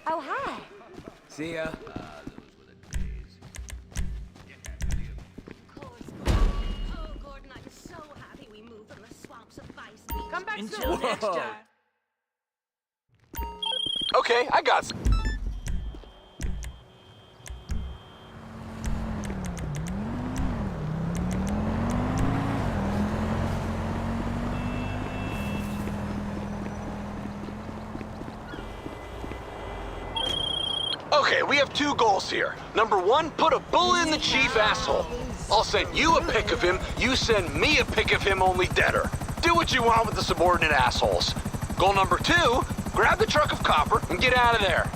Oh, hi. See ya. Oh, Gordon, I'm so happy we moved from the swamps of Vice Beach. Come back Until soon. next Whoa. time. Okay, I got Okay, we have two goals here. Number one, put a bullet in the chief asshole. I'll send you a pic of him, you send me a pic of him, only deader. Do what you want with the subordinate assholes. Goal number two, grab the truck of copper and get out of there.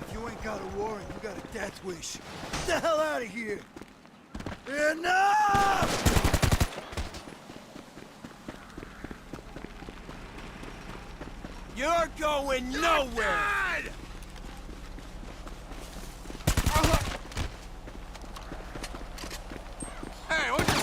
If you ain't got a warrant, you got a death wish. Get the hell out of here! Enough! You're going nowhere! Hey, what the...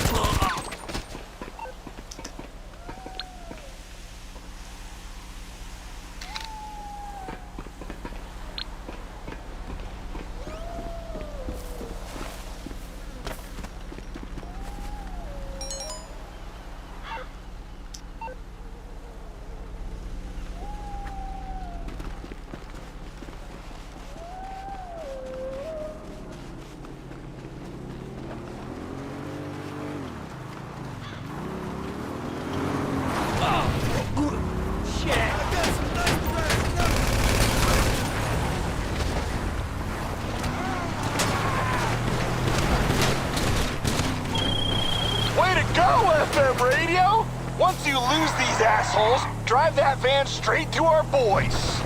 Way to go, FM radio! Once you lose these assholes, drive that van straight to our boys.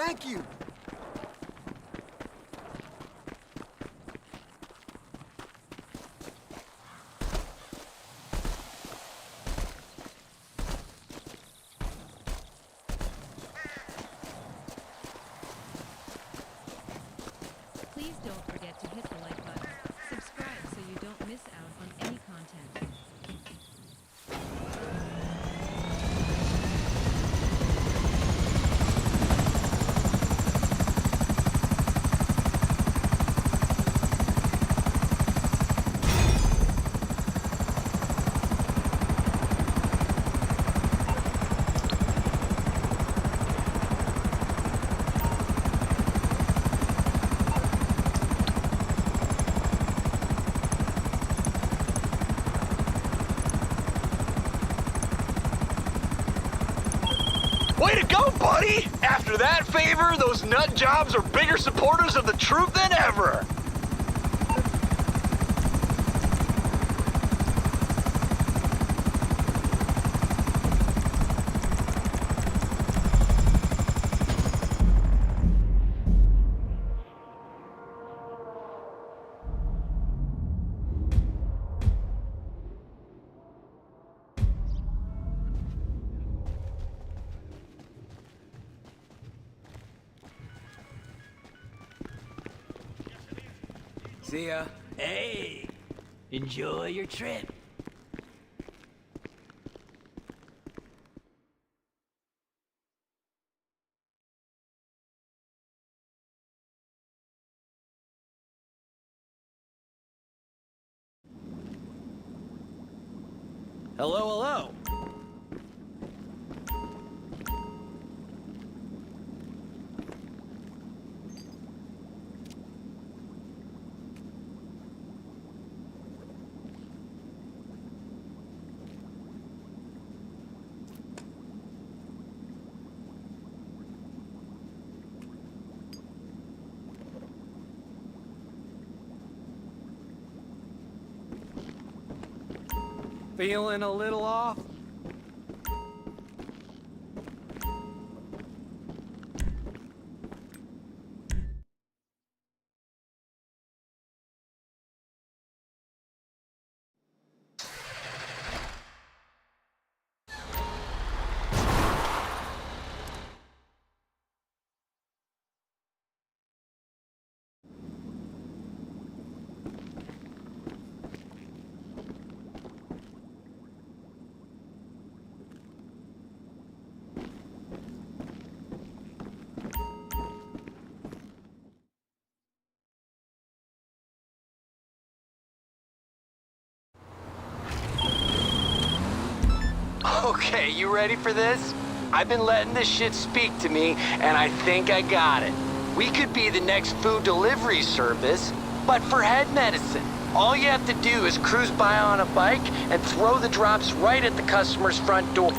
Thank you. Please don't forget to hit the like button. Subscribe so you don't miss out on any content. Way to go, buddy! After that favor, those nut jobs are bigger supporters of the truth than ever! See ya. Hey, enjoy your trip. Hello, hello. Feeling a little off? Okay, you ready for this? I've been letting this shit speak to me, and I think I got it. We could be the next food delivery service, but for head medicine. All you have to do is cruise by on a bike and throw the drops right at the customer's front door.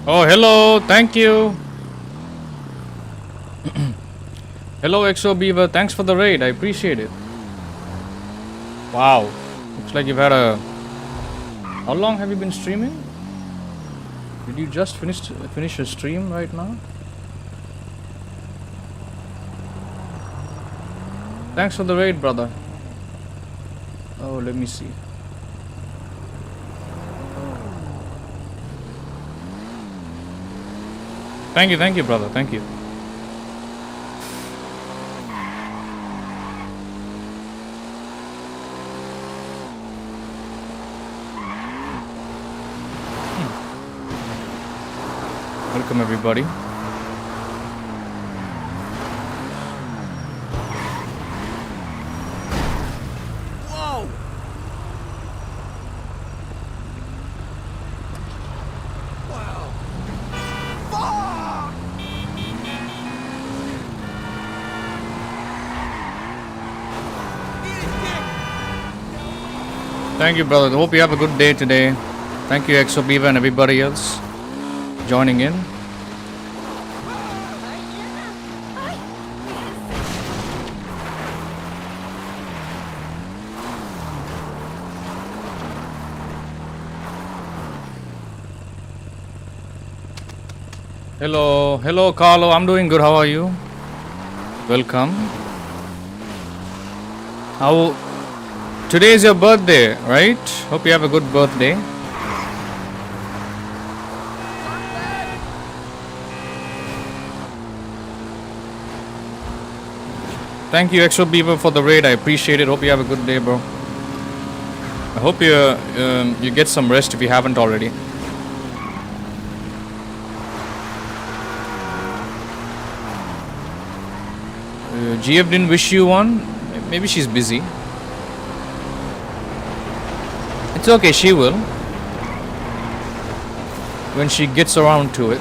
Oh, hello. Thank you. Hello, Exo Beaver. Thanks for the raid. I appreciate it. Wow. Looks like you've had a... How long have you been streaming? Did you just finish your stream right now? Thanks for the raid, brother. Oh, let me see. Thank you, brother. Thank you. Welcome, everybody. Whoa! Wow. Fuck! Thank you, brother. Hope you have a good day today. Thank you, Exo Beaver and everybody else joining in. Hello, Carlo. I'm doing good. How are you? Welcome. Today is your birthday, right? Hope you have a good birthday. Thank you, Exo Beaver, for the raid. I appreciate it. Hope you have a good day, bro. I hope you get some rest if you haven't already. GF didn't wish you one. Maybe she's busy. It's okay, she will. When she gets around to it.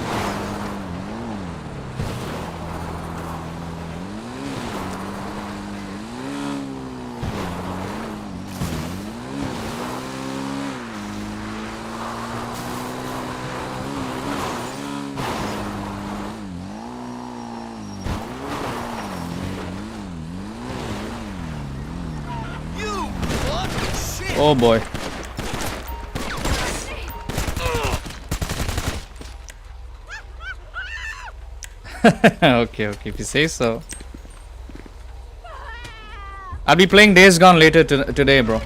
Oh boy. Okay, if you say so. I'll be playing Days Gone later today, bro.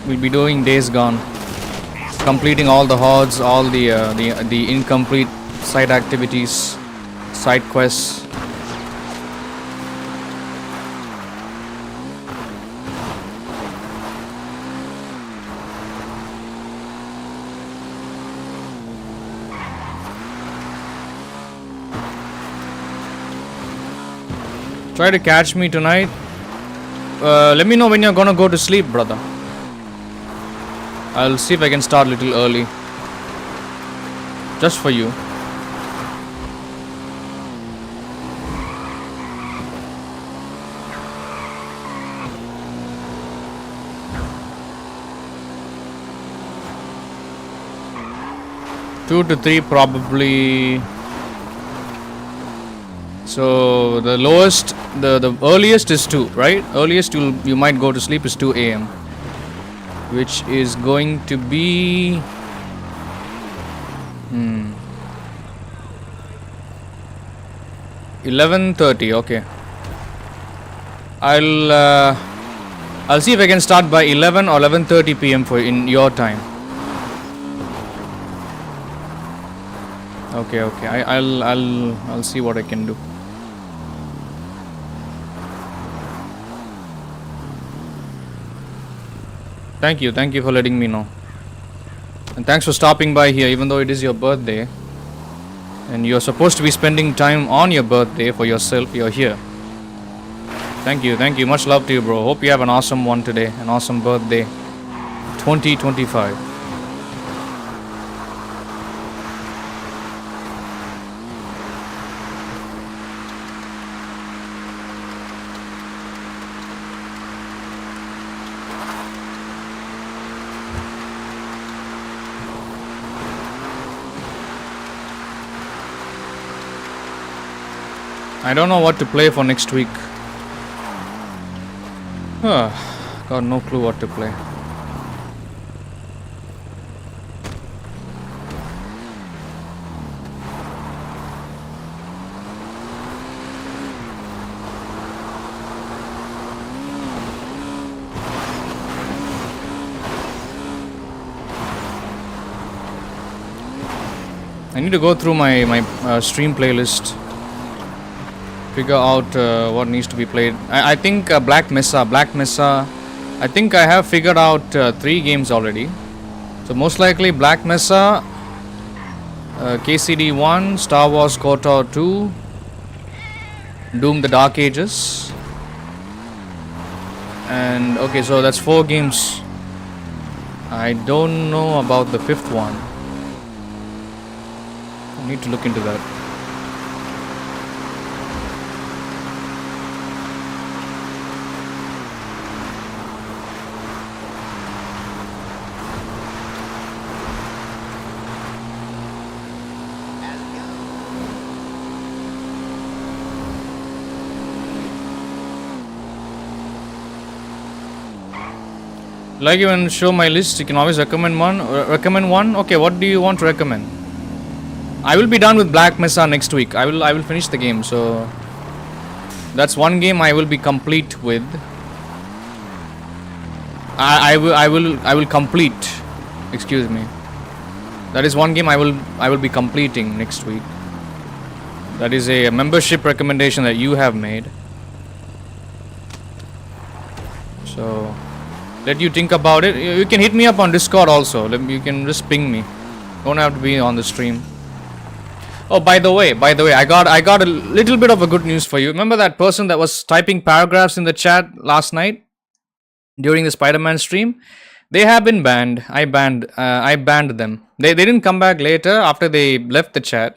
We'll be doing Days Gone, completing all the hordes, all the incomplete side activities, side quests. Try to catch me tonight. Let me know when you're gonna go to sleep, brother. I'll see if I can start a little early. Just for you. Two to three probably. So the lowest, the earliest is 2, right? Earliest you might go to sleep is 2 a.m. which is going to be 11:30. Okay. I'll see if I can start by 11 or 11:30 p.m. for in your time. Okay. I'll see what I can do. Thank you for letting me know. And thanks for stopping by here, even though it is your birthday. And you're supposed to be spending time on your birthday for yourself, you're here. Thank you. Much love to you, bro. Hope you have an awesome one today, an awesome birthday. 2025. I don't know what to play for next week. Got no clue what to play. I need to go through my stream playlist, figure out what needs to be played. I think Black Mesa. I think I have figured out 3 games already. So most likely Black Mesa, KCD 1, Star Wars KOTOR 2, Doom the Dark Ages. And okay, so that's 4 games. I don't know about the 5th one. I need to look into that. Like you want to show my list, you can always recommend one. Okay, what do you want to recommend? I will be done with Black Mesa next week. I will finish the game. So that's one game I will be complete with. I will complete. Excuse me. That is one game I will be completing next week. That is a membership recommendation that you have made. So let you think about it. You can hit me up on Discord also. You can just ping me. Don't have to be on the stream. Oh, by the way, I got a little bit of a good news for you. Remember that person that was typing paragraphs in the chat last night during the Spider-Man stream? They have been banned. I banned them. They didn't come back later after they left the chat,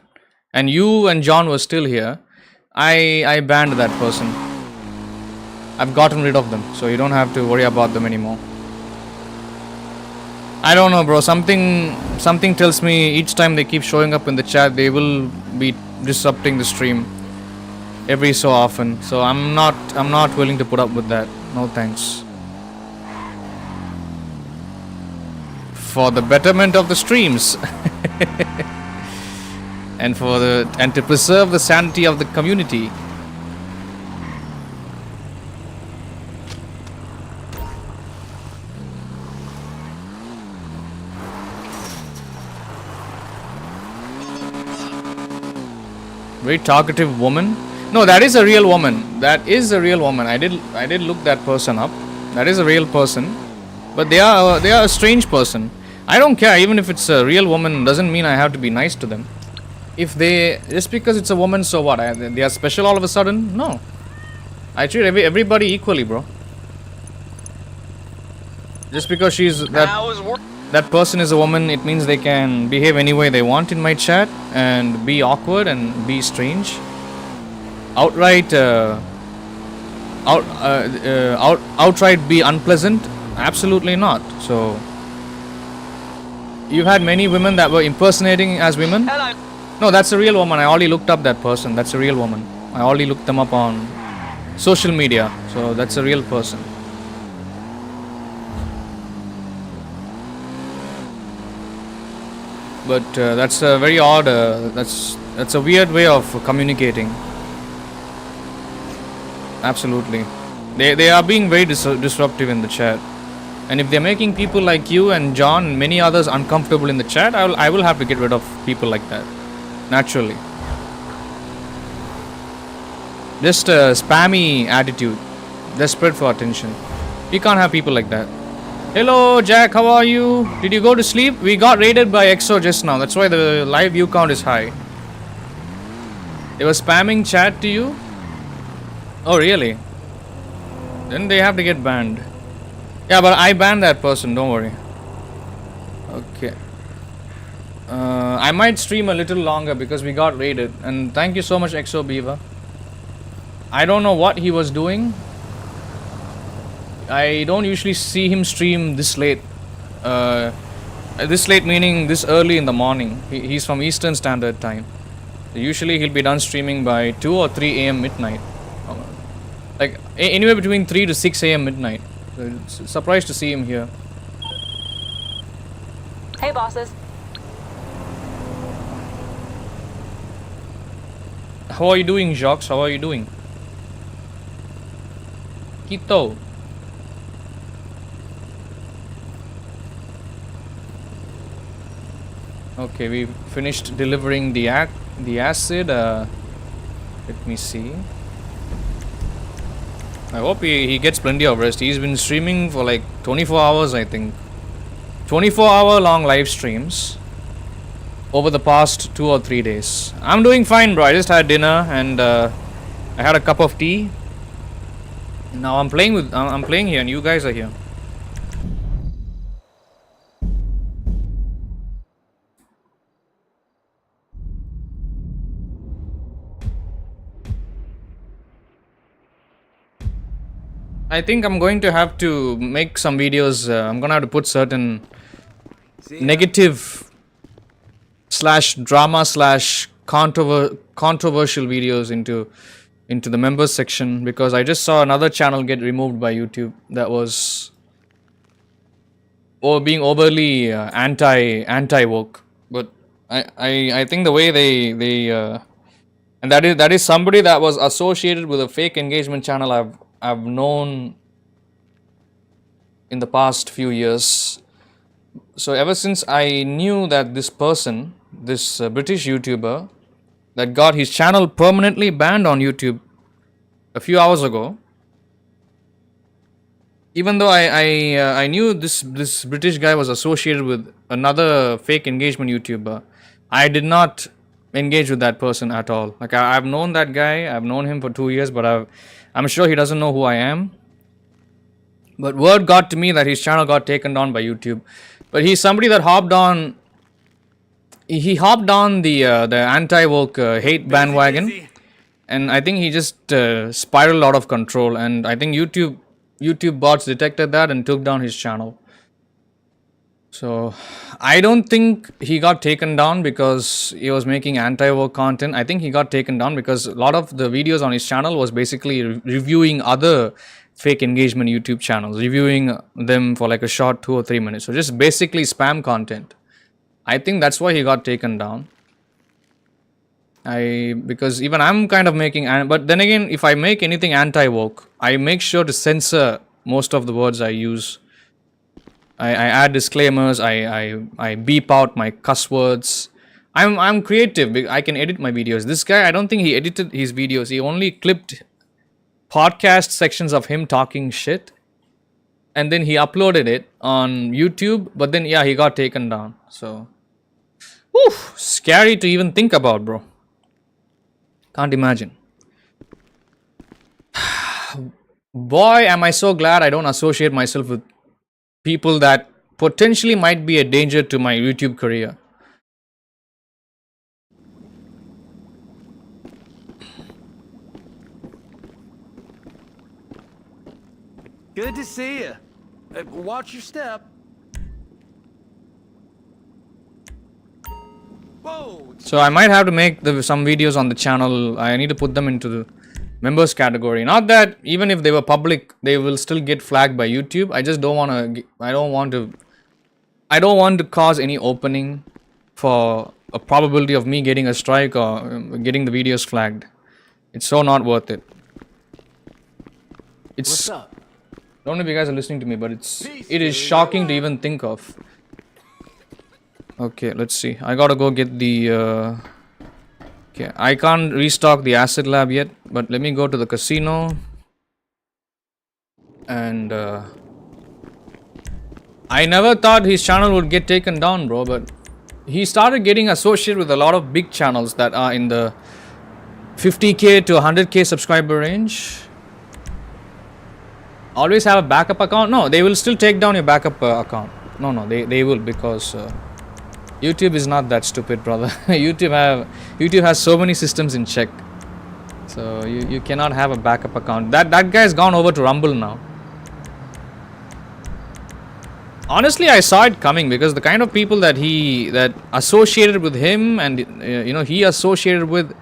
and you and John were still here. I banned that person. I've gotten rid of them, so you don't have to worry about them anymore. I don't know, bro. Something tells me each time they keep showing up in the chat, they will be disrupting the stream every so often. So I'm not willing to put up with that. No thanks. For the betterment of the streams, and to preserve the sanity of the community. Very talkative woman. No, that is a real woman. That is a real woman. I did look that person up. That is a real person. But they are a strange person. I don't care. Even if it's a real woman, doesn't mean I have to be nice to them. If just because it's a woman, so what? They are special all of a sudden? No. I treat everybody equally, bro. Just because she's that person is a woman, it means they can behave any way they want in my chat and be awkward and be strange. Outright be unpleasant? Absolutely not. So you've had many women that were impersonating as women? No, that's a real woman. I already looked up that person. That's a real woman. I already looked them up on social media. So that's a real person. But that's a very odd, that's a weird way of communicating. Absolutely. They are being very disruptive in the chat. And if they're making people like you and John and many others uncomfortable in the chat, I will have to get rid of people like that. Naturally. Just a spammy attitude. Desperate for attention. You can't have people like that. Hello Jack, how are you? Did you go to sleep? We got raided by EXO just now. That's why the live view count is high. They were spamming chat to you? Oh really? Then they have to get banned. Yeah, but I banned that person, don't worry. Okay. I might stream a little longer because we got raided. And thank you so much EXO Beaver. I don't know what he was doing. I don't usually see him stream this late. This late meaning this early in the morning. He's from Eastern Standard Time. Usually he'll be done streaming by 2 or 3 a.m. midnight. Like anywhere between 3 to 6 a.m. midnight. So, surprised to see him here. Hey, bosses. How are you doing, Jacques? How are you doing? Quito. Okay, we finished delivering the acid. Let me see. I hope he gets plenty of rest. He's been streaming for like 24 hours, I think. 24-hour long live streams over the past 2 or 3 days. I'm doing fine, bro. I just had dinner and I had a cup of tea. Now I'm playing here and you guys are here. I think I'm going to have to make some videos. I'm gonna have to put certain negative / drama / controversial videos into the members section, because I just saw another channel get removed by YouTube that was being overly anti woke. But I think the way they and that is somebody that was associated with a fake engagement channel I've known in the past few years. So ever since I knew that this person, this British YouTuber that got his channel permanently banned on YouTube a few hours ago, even though I knew this British guy was associated with another fake engagement YouTuber, I did not engage with that person at all. Like I've known that guy, I've known him for 2 years, but I'm sure he doesn't know who I am. But word got to me that his channel got taken down by YouTube. But he's somebody that hopped on the anti-woke hate bandwagon, and I think he just spiraled out of control. And I think YouTube bots detected that and took down his channel. So I don't think he got taken down because he was making anti-woke content. I think he got taken down because a lot of the videos on his channel was basically reviewing other fake engagement YouTube channels, reviewing them for like a short 2 or 3 minutes. So just basically spam content. I think that's why he got taken down. Because even I'm kind of making, but then again, if I make anything anti-woke, I make sure to censor most of the words I use. I add disclaimers. I beep out my cuss words. I'm creative. I can edit my videos. This guy, I don't think he edited his videos. He only clipped podcast sections of him talking shit, and then he uploaded it on YouTube. But then yeah, he got taken down. So, scary to even think about, bro. Can't imagine. Boy, am I so glad I don't associate myself with people that potentially might be a danger to my YouTube career. Good to see you. Watch your step. Whoa. So I might have to make some videos on the channel. I need to put them into the members category. Not that even if they were public, they will still get flagged by YouTube. I just don't want to. I don't want to cause any opening for a probability of me getting a strike or getting the videos flagged. It's so not worth it. What's up? I don't know if you guys are listening to me, but it is shocking to even think of. Okay, let's see. I gotta go get the. Okay, I can't restock the acid lab yet, but let me go to the casino. And I never thought his channel would get taken down, bro, but he started getting associated with a lot of big channels that are in the 50k to 100k subscriber range. Always have a backup account? No, they will still take down your backup account. No, they will, because YouTube is not that stupid, brother. YouTube has so many systems in check. So you cannot have a backup account. That guy's gone over to Rumble now. honestly, I saw it coming because the kind of people that associated with him and he associated with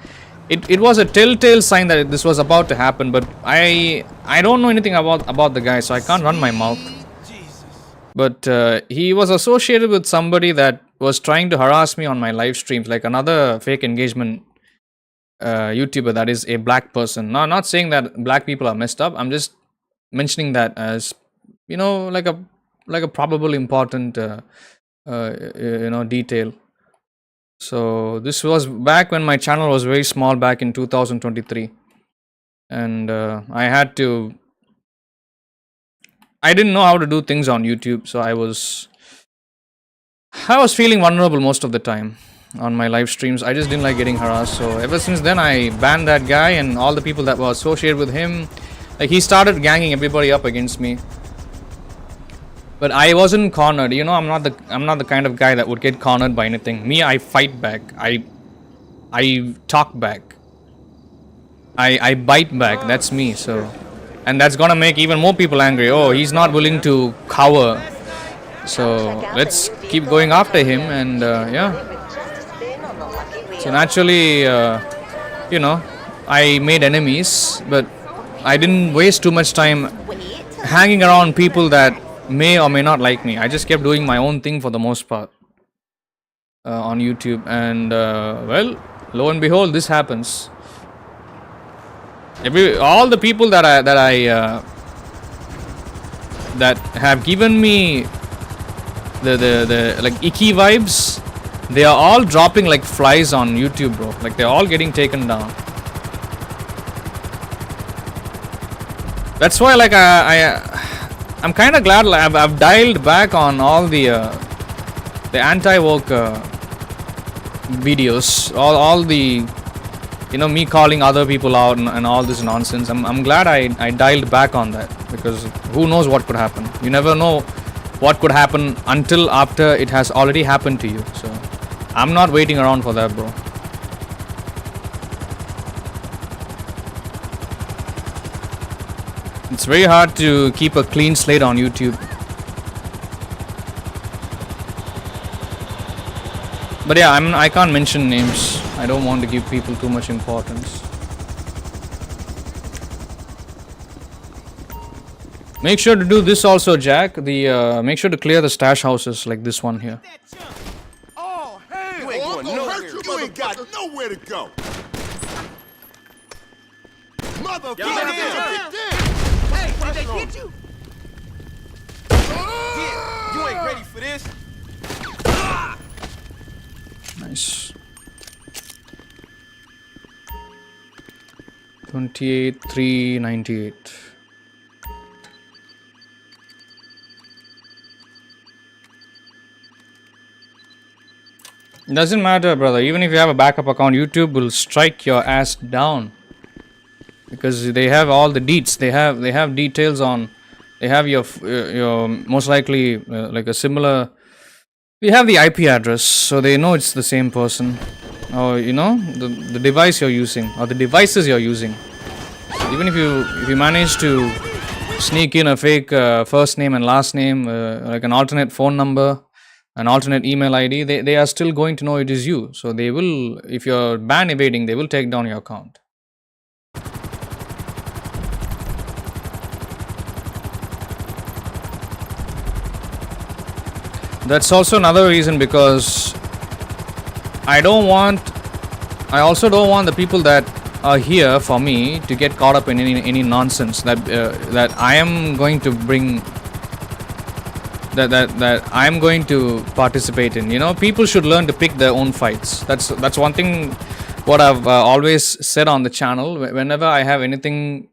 it was a telltale sign that this was about to happen. But I don't know anything about the guy, so I can't run my mouth. But he was associated with somebody that was trying to harass me on my live streams, like another fake engagement YouTuber that is a black person. Now, I'm not saying that black people are messed up. I'm just mentioning that as like a probable important detail. So this was back when my channel was very small, back in 2023, and I didn't know how to do things on YouTube, so I was feeling vulnerable most of the time on my live streams. I just didn't like getting harassed. So ever since then, I banned that guy and all the people that were associated with him. Like, he started ganging everybody up against me. But I wasn't cornered. I'm not the kind of guy that would get cornered by anything. Me, I fight back. I talk back. I bite back. That's me. So, and that's gonna make even more people angry. Oh, he's not willing to cower. So let's keep going after him, and yeah. So naturally, I made enemies, but I didn't waste too much time hanging around people that may or may not like me. I just kept doing my own thing for the most part on YouTube, and well, lo and behold, this happens. All the people that have given me the like icky vibes, they are all dropping like flies on YouTube, bro. Like, they're all getting taken down. That's why, like, I'm kind of glad, like, I've dialed back on all the anti-woke videos, all the me calling other people out and all this nonsense. I'm glad I dialed back on that, because who knows what could happen. You never know what could happen until after it has already happened to you. So I'm not waiting around for that, bro. It's very hard to keep a clean slate on YouTube. But yeah, I can't mention names. I don't want to give people too much importance. Make sure to do this also, Jack. Make sure to clear the stash houses like this one here. Oh, hey! You ain't going nowhere. You ain't got nowhere to go. Motherfucker! Hey, did they get you? Yeah, you ain't ready for this. Nice. 28,398. It doesn't matter, brother. Even if you have a backup account, YouTube will strike your ass down, because they have all the deets. They have details on. They have your most likely like a similar. We have the IP address, so they know it's the same person, or the device you're using, or the devices you're using. Even if you manage to sneak in a fake first name and last name, like an alternate phone number, an alternate email ID, they are still going to know it is you. So they will, if you're ban evading, they will take down your account. That's also another reason, because I also don't want the people that are here for me to get caught up in any nonsense that I am going to bring, that I am going to participate in. People should learn to pick their own fights. That's one thing what I've always said on the channel. Whenever I have anything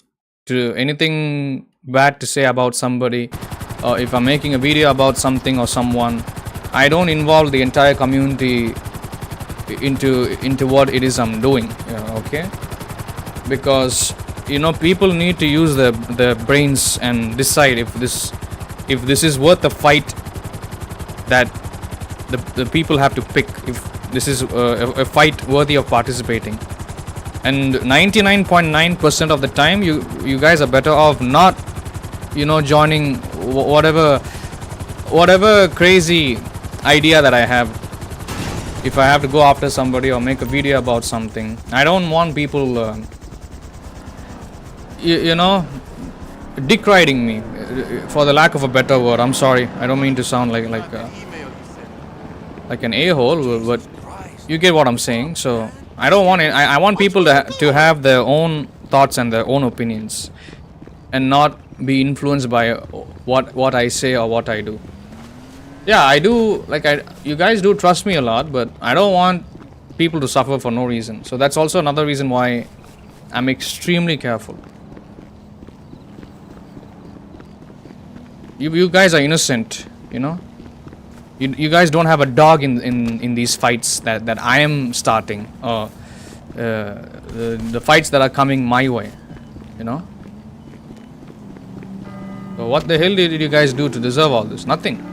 bad to say about somebody, or if I'm making a video about something or someone, I don't involve the entire community into what it is I'm doing. Okay, because people need to use their brains and decide if this is worth the fight that the people have to pick, if this is a fight worthy of participating. And 99.9% of the time, you guys are better off not joining whatever whatever crazy idea that I have, if I have to go after somebody or make a video about something, I don't want people, you know, dick riding me, for the lack of a better word. I'm sorry, I don't mean to sound like an a-hole, but you get what I'm saying. So I don't want it. I want people to have their own thoughts and their own opinions, and not be influenced by what I say or what I do. Yeah, I do, like, you guys do trust me a lot, but I don't want people to suffer for no reason. So that's also another reason why I'm extremely careful. You guys are innocent, you know. You guys don't have a dog in these fights that I am starting, or the fights that are coming my way, you know. So what the hell did you guys do to deserve all this? Nothing.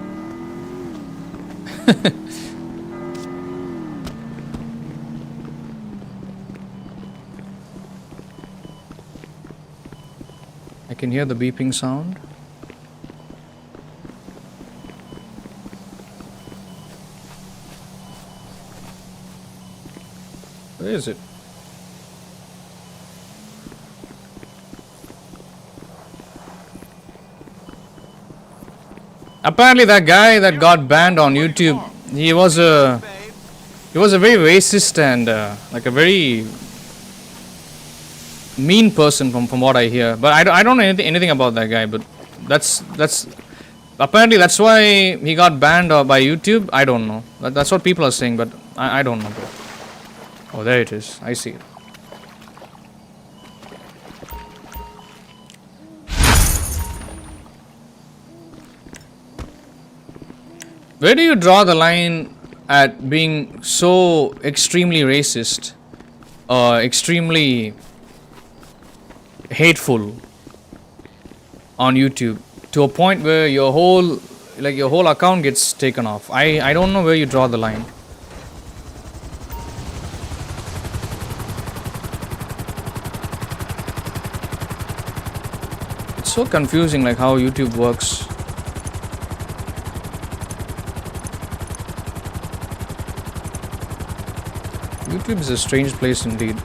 I can hear the beeping sound. Where is it? Apparently that guy that got banned on YouTube, he was a very racist and like a very mean person from what I hear. But I don't know anything about that guy, but that's apparently that's why he got banned by YouTube. I don't know. That's what people are saying, but I don't know, bro. Oh, there it is. I see it. Where do you draw the line at being so extremely racist or extremely hateful on YouTube to a point where your whole account gets taken off? I don't know where you draw the line. It's so confusing, like how YouTube works. YouTube is a strange place indeed.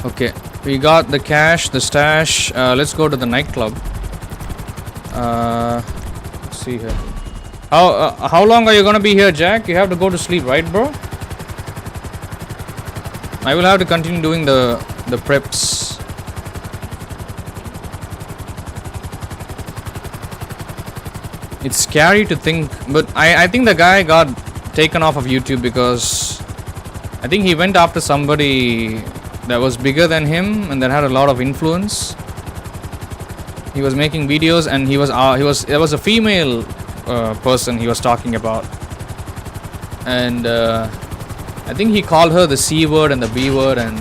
Okay, we got the cash, the stash. Let's go to the nightclub. Let's see here. How long are you gonna be here, Jack? You have to go to sleep, right, bro? I will have to continue doing the preps. It's scary to think, but I think the guy got taken off of YouTube because I think he went after somebody that was bigger than him and that had a lot of influence. He was making videos and there was a female person he was talking about, and I think he called her the C word and the B word and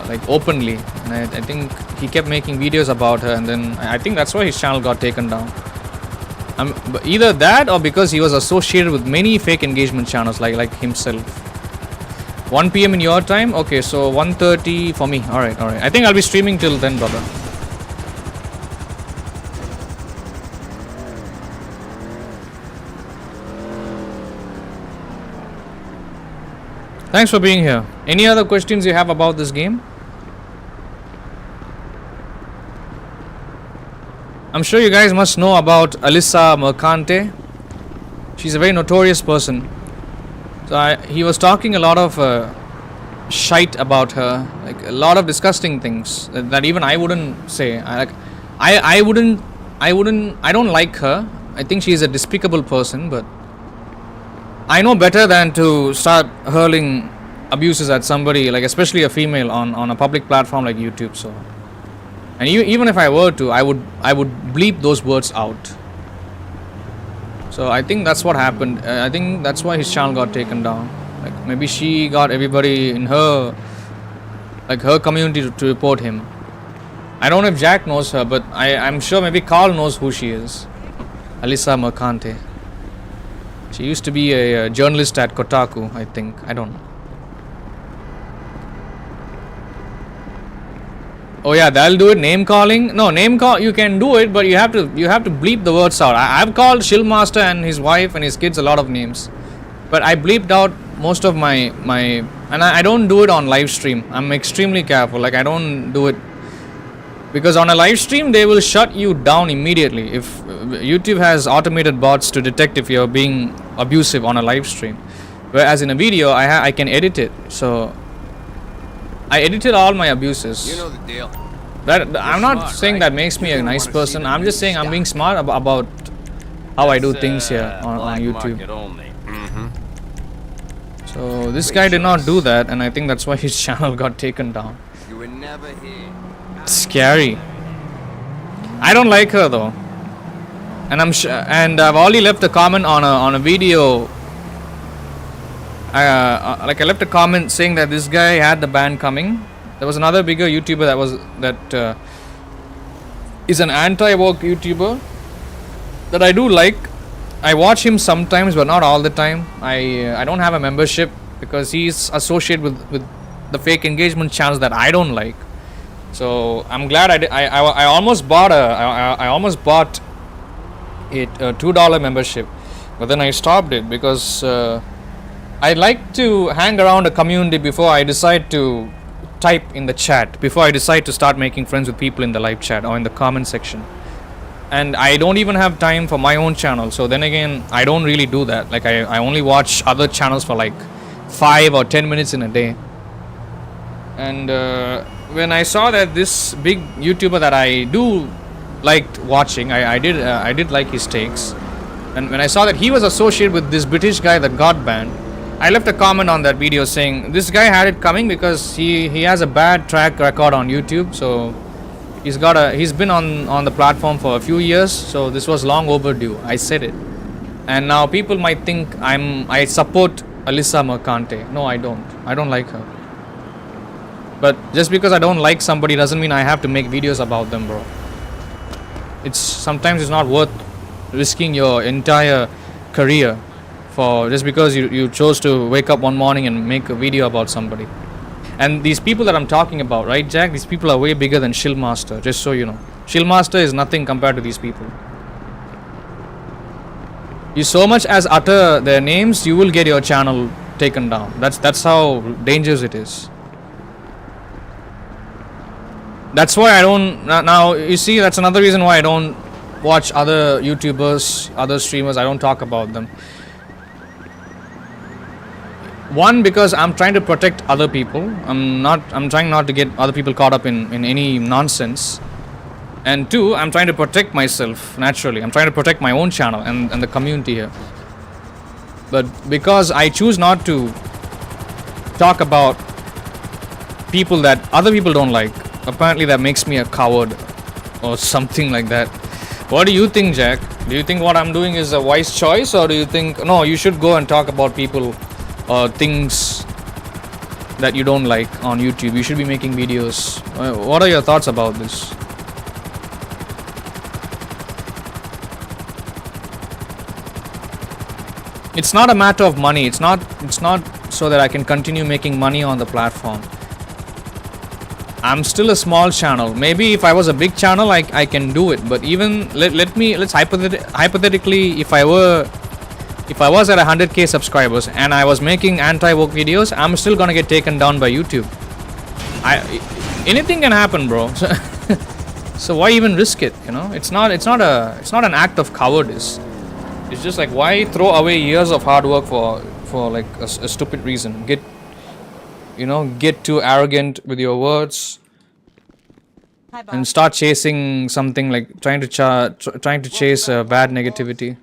like openly, and I think he kept making videos about her, and then I think that's why his channel got taken down. Either that or because he was associated with many fake engagement channels like himself. 1 PM in your time? Okay, so 1:30 for me. Alright. I think I'll be streaming till then, brother. Thanks for being here. Any other questions you have about this game? I'm sure you guys must know about Alyssa Mercante. She's a very notorious person. So he was talking a lot of shite about her, like a lot of disgusting things that even I wouldn't say. I don't like her. I think she's a despicable person, but I know better than to start hurling abuses at somebody, like especially a female on a public platform like YouTube. So. And even if I were to, I would bleep those words out. So I think that's what happened. I think that's why his channel got taken down. Like maybe she got everybody in her community to report him. I don't know if Jack knows her, but I'm sure maybe Carl knows who she is. Alyssa Mercante. She used to be a journalist at Kotaku, I think. I don't know. Oh yeah, they'll do it. Name calling. No, name call. You can do it, but you have to bleep the words out. I've called Shillmaster and his wife and his kids a lot of names, but I bleeped out most of my and I don't do it on live stream. I'm extremely careful. Like I don't do it because on a live stream they will shut you down immediately. If YouTube has automated bots to detect if you're being abusive on a live stream, whereas in a video I can edit it. So I edited all my abuses. You know the deal. I'm not smart, saying right? that makes me a nice person. I'm just saying I'm being smart about how I do things here on YouTube. So this guy did not do that, and I think that's why his channel got taken down. You were never here. Scary. I don't like her though, and I've already left a comment on a video. Like I left a comment saying that this guy had the ban coming. There was another bigger YouTuber that is an anti-woke YouTuber that I do like. I watch him sometimes, but not all the time. I don't have a membership because he's associated with the fake engagement channels that I don't like. So I'm glad I almost bought I almost bought it a $2 membership, but then I stopped it because I like to hang around a community before I decide to type in the chat, before I decide to start making friends with people in the live chat or in the comment section. And I don't even have time for my own channel, so then again I don't really do that. Like I only watch other channels for like 5 or 10 minutes in a day. And when I saw that this big YouTuber that I do liked watching, I did like his takes, and when I saw that he was associated with this British guy that got banned, I left a comment on that video saying this guy had it coming because he has a bad track record on YouTube. So he's been on the platform for a few years, so this was long overdue. I said it, and now people might think I support Alyssa Mercante. No, I don't like her. But just because I don't like somebody doesn't mean I have to make videos about them, bro. Sometimes it's not worth risking your entire career for just because you chose to wake up one morning and make a video about somebody. And these people that I'm talking about, right, Jack? These people are way bigger than Shillmaster, just so you know. Shillmaster is nothing compared to these people. You so much as utter their names, you will get your channel taken down. That's how dangerous it is. That's why I don't now. You see, that's another reason why I don't watch other YouTubers, other streamers. I don't talk about them. One, because I'm trying to protect other people. I'm trying not to get other people caught up in any nonsense. And two, I'm trying to protect myself naturally. I'm trying to protect my own channel and the community here. But because I choose not to talk about people that other people don't like, apparently that makes me a coward or something like that. What do you think, Jack? Do you think what I'm doing is a wise choice, or do you think no, you should go and talk about people or things that you don't like on YouTube? You should be making videos. What are your thoughts about this? It's not a matter of money. It's not so that I can continue making money on the platform. I'm still a small channel. Maybe if I was a big channel, I can do it. But even let's hypothetically, if I was at 100k subscribers and I was making anti-woke videos, I'm still gonna get taken down by YouTube. Anything can happen, bro. So why even risk it? You know, it's not an act of cowardice. It's just like, why throw away years of hard work for like a stupid reason? Get too arrogant with your words and start chasing something like trying to chase bad negativity.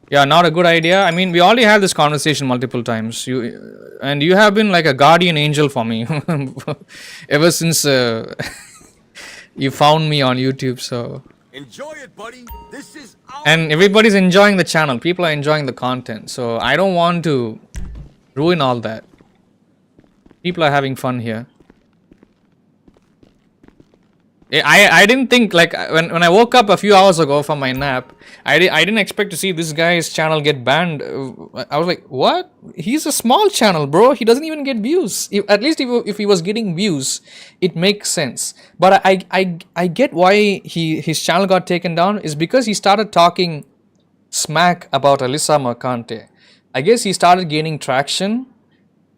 Yeah, not a good idea. I mean, we already had this conversation multiple times. You have been like a guardian angel for me ever since you found me on YouTube. So Enjoy it, buddy. This is and everybody's enjoying the channel. People are enjoying the content. So I don't want to ruin all that. People are having fun here. I didn't think, like, when I woke up a few hours ago from my nap, I didn't expect to see this guy's channel get banned. I was like, what? He's a small channel, bro. He doesn't even get views. At least if he was getting views, it makes sense. But I get why his channel got taken down is because he started talking smack about Alyssa Mercante. I guess he started gaining traction,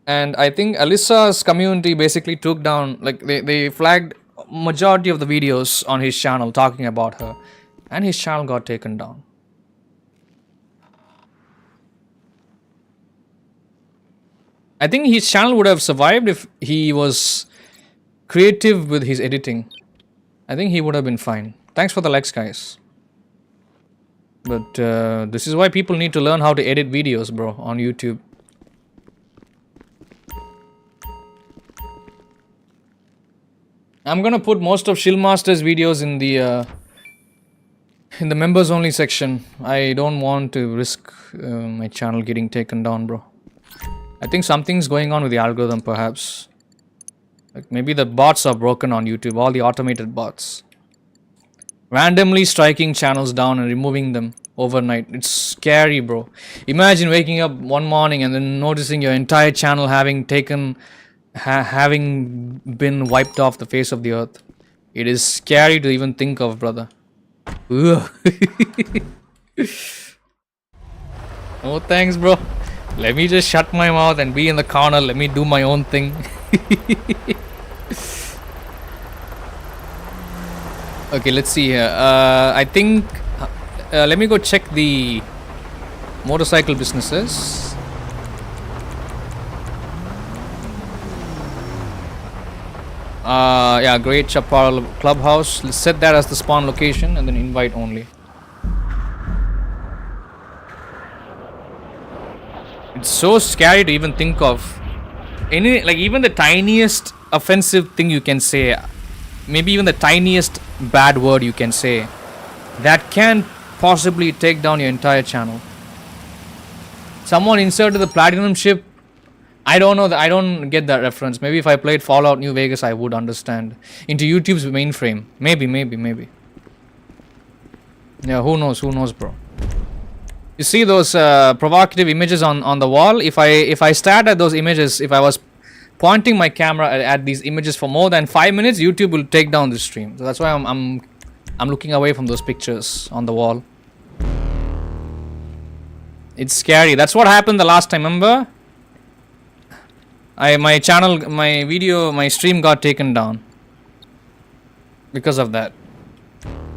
and I think Alyssa's community basically took down, like, they flagged majority of the videos on his channel talking about her, and his channel got taken down. I think his channel would have survived if he was creative with his editing. I think he would have been fine. Thanks for the likes, guys. But this is why people need to learn how to edit videos, bro, on YouTube. I'm gonna put most of Shillmaster's videos in the members only section. I don't want to risk my channel getting taken down, bro. I think something's going on with the algorithm, perhaps. Like, maybe the bots are broken on YouTube, all the automated bots. Randomly striking channels down and removing them overnight. It's scary, bro. Imagine waking up one morning and then noticing your entire channel having been wiped off the face of the earth. It is scary to even think of, brother. Oh, thanks, bro. Let me just shut my mouth and be in the corner. Let me do my own thing. Okay, let's see here. I think let me go check the motorcycle businesses. Yeah, Great Chaparral Clubhouse. Let's set that as the spawn location and then invite only. It's so scary to even think of. Even the tiniest offensive thing you can say, maybe even the tiniest bad word you can say, that can possibly take down your entire channel. Someone inserted the platinum ship. I don't know that. I don't get that reference. Maybe if I played Fallout New Vegas, I would understand. Into YouTube's mainframe. Maybe. Yeah, who knows, bro. You see those provocative images on the wall? If I stared at those images, if I was pointing my camera at these images for more than 5 minutes, YouTube will take down the stream. So that's why I'm looking away from those pictures on the wall. It's scary. That's what happened the last time, remember? My stream got taken down because of that.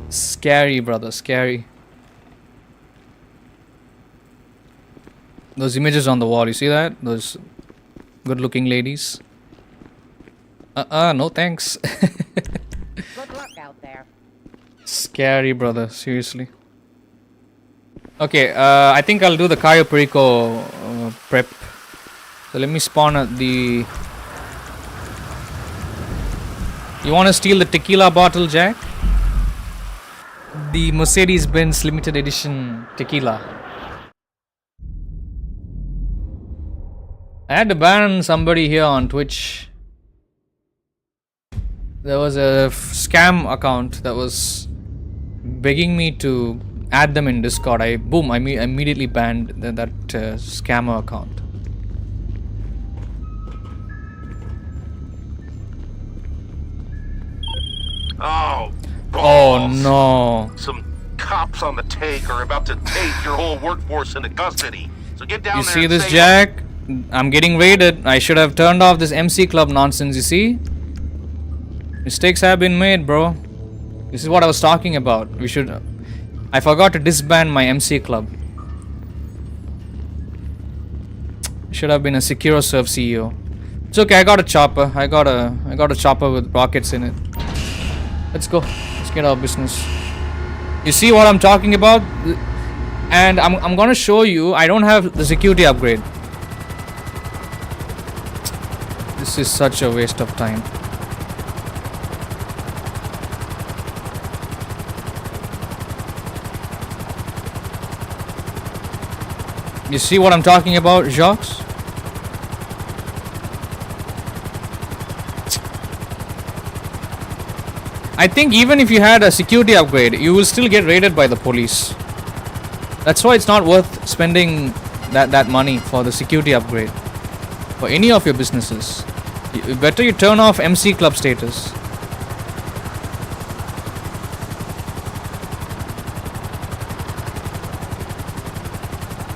Scary, brother, scary. Those images on the wall, you see that? Those good-looking ladies. No thanks. Good luck out there. Scary, brother, seriously. Okay, I think I'll do the Cayo Perico prep. So let me spawn at the... You want to steal the tequila bottle, Jack? The Mercedes-Benz limited edition tequila. I had to ban somebody here on Twitch. There was a scam account that was begging me to add them in Discord. I immediately banned that scammer account. Oh, oh no. Some cops on the take are about to take your whole workforce into custody. So get down You there see and this, say Jack? I'm getting raided. I should have turned off this MC Club nonsense, you see? Mistakes have been made, bro. This is what I was talking about. I forgot to disband my MC Club. Should have been a SecuroServe CEO. It's okay, I got a chopper. I got a chopper with rockets in it. Let's go. Let's get our business. You see what I'm talking about? And I'm gonna show you. I don't have the security upgrade. This is such a waste of time. You see what I'm talking about, Jacques? I think even if you had a security upgrade, you will still get raided by the police. That's why it's not worth spending that money for the security upgrade for any of your businesses. Better you turn off MC Club status.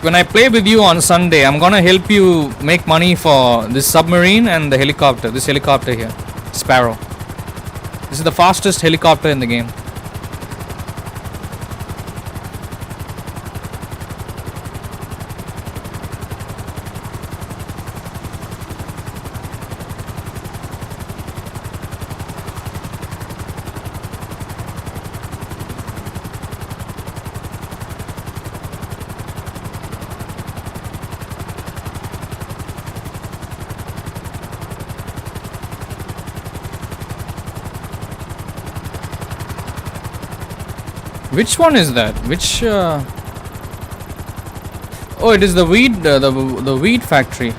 When I play with you on Sunday, I'm gonna help you make money for this submarine and the helicopter. This helicopter here, Sparrow. This is the fastest helicopter in the game. Which one is that? Which? Oh, it is the weed, the weed factory.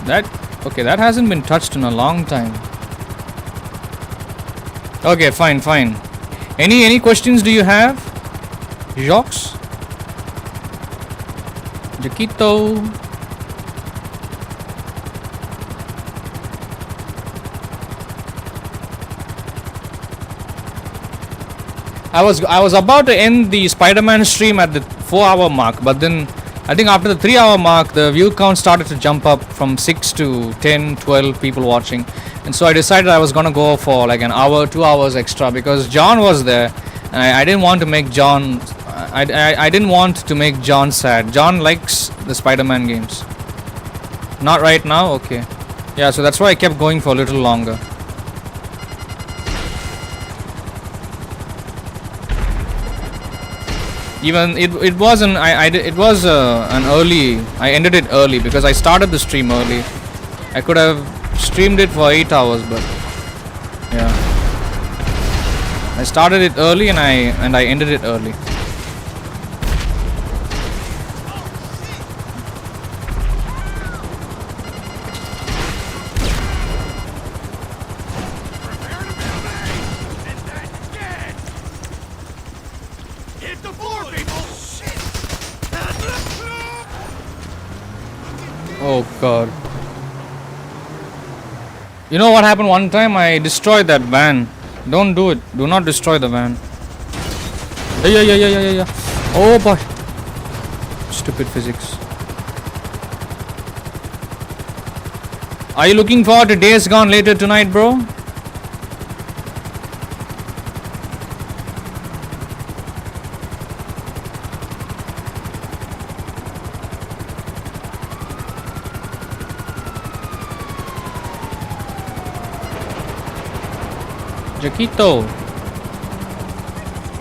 That okay? That hasn't been touched in a long time. Okay, fine. Any questions do you have, Jocks? Jaquito. I was about to end the Spider-Man stream at the 4-hour mark, but then I think after the 3-hour mark the view count started to jump up from 6 to 10, 12 people watching, and so I decided I was gonna go for like an hour, 2 hours extra because John was there, and I didn't want to make John I didn't want to make John sad. John likes the Spider-Man games. Not right now? Okay. Yeah, so that's why I kept going for a little longer. Even it wasn't it was an early. I ended it early because I started the stream early. I could have streamed it for 8 hours, but yeah, I started it early and I ended it early. Oh god. You know what happened one time? I destroyed that van. Don't do it. Do not destroy the van. Yeah. Oh boy. Stupid physics. Are you looking forward to Days Gone later tonight, bro? Jaquito.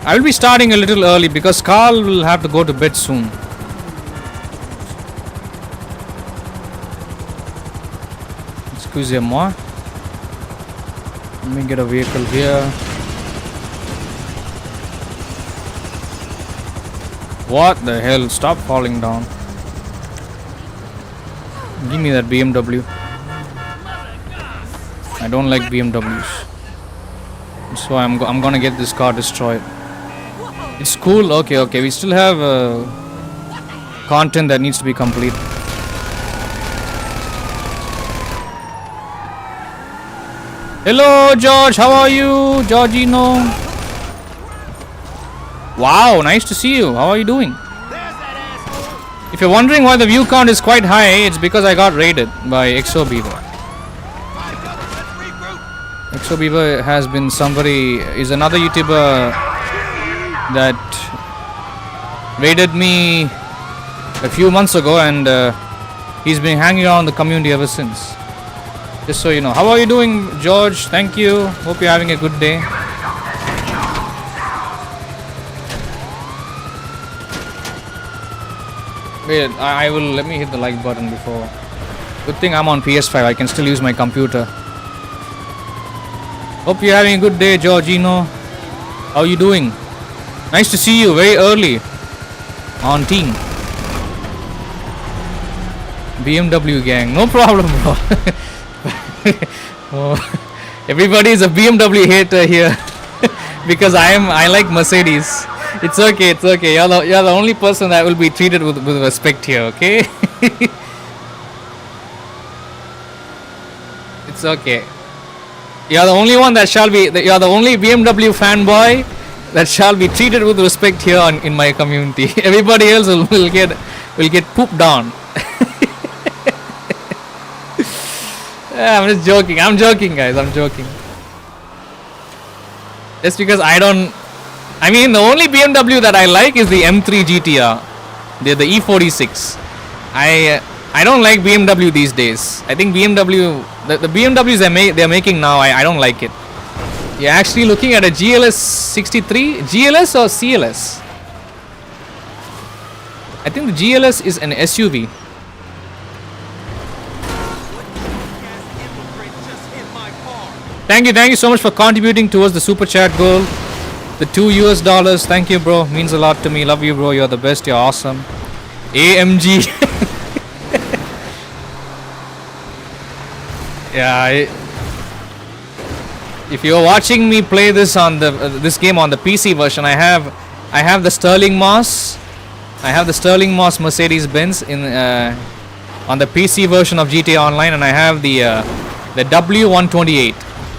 I will be starting a little early because Carl will have to go to bed soon. Excusez-moi. Let me get a vehicle here. What the hell? Stop falling down. Give me that BMW. I don't like BMWs. So I'm gonna get this car destroyed. It's cool. Okay. We still have content that needs to be complete. Hello, George. How are you, Georgino? Wow, nice to see you. How are you doing? If you're wondering why the view count is quite high, it's because I got raided by Exo Beaver. Exo Beaver has been is another YouTuber that raided me a few months ago, and he's been hanging around the community ever since. Just so you know. How are you doing, George? Thank you. Hope you're having a good day. Wait, I will. Let me hit the like button before. Good thing I'm on PS5. I can still use my computer. Hope you're having a good day, Georgino. How are you doing? Nice to see you very early on team. BMW gang. No problem, bro. Oh, Everybody is a BMW hater here because I like Mercedes. It's okay, it's okay. You're the only person that will be treated with respect here, okay? It's okay. You're the only one that shall be. You're the only BMW fanboy that shall be treated with respect here in my community. Everybody else will get pooped on. Yeah, I'm just joking. I'm joking, guys. I'm joking. Just because I mean, the only BMW that I like is the M3 GTR. The E46. I don't like BMW these days. I think BMW, the BMWs they're making now, I don't like it. You're actually looking at a GLS 63, GLS or CLS? I think the GLS is an SUV. Thank you so much for contributing towards the super chat goal. The $2. Thank you, bro. Means a lot to me. Love you, bro. You're the best. You're awesome. AMG. Yeah. If you're watching me play this on this game on the PC version, I have the Sterling Moss. I have the Sterling Moss Mercedes-Benz on the PC version of GTA Online, and I have the W128,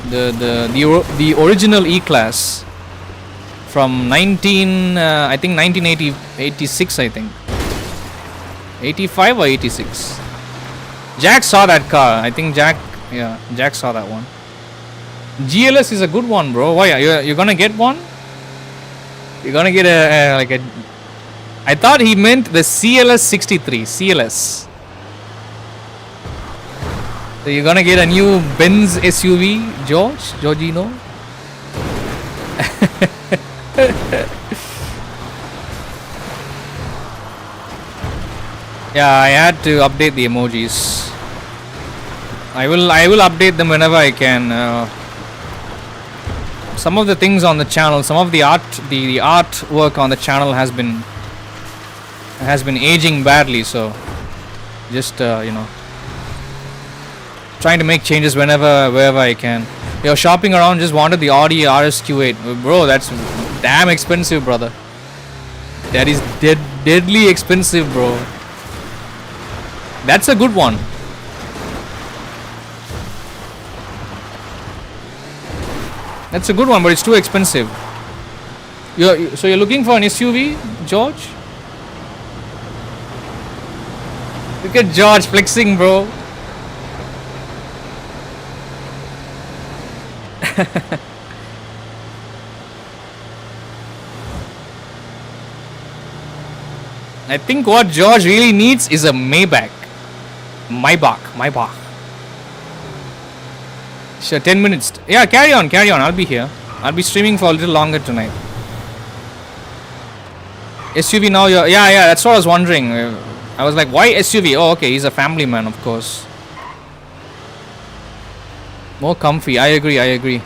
the original E-Class from 1986, I think 85 or 86. Jack saw that car. I think Jack saw that one. GLS is a good one, bro. Why you're gonna get one? You're gonna get a I thought he meant the CLS 63 CLS. So you're gonna get a new Benz SUV, Giorgino. Yeah, I had to update the emojis. I will update them whenever I can. Some of the things on the channel, some of the artwork on the channel has been aging badly, so just trying to make changes wherever I can. You're shopping around, just wanted the Audi RSQ8. Bro, that's damn expensive, brother. That is deadly expensive, bro. That's a good one. That's a good one, but it's too expensive. So you're looking for an SUV, George? Look at George flexing, bro. I think what George really needs is a Maybach. Maybach. Sure, 10 minutes. Yeah, carry on. I'll be here. I'll be streaming for a little longer tonight. SUV now, yeah, that's what I was wondering. I was like, why SUV? Oh, okay, he's a family man, of course. More comfy, I agree. The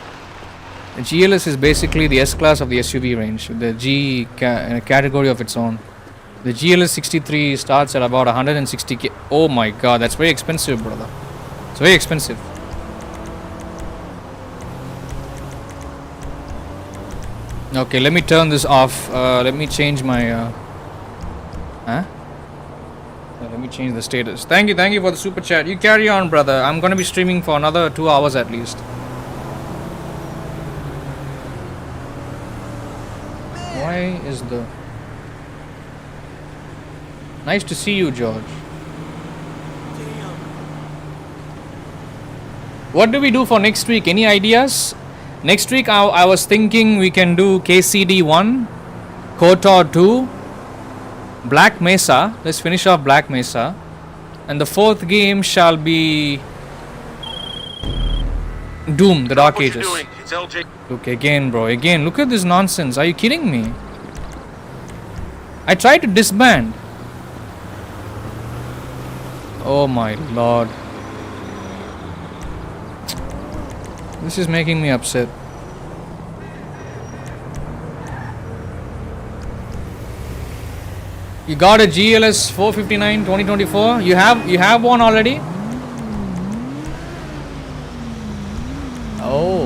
GLS is basically the S-Class of the SUV range, the G category of its own. The GLS 63 starts at about 160k. Oh my god, that's very expensive, brother. It's very expensive. Okay, let me turn this off. Let me change my let me change the status. Thank you for the super chat. You carry on, brother. I'm gonna be streaming for another 2 hours at least. Why is the... Nice to see you, George. What do we do for next week? Any ideas? Next week I was thinking we can do KCD 1, KOTOR 2, Black Mesa. Let's finish off Black Mesa. And the fourth game shall be Doom, the Dark Ages. Look again, bro. Again, look at this nonsense. Are you kidding me? I tried to disband. Oh my lord. This is making me upset. You got a GLS 459 2024? You have one already? Oh.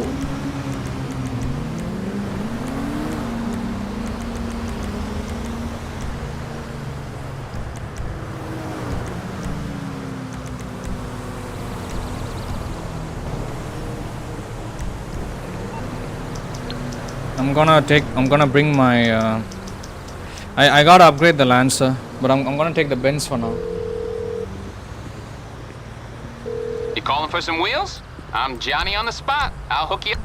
I'm gonna bring my I gotta upgrade the Lancer, but I'm gonna take the Benz for now. You calling for some wheels? I'm Johnny on the spot. I'll hook you up.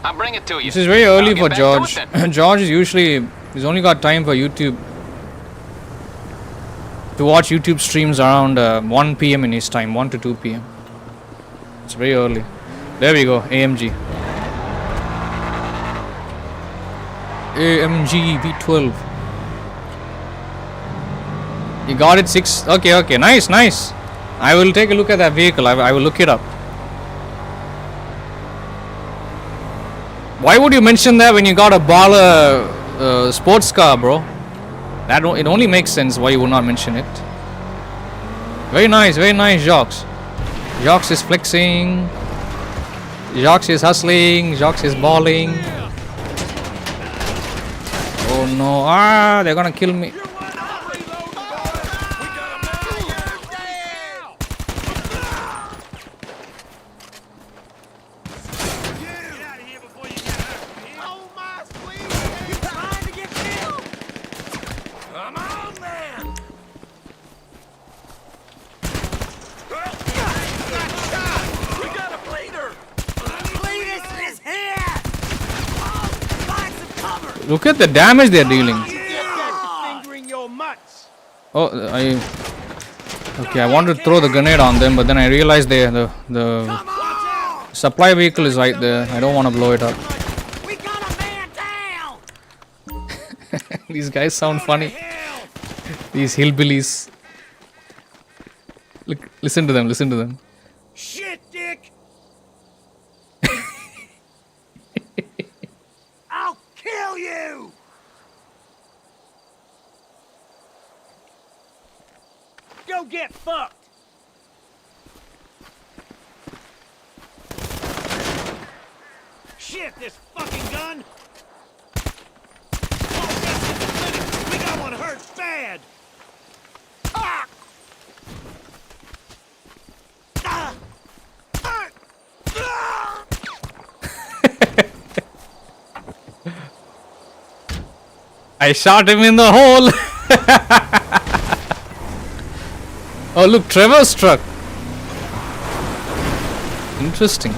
I'll bring it to you. This is very early I'll get for back to George. it then. George is usually he's only got time for YouTube to watch YouTube streams around 1 p.m. in his time, 1 to 2 p.m. It's very early. There we go, AMG. AMG V12. You got it 6. Okay, nice. I will take a look at that vehicle. I will look it up. Why would you mention that when you got a baller sports car, bro? It only makes sense why you would not mention it. Very nice, Jacques. Jacques is flexing. Jacques is hustling. Jacques is balling. Oh no! They're gonna kill me. Look at the damage they're dealing. Oh, okay, I wanted to throw the grenade on them, but then I realized the supply vehicle is right there. I don't want to blow it up. These guys sound funny. These hillbillies. Look, listen to them. Shit, Dick! I'll kill you! Go get fucked! Shit, this fucking gun! We got one hurt bad! Ah! Ah! Ah! Ah! I shot him in the hole. Oh, look, Trevor's truck. Interesting.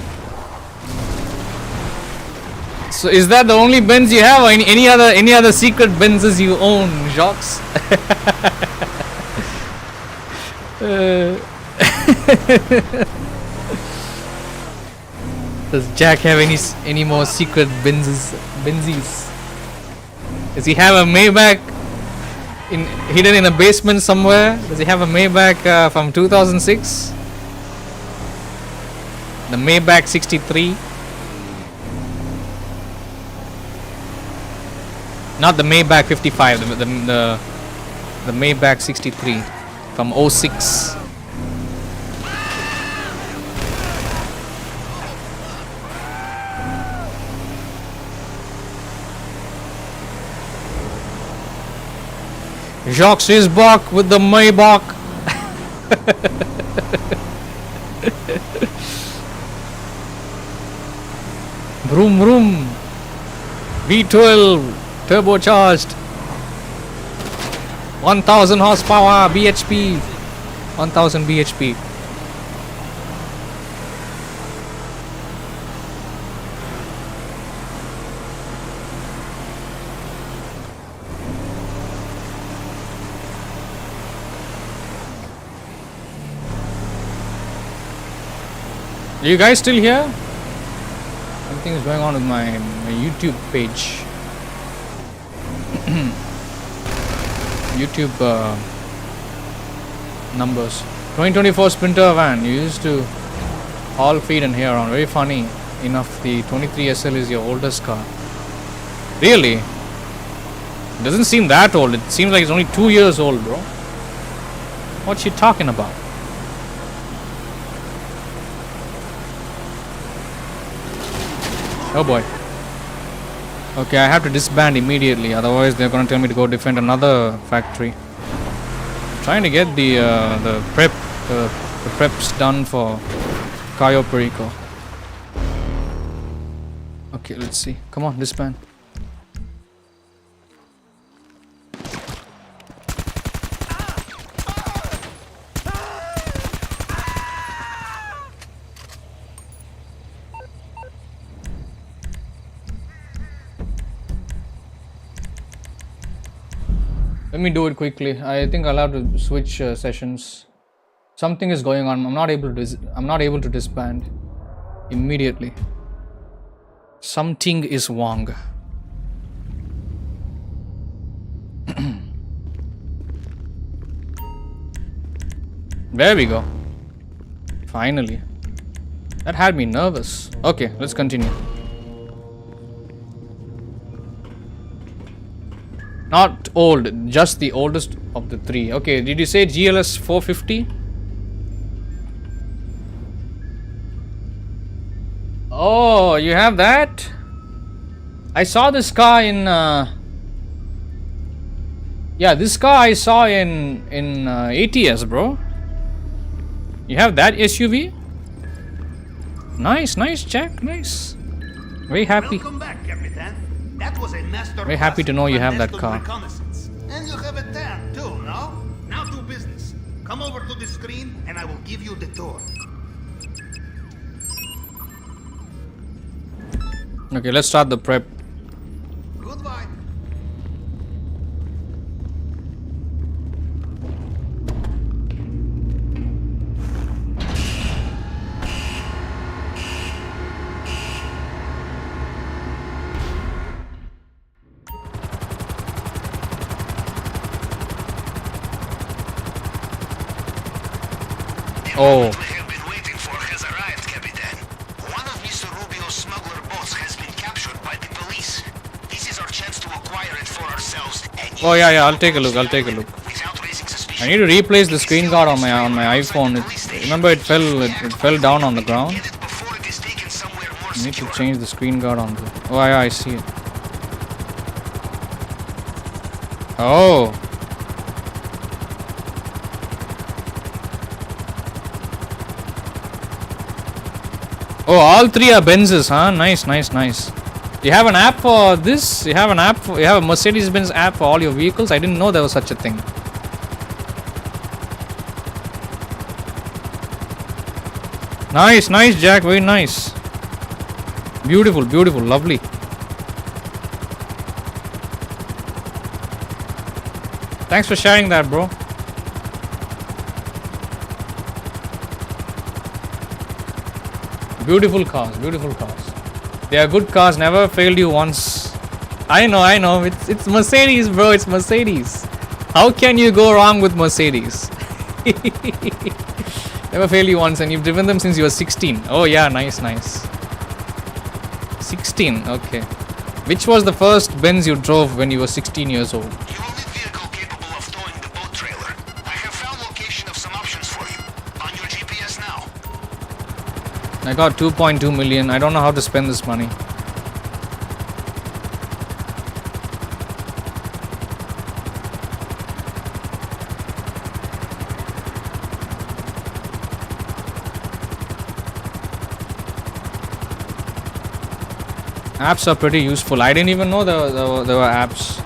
So, is that the only Benz you have, or any other secret Benzes you own, Jacques? Does Jack have any more secret Benzes? Does he have a Maybach hidden in a basement somewhere? Does he have a Maybach from 2006? The Maybach 63? Not the Maybach 55, the Maybach 63 from 06. Jacques is back with the Maybach. Vroom vroom. V12 turbocharged. 1000 horsepower BHP. 1000 BHP. Are you guys still here? Something is going on with my YouTube page. YouTube numbers. 2024 Sprinter van. You used to haul feed and hair around. Very funny enough. The 23 SL is your oldest car. Really? It doesn't seem that old. It seems like it's only 2 years old, bro. What you talking about? Oh boy. Okay, I have to disband immediately, otherwise they're gonna tell me to go defend another factory. I'm trying to get the preps done for Cayo Perico. Okay, let's see. Come on, disband. Let me do it quickly. I think I'll have to switch sessions. Something is going on. I'm not able to disband immediately. Something is wrong. There we go. Finally. That had me nervous. Okay, let's continue. Not old, just the oldest of the three. Okay, did you say GLS 450? Oh, you have that? I saw this car in yeah, this car I saw in ATS, bro. You have that SUV? Nice, Jack, nice. Very happy. Welcome back, Capitan. That was a master. Very happy to know you have that car. And you have a tan too, no? Now do business. Come over to the screen and I will give you the tour. Okay, let's start the prep. Goodbye. Oh. We have been waiting for has arrived, Capitan. One of Mr. Rubio's smuggler boats has been captured by the police. This is our chance to acquire it for ourselves. Oh yeah, I'll take a look. Without raising suspicion. I need to replace the screen guard on my iPhone. Remember it fell down on the ground. Get it before it is taken somewhere more I need to secure. change the screen guard on the. Oh yeah, I see it. Oh. Oh, all three are Benzes, huh? Nice. You have an app for this? You have a Mercedes-Benz app for all your vehicles? I didn't know there was such a thing. Nice, Jack. Very nice. Beautiful, lovely. Thanks for sharing that, bro. Beautiful cars. They are good cars, never failed you once. I know. It's Mercedes, bro. It's Mercedes. How can you go wrong with Mercedes? Never failed you once, and you've driven them since you were 16. Oh yeah, nice. 16, okay. Which was the first Benz you drove when you were 16 years old? You will need vehicle capable of towing the boat trailer. I have found location of some options for you. On your GPS now. I got 2.2 million. I don't know how to spend this money. Apps are pretty useful. I didn't even know there were apps.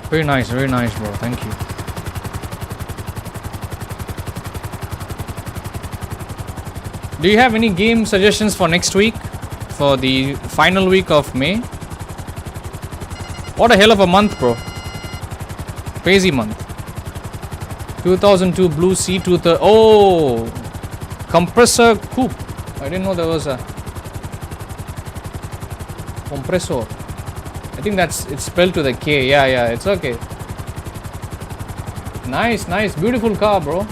Very nice, bro. Thank you. Do you have any game suggestions for next week? For the final week of May? What a hell of a month, bro. Crazy month. 2002 Blue C230. Oh! Compressor coupe. I didn't know there was a compressor. I think it's spelled to the K. Yeah, it's okay. Nice. Beautiful car, bro.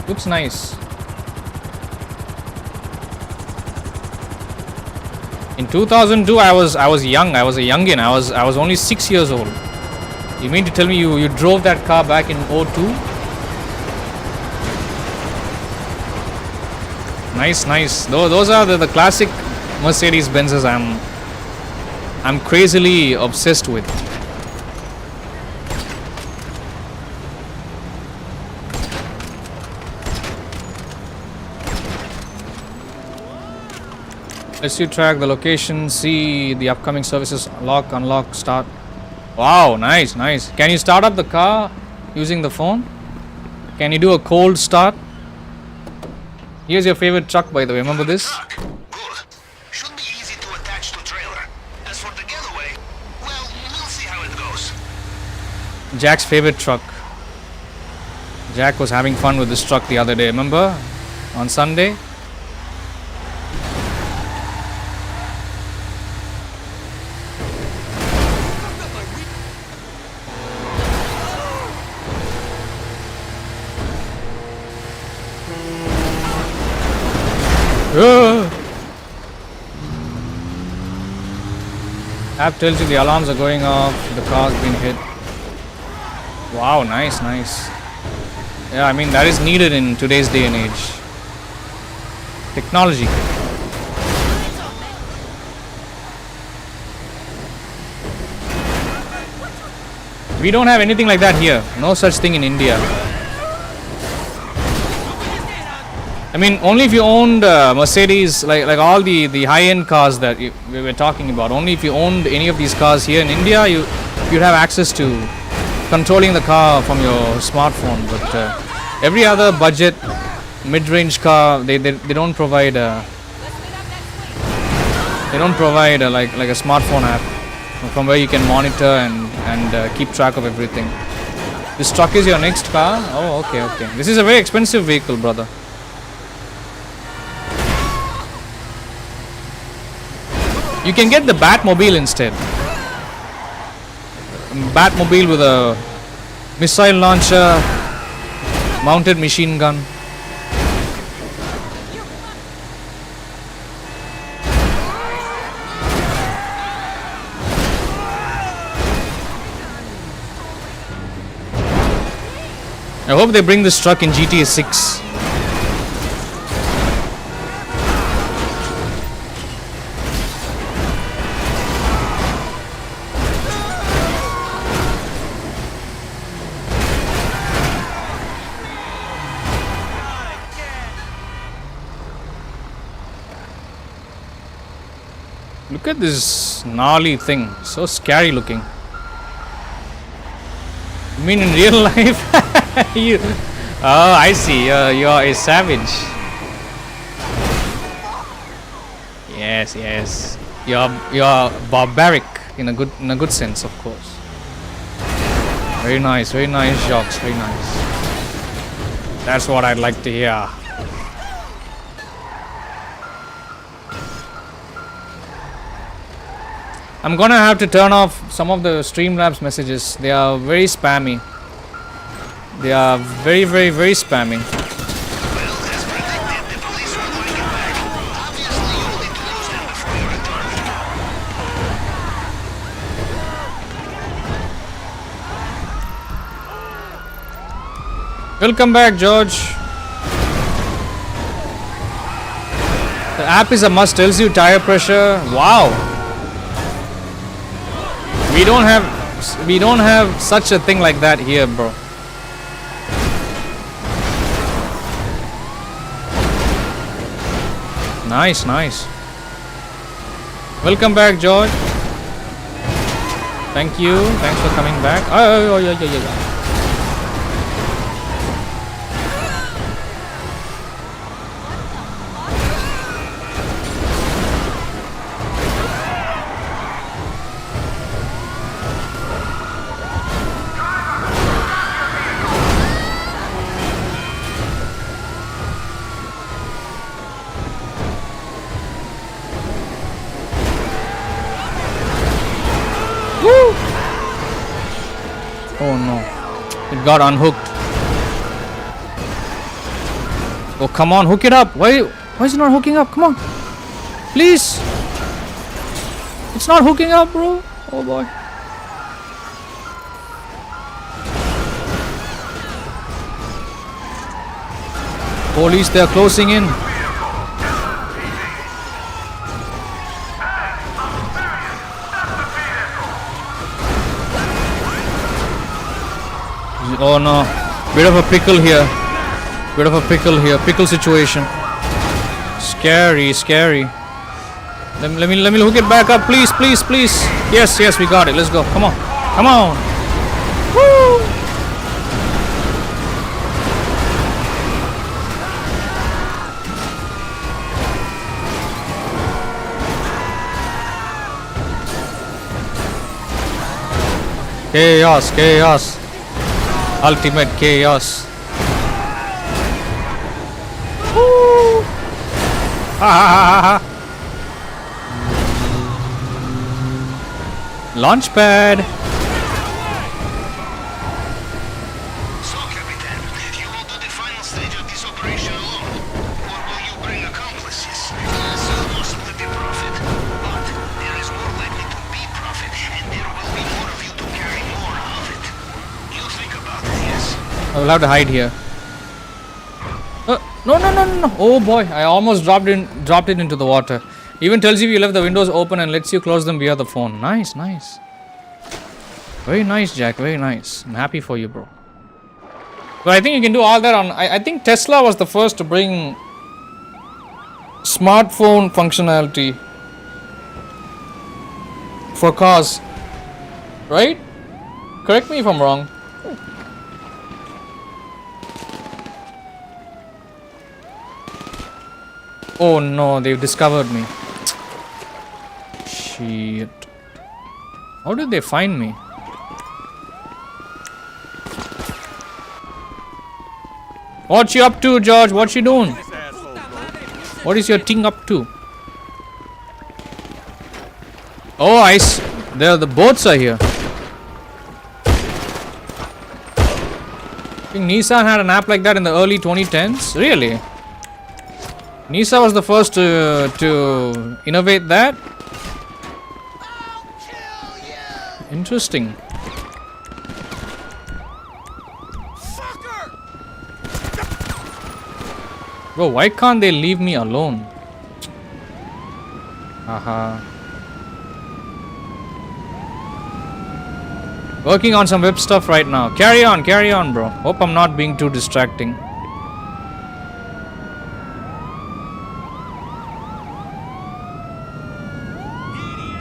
Looks nice. In 2002, I was young. I was a youngin. I was only 6 years old. You mean to tell me you drove that car back in 02? Nice. Those are the classic Mercedes Benzes I'm crazily obsessed with. Let's you track the location, see the upcoming services, lock, unlock, start. Wow, nice, nice. Can you start up the car using the phone? Can you do a cold start? Here's your favorite truck, by the way. Remember this? Good. Should be easy to attach to trailer. As for the getaway, well, we'll see how it goes. Jack's favorite truck. Jack was having fun with this truck the other day, remember? On Sunday. App tells you the alarms are going off, the car's been hit. Wow, nice, nice. Yeah, I mean that is needed in today's day and age. Technology. We don't have anything like that here. No such thing in India. I mean, only if you owned Mercedes, like all the high-end cars that we were talking about. Only if you owned any of these cars here in India, you'd have access to controlling the car from your smartphone. But every other budget, mid-range car, they don't provide. They don't provide like a smartphone app from where you can monitor and keep track of everything. This truck is your next car? Oh, okay, okay. This is a very expensive vehicle, brother. You can get the Batmobile instead. Batmobile with a missile launcher, mounted machine gun. I hope they bring this truck in GTA 6. Look at this gnarly thing, so scary looking. You mean in real life? Oh, I see. You're a savage. Yes, yes. You're barbaric in a good sense, of course. Very nice, Jacques. Very nice. That's what I'd like to hear. I'm gonna have to turn off some of the Streamlabs messages. They are very spammy. They are very spammy. Well, as predicted, the police were going it back. Obviously, you will need to lose them before you return. Welcome back, George. The app is a must. Tells you tire pressure. Wow. We don't have such a thing like that here, bro. Nice, nice. Welcome back, George. Thank you. Thanks for coming back. Oh, yeah. Oh no, it got unhooked. Oh, come on, hook it up. Why is it not hooking up? Come on, please. It's not hooking up, bro. Oh boy. Police, they are closing in. Oh no, bit of a pickle here. Pickle situation. Scary. Let me hook it back up, please. Yes, we got it. Let's go. Come on. Woo! Chaos. Ultimate chaos. Woo! Ha. Launchpad. So, Capitan, you will do the final stage of this operation alone, or will you bring accomplices? We'll split the profit, but there is more likely to be profit, and there will be more of you to carry more of it. You think about it, yes? I will have to hide here. No. Oh boy, I almost dropped it into the water. Even tells you left the windows open and lets you close them via the phone. Nice. Very nice, Jack. Very nice. I'm happy for you, bro. But I think you can do all that on... I think Tesla was the first to bring smartphone functionality for cars. Right? Correct me if I'm wrong. Oh no, they've discovered me. Shit. How did they find me? What you up to, George? What you doing? What is your thing up to? Oh, there the boats are here. I think Nissan had an app like that in the early 2010s. Really? Nissan was the first to innovate that. Interesting. Bro, why can't they leave me alone? Haha. Working on some web stuff right now. Carry on, bro. Hope I'm not being too distracting.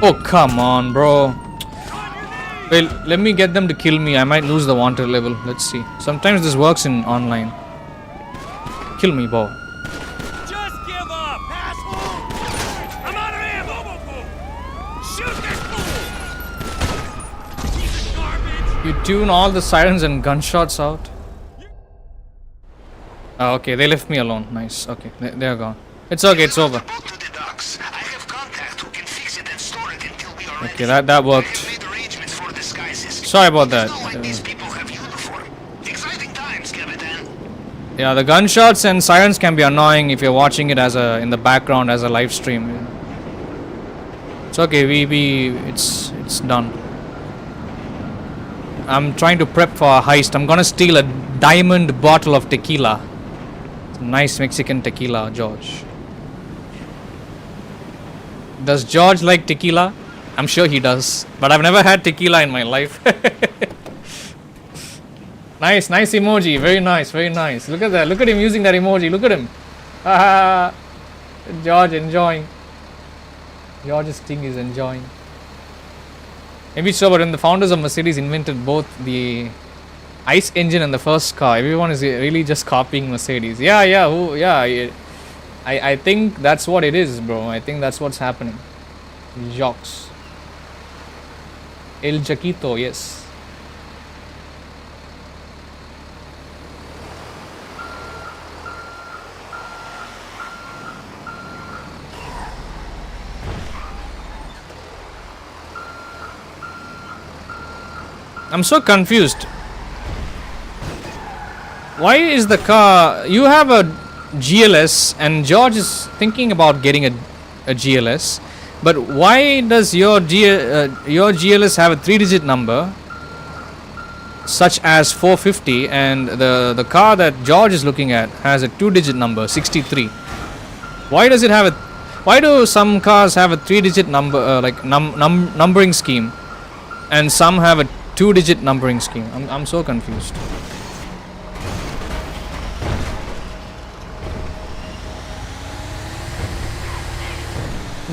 Oh, come on, bro. Well, let me get them to kill me. I might lose the wanted level. Let's see. Sometimes this works in online. Kill me, bro. Just give up, asshole! I'm out of ammo! Shoot that fool! Piece of garbage! You tune all the sirens and gunshots out. Oh, okay, they left me alone. Nice. Okay, they're gone. It's okay, it's over. Okay, that worked. Sorry about that. Yeah, the gunshots and sirens can be annoying if you're watching it in the background as a live stream. It's okay, it's done. I'm trying to prep for a heist. I'm gonna steal a diamond bottle of tequila. It's a nice Mexican tequila, George. Does George like tequila? I'm sure he does, but I've never had tequila in my life. Nice emoji. Very nice. Look at that. Look at him using that emoji. Look at him. George enjoying. George's thing is enjoying. Maybe so, but when the founders of Mercedes invented both the ICE engine and the first car, everyone is really just copying Mercedes. I think that's what it is, bro. I think that's what's happening. Jocks. El Jaquito, yes. I'm so confused. Why is the car... You have a GLS and George is thinking about getting a GLS. But why does your GLS have a 3-digit number such as 450 and the car that George is looking at has a 2-digit number, 63? Why does it have a... Why do some cars have a 3-digit number, numbering scheme, and some have a 2-digit numbering scheme? I'm so confused.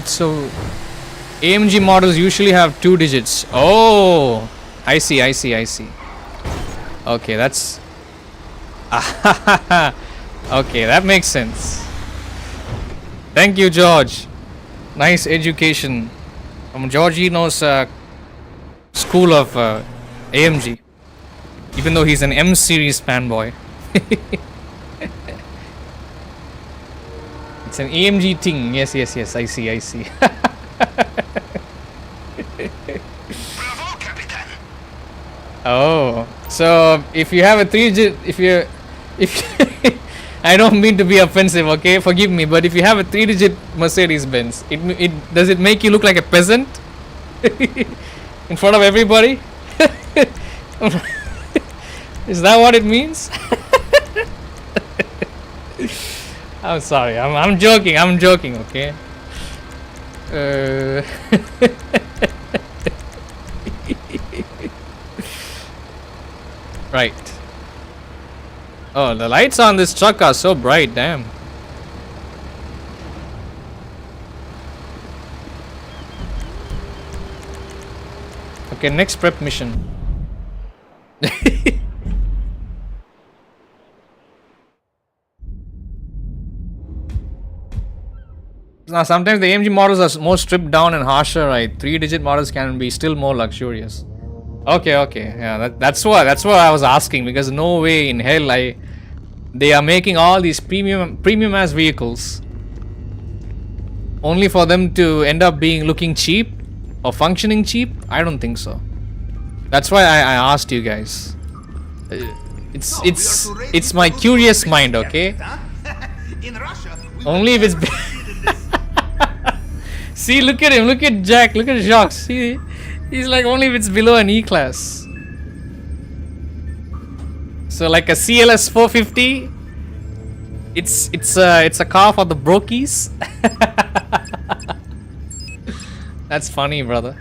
So AMG models usually have 2 digits. Oh, I see. Okay, that's okay, that makes sense. Thank you, George. Nice education from Georgino's school of AMG. Even though he's an M series fanboy. It's an AMG thing. Yes, I see. Bravo, Capitan. Oh, so if you have a 3-digit, if I don't mean to be offensive, okay, forgive me, but if you have a 3-digit Mercedes Benz, it does it make you look like a peasant in front of everybody? Is that what it means? I'm sorry. I'm joking. Okay. Right. Oh, the lights on this truck are so bright. Damn. Okay, next prep mission. Now, sometimes the AMG models are more stripped down and harsher, right? 3-digit models can be still more luxurious. Okay. Yeah, that's what I was asking, because no way in hell they are making all these premium ass vehicles only for them to end up looking cheap or functioning cheap. I don't think so. That's why I asked you guys. It's my curious mind, okay? In Russia, Only if it's see, look at him, look at Jack, look at Jacques. See, he's like, only if it's below an E-class. So like a CLS 450, it's a car for the brokies. That's funny, brother.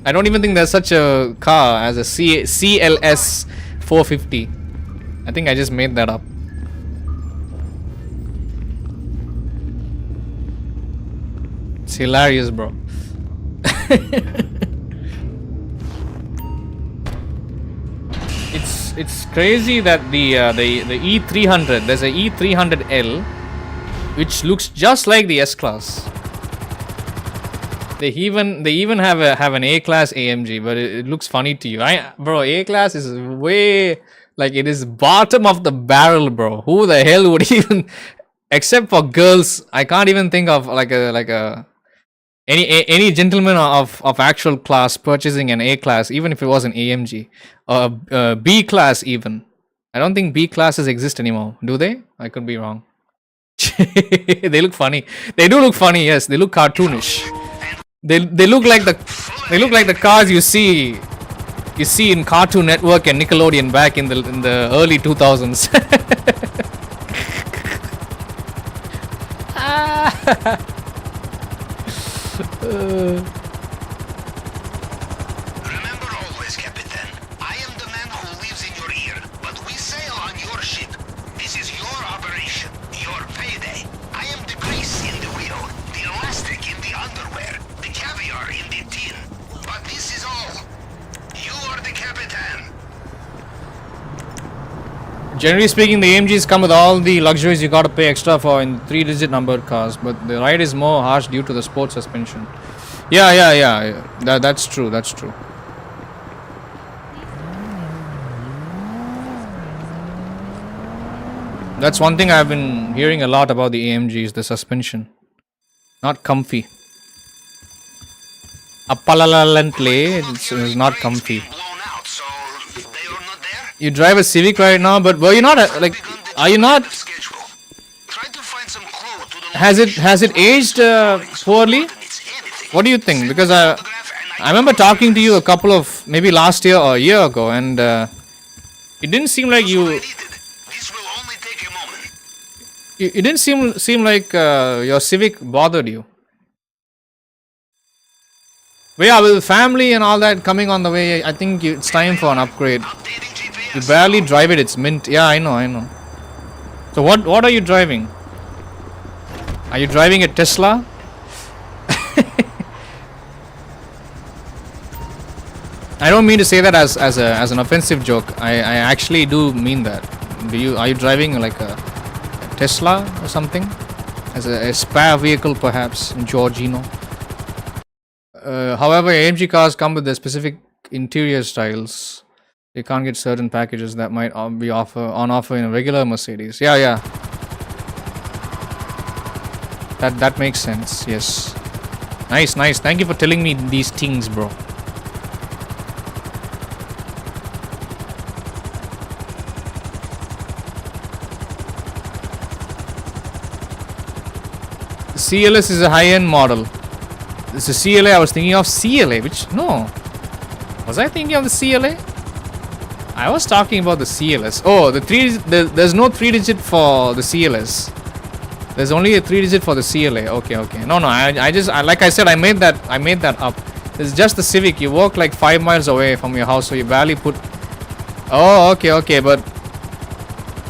I don't even think there's such a car as a CLS 450. I think I just made that up. It's hilarious, bro. It's crazy that the E300, there's a E300L which looks just like the S-Class. They even have an A-Class AMG, but it looks funny to you. Bro, A-Class is way, like, it is bottom of the barrel, bro. Who the hell would even, except for girls, I can't even think of any gentleman of actual class purchasing an A-Class, even if it was an AMG or B-Class even. I don't think B-Classes exist anymore, do they? I could be wrong. They look funny. They do look funny, yes. They look cartoonish. They look like the cars you see in Cartoon Network and Nickelodeon back in the early 2000s. remember always, Capitan, I am the man who lives in your ear, but we sail on your ship. This is your operation, your payday. I am the grease in the wheel, the elastic in the underwear, the caviar in the tin. But this is all. You are the Capitan. Generally speaking, the AMGs come with all the luxuries you gotta pay extra for in 3-digit numbered cars, but the ride is more harsh due to the sport suspension. Yeah. That's true. That's one thing I've been hearing a lot about the AMG is the suspension. Not comfy. Appalalantly, it's not comfy. Blown out, so they are not there. You drive a Civic right now, but were you not are you not? Schedule. Try to find some clue to the Has it aged poorly? What do you think? Because I remember talking to you a couple of maybe last year or a year ago, and it didn't seem like you. This will only take a moment. It didn't seem like your Civic bothered you. But yeah, with family and all that coming on the way, I think it's time for an upgrade. Updating GPS. You barely drive it; it's mint. Yeah, I know. So what are you driving? Are you driving a Tesla? I don't mean to say that as an offensive joke. I actually do mean that. Are you driving like a Tesla or something? As a spare vehicle perhaps in Giorgino. However, AMG cars come with the specific interior styles. You can't get certain packages that might be on offer in a regular Mercedes. Yeah. That makes sense. Yes. Nice. Thank you for telling me these things, bro. CLS is a high-end model. This is CLA. I was thinking of CLA. No. Was I thinking of the CLA? I was talking about the CLS. Oh, there's no 3-digit for the CLS. There's only a 3-digit for the CLA. Okay. No. I just like I said, I made that up. It's just the Civic. You walk like 5 miles away from your house, so you barely put. Oh, okay. But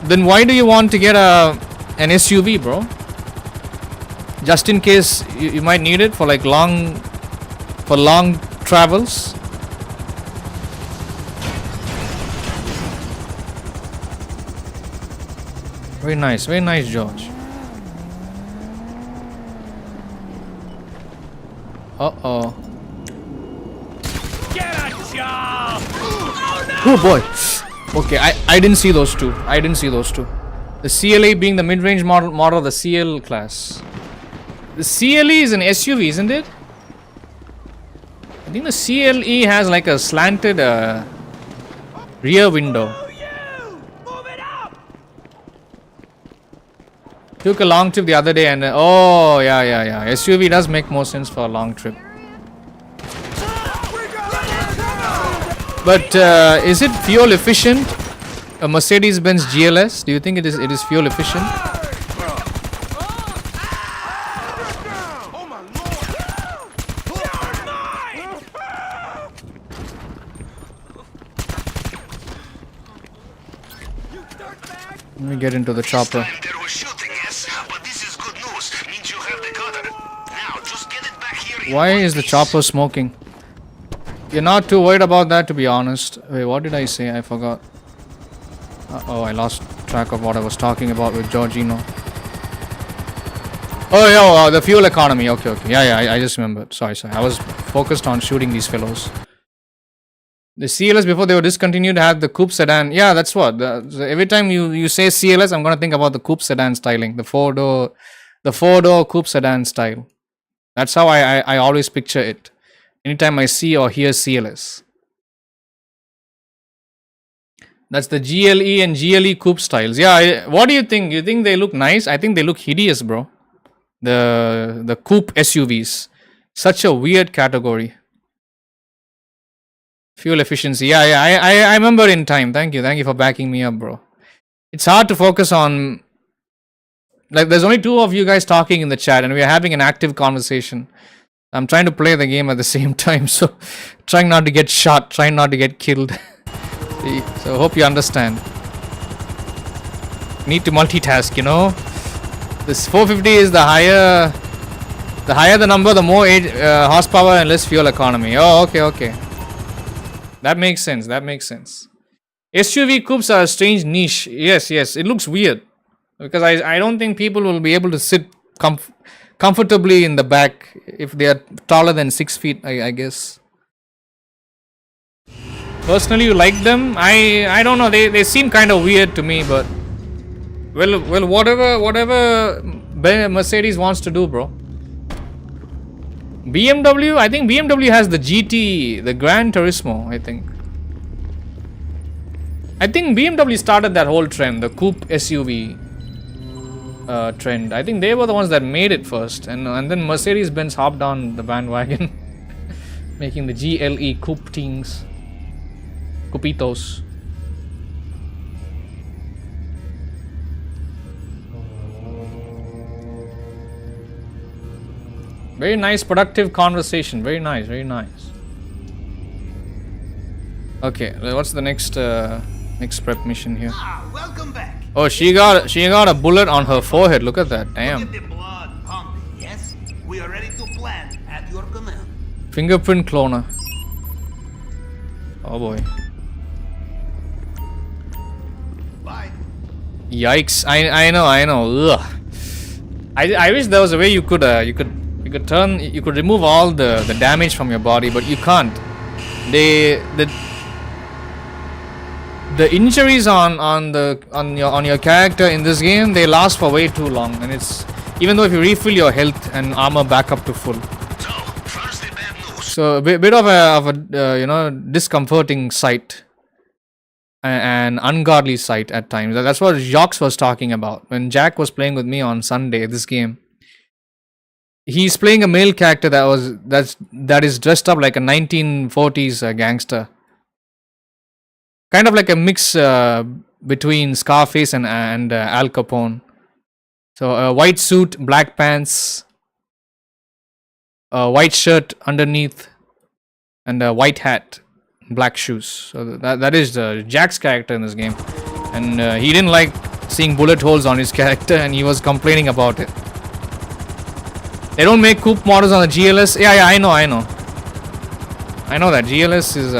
then why do you want to get an SUV, bro? Just in case you might need it for like long travels. Very nice, George. Uh-oh. Get a job! Oh boy. Okay, I didn't see those two. The CLA being the mid-range model of the CL class. The CLE is an SUV, isn't it? I think the CLE has like a slanted rear window. Took a long trip the other day and oh yeah. SUV does make more sense for a long trip. But is it fuel efficient? A Mercedes-Benz GLS? Do you think it is fuel efficient? Let me get into the chopper. There was shooting, yes, but this is good news. Means you have the cutter. Now, just get it back here. Why is the chopper smoking? You're not too worried about that, to be honest. Wait, what did I say? I forgot. Uh-oh, I lost track of what I was talking about with Giorgino. Oh, yeah, the fuel economy. Okay. Yeah, I just remembered. Sorry. I was focused on shooting these fellows. The CLS before they were discontinued had the coupe sedan. Yeah, that's what. Every time you say CLS, I'm gonna think about the coupe sedan styling, the four door coupe sedan style. That's how I always picture it. Anytime I see or hear CLS, that's the GLE and GLE coupe styles. Yeah, what do you think? You think they look nice? I think they look hideous, bro. The coupe SUVs, such a weird category. Fuel efficiency. Yeah, I remember in time. Thank you for backing me up, bro. It's hard to focus on. Like, there's only two of you guys talking in the chat, and we're having an active conversation. I'm trying to play the game at the same time, so trying not to get shot, trying not to get killed. So hope you understand. Need to multitask, you know. This 450 is the higher the number, the more horsepower and less fuel economy. Oh, okay. That makes sense. SUV coupes are a strange niche. Yes. It looks weird. Because I don't think people will be able to sit comfortably in the back if they are taller than 6 feet, I guess. Personally, you like them? I don't know. They seem kind of weird to me, but well, whatever Mercedes wants to do, bro. BMW, I think BMW has the GT, the Gran Turismo, I think BMW started that whole trend, the coupe SUV trend. I think they were the ones that made it first, and then Mercedes-Benz hopped on the bandwagon, making the GLE coupe things, coupitos. Very nice, productive conversation. Very nice. Okay, what's the next prep mission here? Welcome back. Oh, she got a bullet on her forehead. Look at that. Damn. Look at the blood, punk. Fingerprint cloner. Oh boy. Bye. Yikes! I know. Ugh. I wish there was a way you could remove all the damage from your body, but you can't. The injuries on your character in this game, they last for way too long, and it's even though if you refill your health and armor back up to full. So, first the bad news. So a bit of a discomforting sight. An ungodly sight at times. That's what Jacques was talking about when Jack was playing with me on Sunday. This game, he's playing a male character that is dressed up like a 1940s gangster, kind of like a mix between Scarface and Al Capone. So a white suit, black pants, a white shirt underneath, and a white hat. Black shoes. So that is Jack's character in this game, and he didn't like seeing bullet holes on his character, and he was complaining about it. They don't make coupe models on the GLS. Yeah, I know that GLS is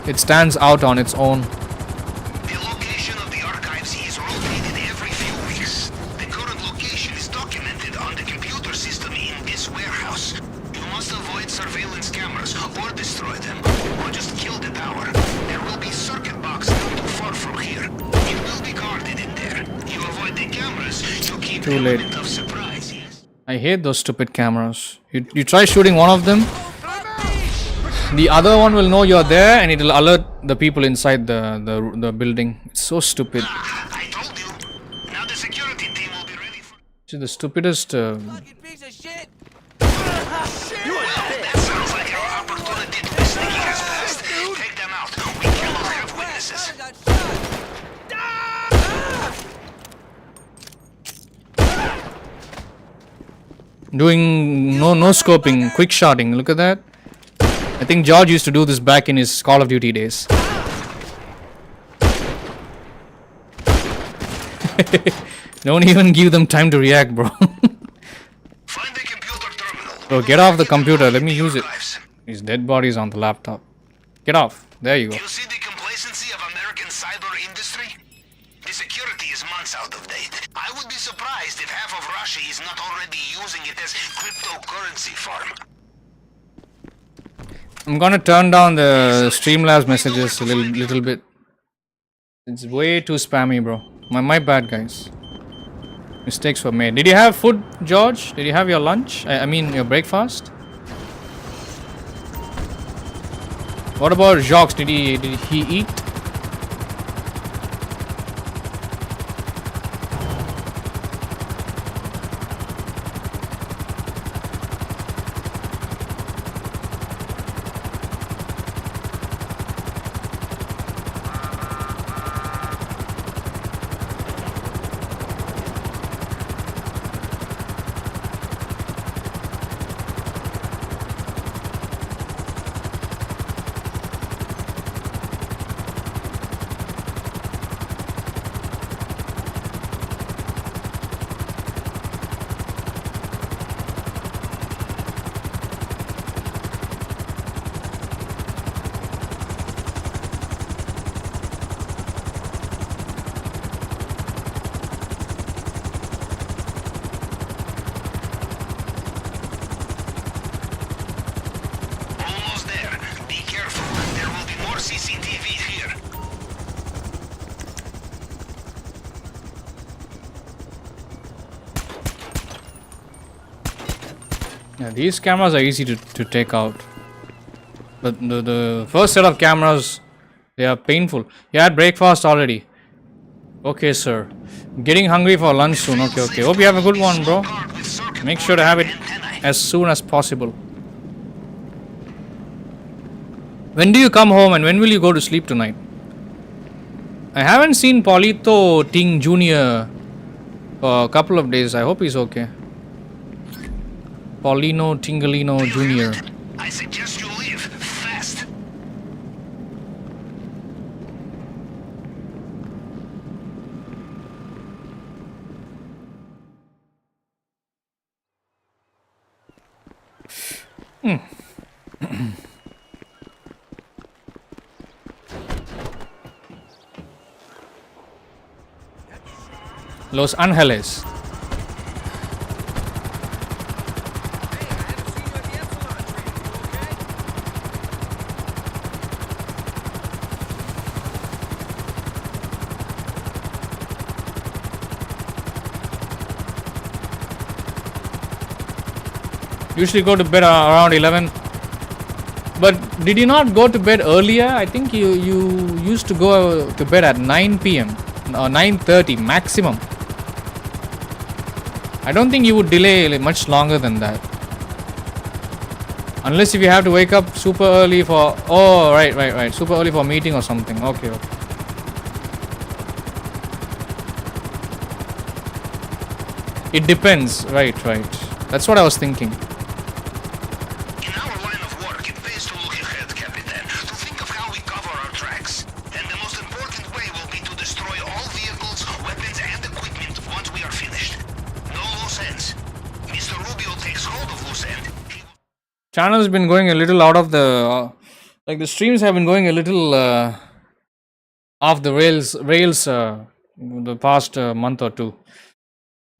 it stands out on its own. The location of the archives is rotated every few weeks. The current location is documented on the computer system in this warehouse. You must avoid surveillance cameras or destroy them, or just kill the tower. There will be circuit box not too far from here. It will be guarded in there. You avoid the cameras, you keep Too late. element of surprise, yes? I hate those stupid cameras. You try shooting one of them, the other one will know you're there, and it will alert the people inside the building. It's so stupid. I told you. Now the security team will be ready for... It's the stupidest. Well, that sounds like our opportunity to be sneaky has passed. Take them out. We cannot have witnesses. Doing no scoping, quick shotting. Look at that. I think George used to do this back in his Call of Duty days. Don't even give them time to react, bro. Find the computer terminal. Bro, get off the computer. Let me use it. His dead body's on the laptop. Get off. There you go. You see the complacency of American cyber industry? The security is months out of date. I would be surprised if half of Russia is not already using it as cryptocurrency farm. I'm gonna turn down the Streamlabs messages a little bit. It's way too spammy, bro. My bad, guys. Mistakes were made. Did you have food, George? Did you have your lunch? I mean, your breakfast? What about Jacques? Did he eat? Almost there. Be careful. There will be more CCTV here. Yeah, these cameras are easy to take out. But the first set of cameras, they are painful. You had breakfast already. Okay, sir. Getting hungry for lunch soon. Okay. Hope you have a good one, bro. Make sure to have it as soon as possible. When do you come home and when will you go to sleep tonight? I haven't seen Paulito Ting Jr. for a couple of days. I hope he's okay. Paulino Tingalino Jr. I suggest you leave fast. Los Angeles. Usually go to bed around 11. But did you not go to bed earlier? I think you used to go to bed at 9 p.m. or 9:30 maximum. I don't think you would delay much longer than that. Unless if you have to wake up super early for... Oh, right. Super early for a meeting or something. Okay. It depends. Right. That's what I was thinking. In our line of work, it pays to look ahead, Capitan, to think of how we cover our tracks. And the most important way will be to destroy all vehicles, weapons, and equipment once we are finished. No loose ends. Mr. Rubio takes hold of loose end. Channel has been going a little out of the... like the streams have been going a little off the rails the past month or two.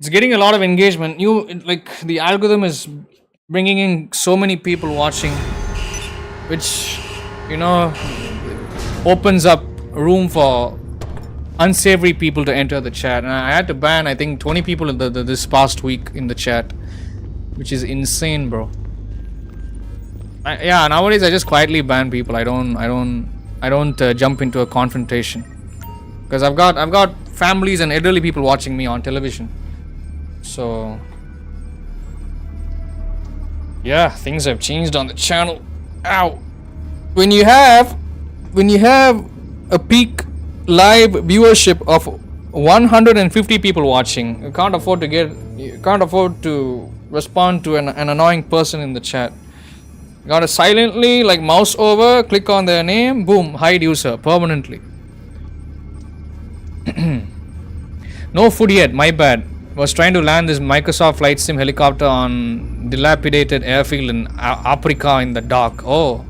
It's getting a lot of engagement. The algorithm is bringing in so many people watching, which opens up room for unsavory people to enter the chat. And I had to ban I think 20 people in this past week in the chat, which is insane, bro. Nowadays I just quietly ban people. I don't jump into a confrontation because I've got families and elderly people watching me on television. So yeah, things have changed on the channel. Ow! When you have a peak live viewership of 150 people watching, you can't afford to respond to an annoying person in the chat. You gotta silently mouse over, click on their name, boom, hide user permanently. No food yet, my bad. Was trying to land this Microsoft Flight Sim helicopter on dilapidated airfield in Africa in the dark. Oh,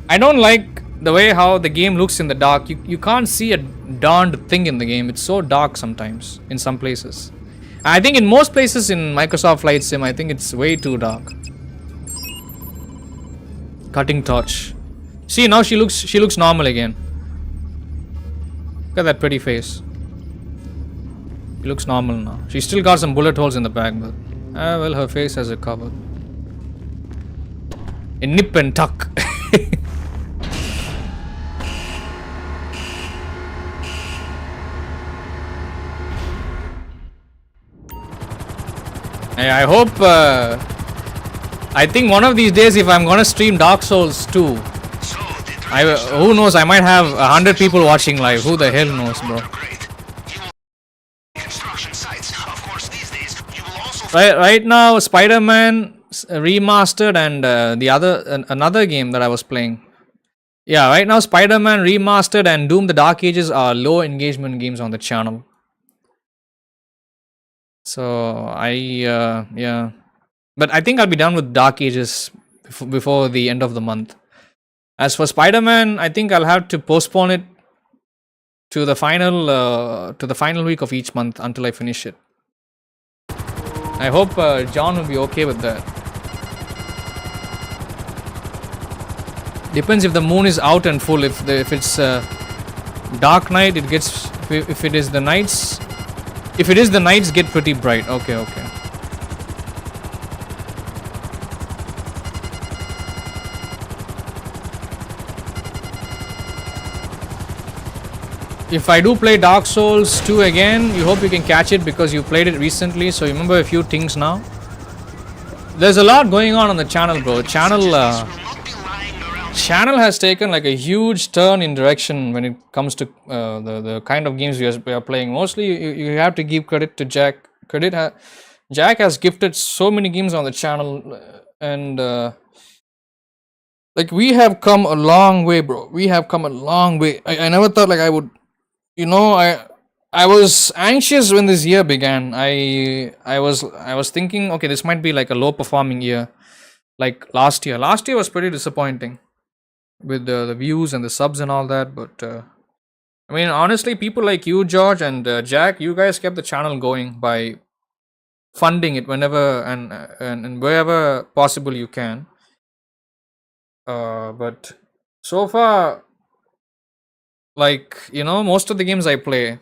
I don't like the way how the game looks in the dark. You can't see a darned thing in the game. It's so dark sometimes in some places. I think in most places in Microsoft Flight Sim, I think it's way too dark. Cutting torch. See, now she looks normal again. Look at that pretty face. She looks normal now. She still got some bullet holes in the back, but well, her face has recovered. A nip and tuck. I hope. I think one of these days, if I'm gonna stream Dark Souls 2, who knows? I might have 100 people watching live. Who the hell knows, bro? Right now, Spider-Man Remastered and another game that I was playing. Yeah, right now Spider-Man Remastered and Doom the Dark Ages are low engagement games on the channel. So yeah. But I think I'll be done with Dark Ages before the end of the month. As for Spider-Man, I think I'll have to postpone it to the final week of each month until I finish it. I hope John will be okay with that. Depends if the moon is out and full. If it's dark night, it gets. If it is the nights get pretty bright. Okay. If I do play Dark Souls 2 again, you hope you can catch it because you played it recently, so you remember a few things now. There's a lot going on the channel, bro. Channel has taken a huge turn in direction when it comes to the kind of games we are playing. Mostly, you have to give credit to Jack. Jack has gifted so many games on the channel, and we have come a long way, bro. We have come a long way. I never thought I would. I was anxious when this year began. I was thinking, okay, this might be a low performing year. like last year. Last year was pretty disappointing with the views and the subs and all that. But I mean, honestly, people like you, George, and Jack, you guys kept the channel going by funding it whenever and wherever possible you can. But so far, like, you know, most of the games I play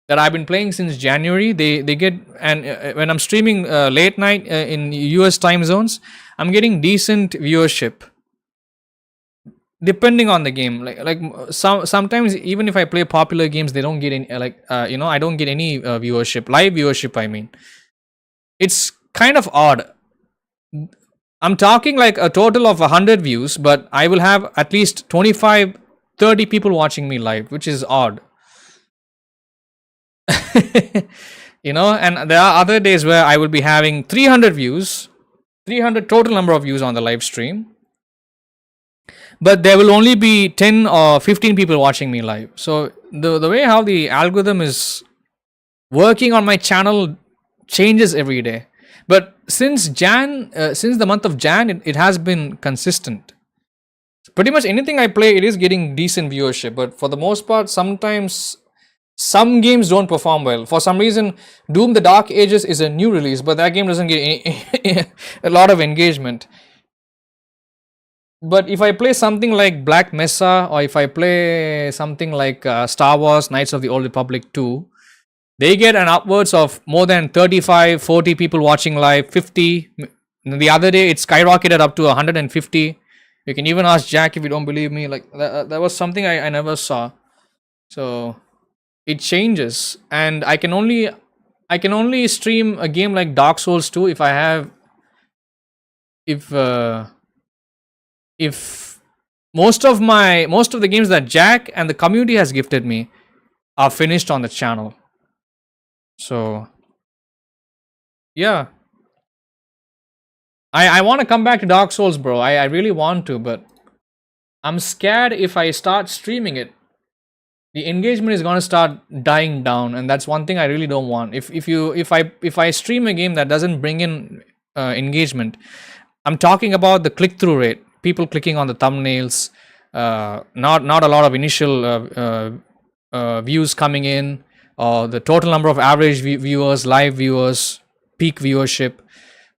that I've been playing since January, they get, and when I'm streaming late night in US time zones, I'm getting decent viewership depending on the game. Like sometimes even if I play popular games, they don't get any, you know, I don't get any viewership, live viewership, I mean. It's kind of odd. I'm talking like a total of 100 views, but I will have at least 25, 30 people watching me live, which is odd. You know, and there are other days where I will be having 300 views, 300 total number of views on the live stream, but there will only be 10 or 15 people watching me live. So the way how the algorithm is working on my channel changes every day. But since the month of Jan, it has been consistent. Pretty much anything I play, it is getting decent viewership. But for the most part, sometimes some games don't perform well. For some reason, Doom: The Dark Ages is a new release, but that game doesn't get a lot of engagement. But if I play something like Black Mesa, or if I play something like Star Wars Knights of the Old Republic 2, they get an upwards of more than 35, 40 people watching live, 50. The other day, it skyrocketed up to 150. You can even ask Jack if you don't believe me. Like that was something I never saw. So it changes, and I can only stream a game like Dark Souls 2 if I have if most of the games that Jack and the community has gifted me are finished on the channel. So yeah, I want to come back to Dark Souls, bro. I really want to, but I'm scared if I start streaming it, the engagement is going to start dying down, and that's one thing I really don't want. If I stream a game that doesn't bring in engagement, I'm talking about the click-through rate, people clicking on the thumbnails, not a lot of initial views coming in, or the total number of average viewers, live viewers, peak viewership,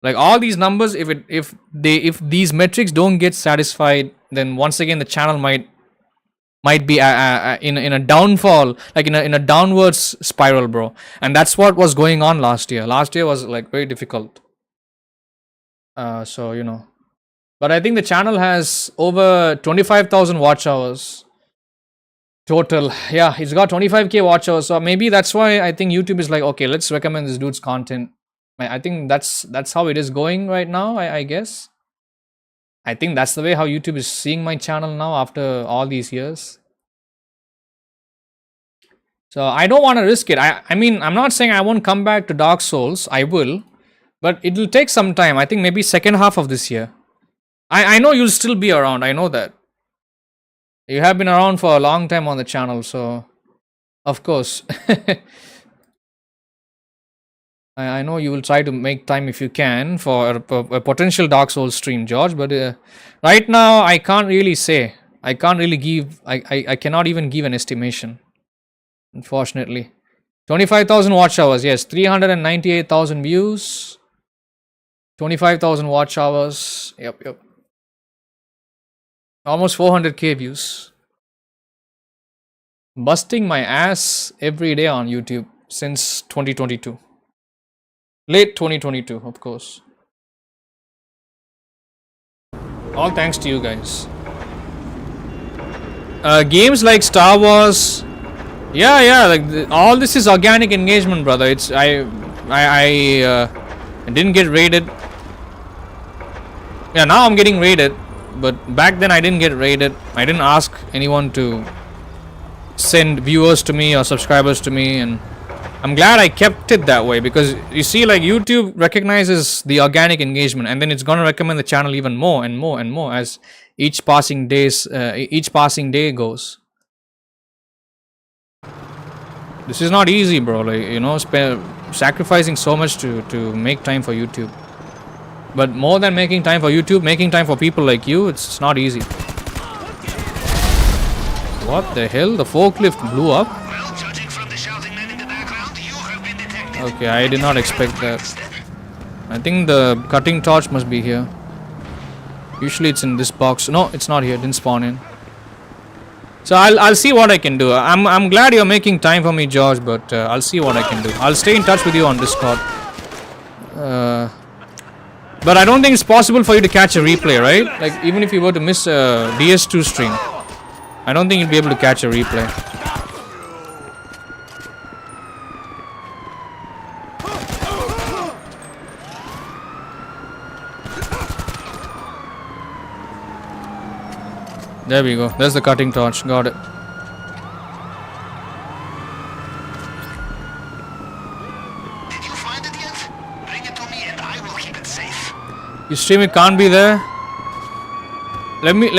like all these numbers. If these metrics don't get satisfied, then once again the channel might be in a downfall, like in a downwards spiral, bro. And that's what was going on last year. Last year was like very difficult. So you know, but I think the channel has over 25,000 watch hours total. Yeah, it's got 25k watch hours. So maybe that's why I think YouTube is like, okay, let's recommend this dude's content. I think that's how it is going right now. I guess. I think that's the way how YouTube is seeing my channel now after all these years. So I don't want to risk it. I mean, I'm not saying I won't come back to Dark Souls. I will, but it will take some time. I think maybe second half of this year. I know you'll still be around. I know that. You have been around for a long time on the channel, so of course. I know you will try to make time if you can for a potential Dark Souls stream, George, but right now I can't really say. I can't really give, I cannot even give an estimation, unfortunately. 25,000 watch hours, yes, 398,000 views, 25,000 watch hours, yep. Almost 400k views. Busting my ass every day on YouTube since 2022. Late 2022, of course. All thanks to you guys. Games like Star Wars, yeah, like all this is organic engagement, brother. It's I didn't get raided. Yeah, now I'm getting raided, but back then I didn't get raided. I didn't ask anyone to send viewers to me or subscribers to me, and I'm glad I kept it that way, because you see, like, YouTube recognizes the organic engagement, and then it's gonna recommend the channel even more and more and more as each passing day goes. This is not easy, bro. Like, you know, sacrificing so much to make time for YouTube. But more than making time for YouTube, making time for people like you, it's not easy. What the hell? The forklift blew up? Well, judging from the shouting men in the background, you have been detected. Okay, I did not expect that. I think the cutting torch must be here. Usually it's in this box. No, it's not here. It didn't spawn in. So I'll see what I can do. I'm glad you're making time for me, George, but I'll see what I can do. I'll stay in touch with you on Discord. But I don't think it's possible for you to catch a replay, right? Like, even if you were to miss a DS2 stream, I don't think you'll be able to catch a replay. There we go. There's the cutting torch. Got it. Did you find it yet? Bring it to me and I will keep it safe. You stream it can't be there. Let me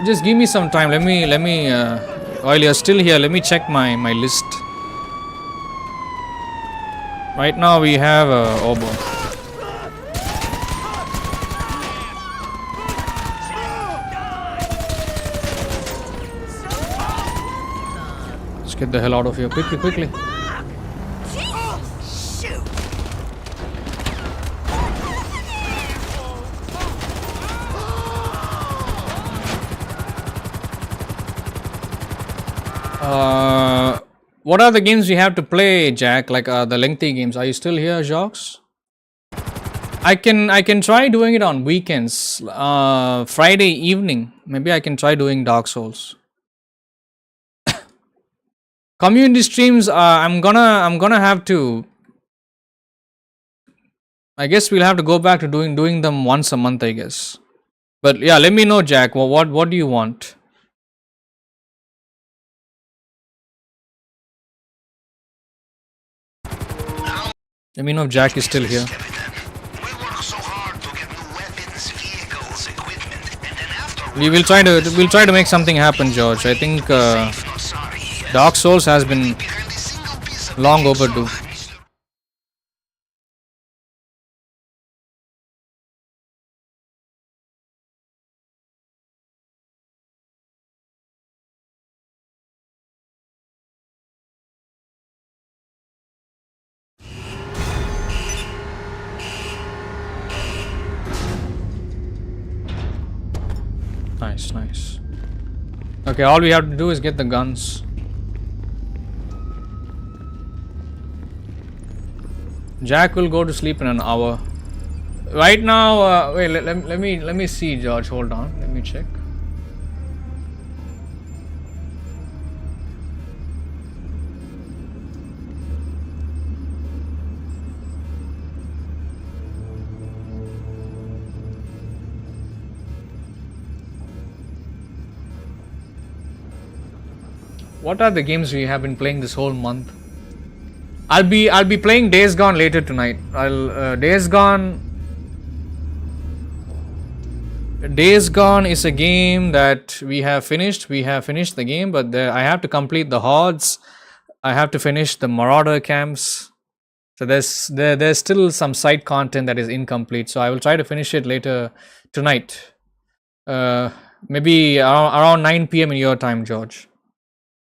just give me some time. Let me while you're still here, let me check my list. Right now we have Obo. Let's get the hell out of here quickly. What are the games we have to play, Jack? Like the lengthy games. Are you still here, Jacques? I can try doing it on weekends. Friday evening. Maybe I can try doing Dark Souls. Community streams. I'm gonna have to. I guess we'll have to go back to doing them once a month, I guess. But yeah, let me know, Jack. What do you want? Let me know if Jack is still here. We work so hard to get new weapons, vehicles, equipment, and then after We'll try to make something happen, George. I think Dark Souls has been long overdue. Nice. Okay, all we have to do is get the guns. Jack will go to sleep in an hour. Right now, wait. Let me see, George. Hold on. Let me check. What are the games we have been playing this whole month? I'll be playing Days Gone later tonight. Days Gone is a game that we have finished. We have finished the game, but I have to complete the hordes. I have to finish the Marauder camps. So there's still some side content that is incomplete. So I will try to finish it later tonight. Maybe around 9 p.m. in your time, George.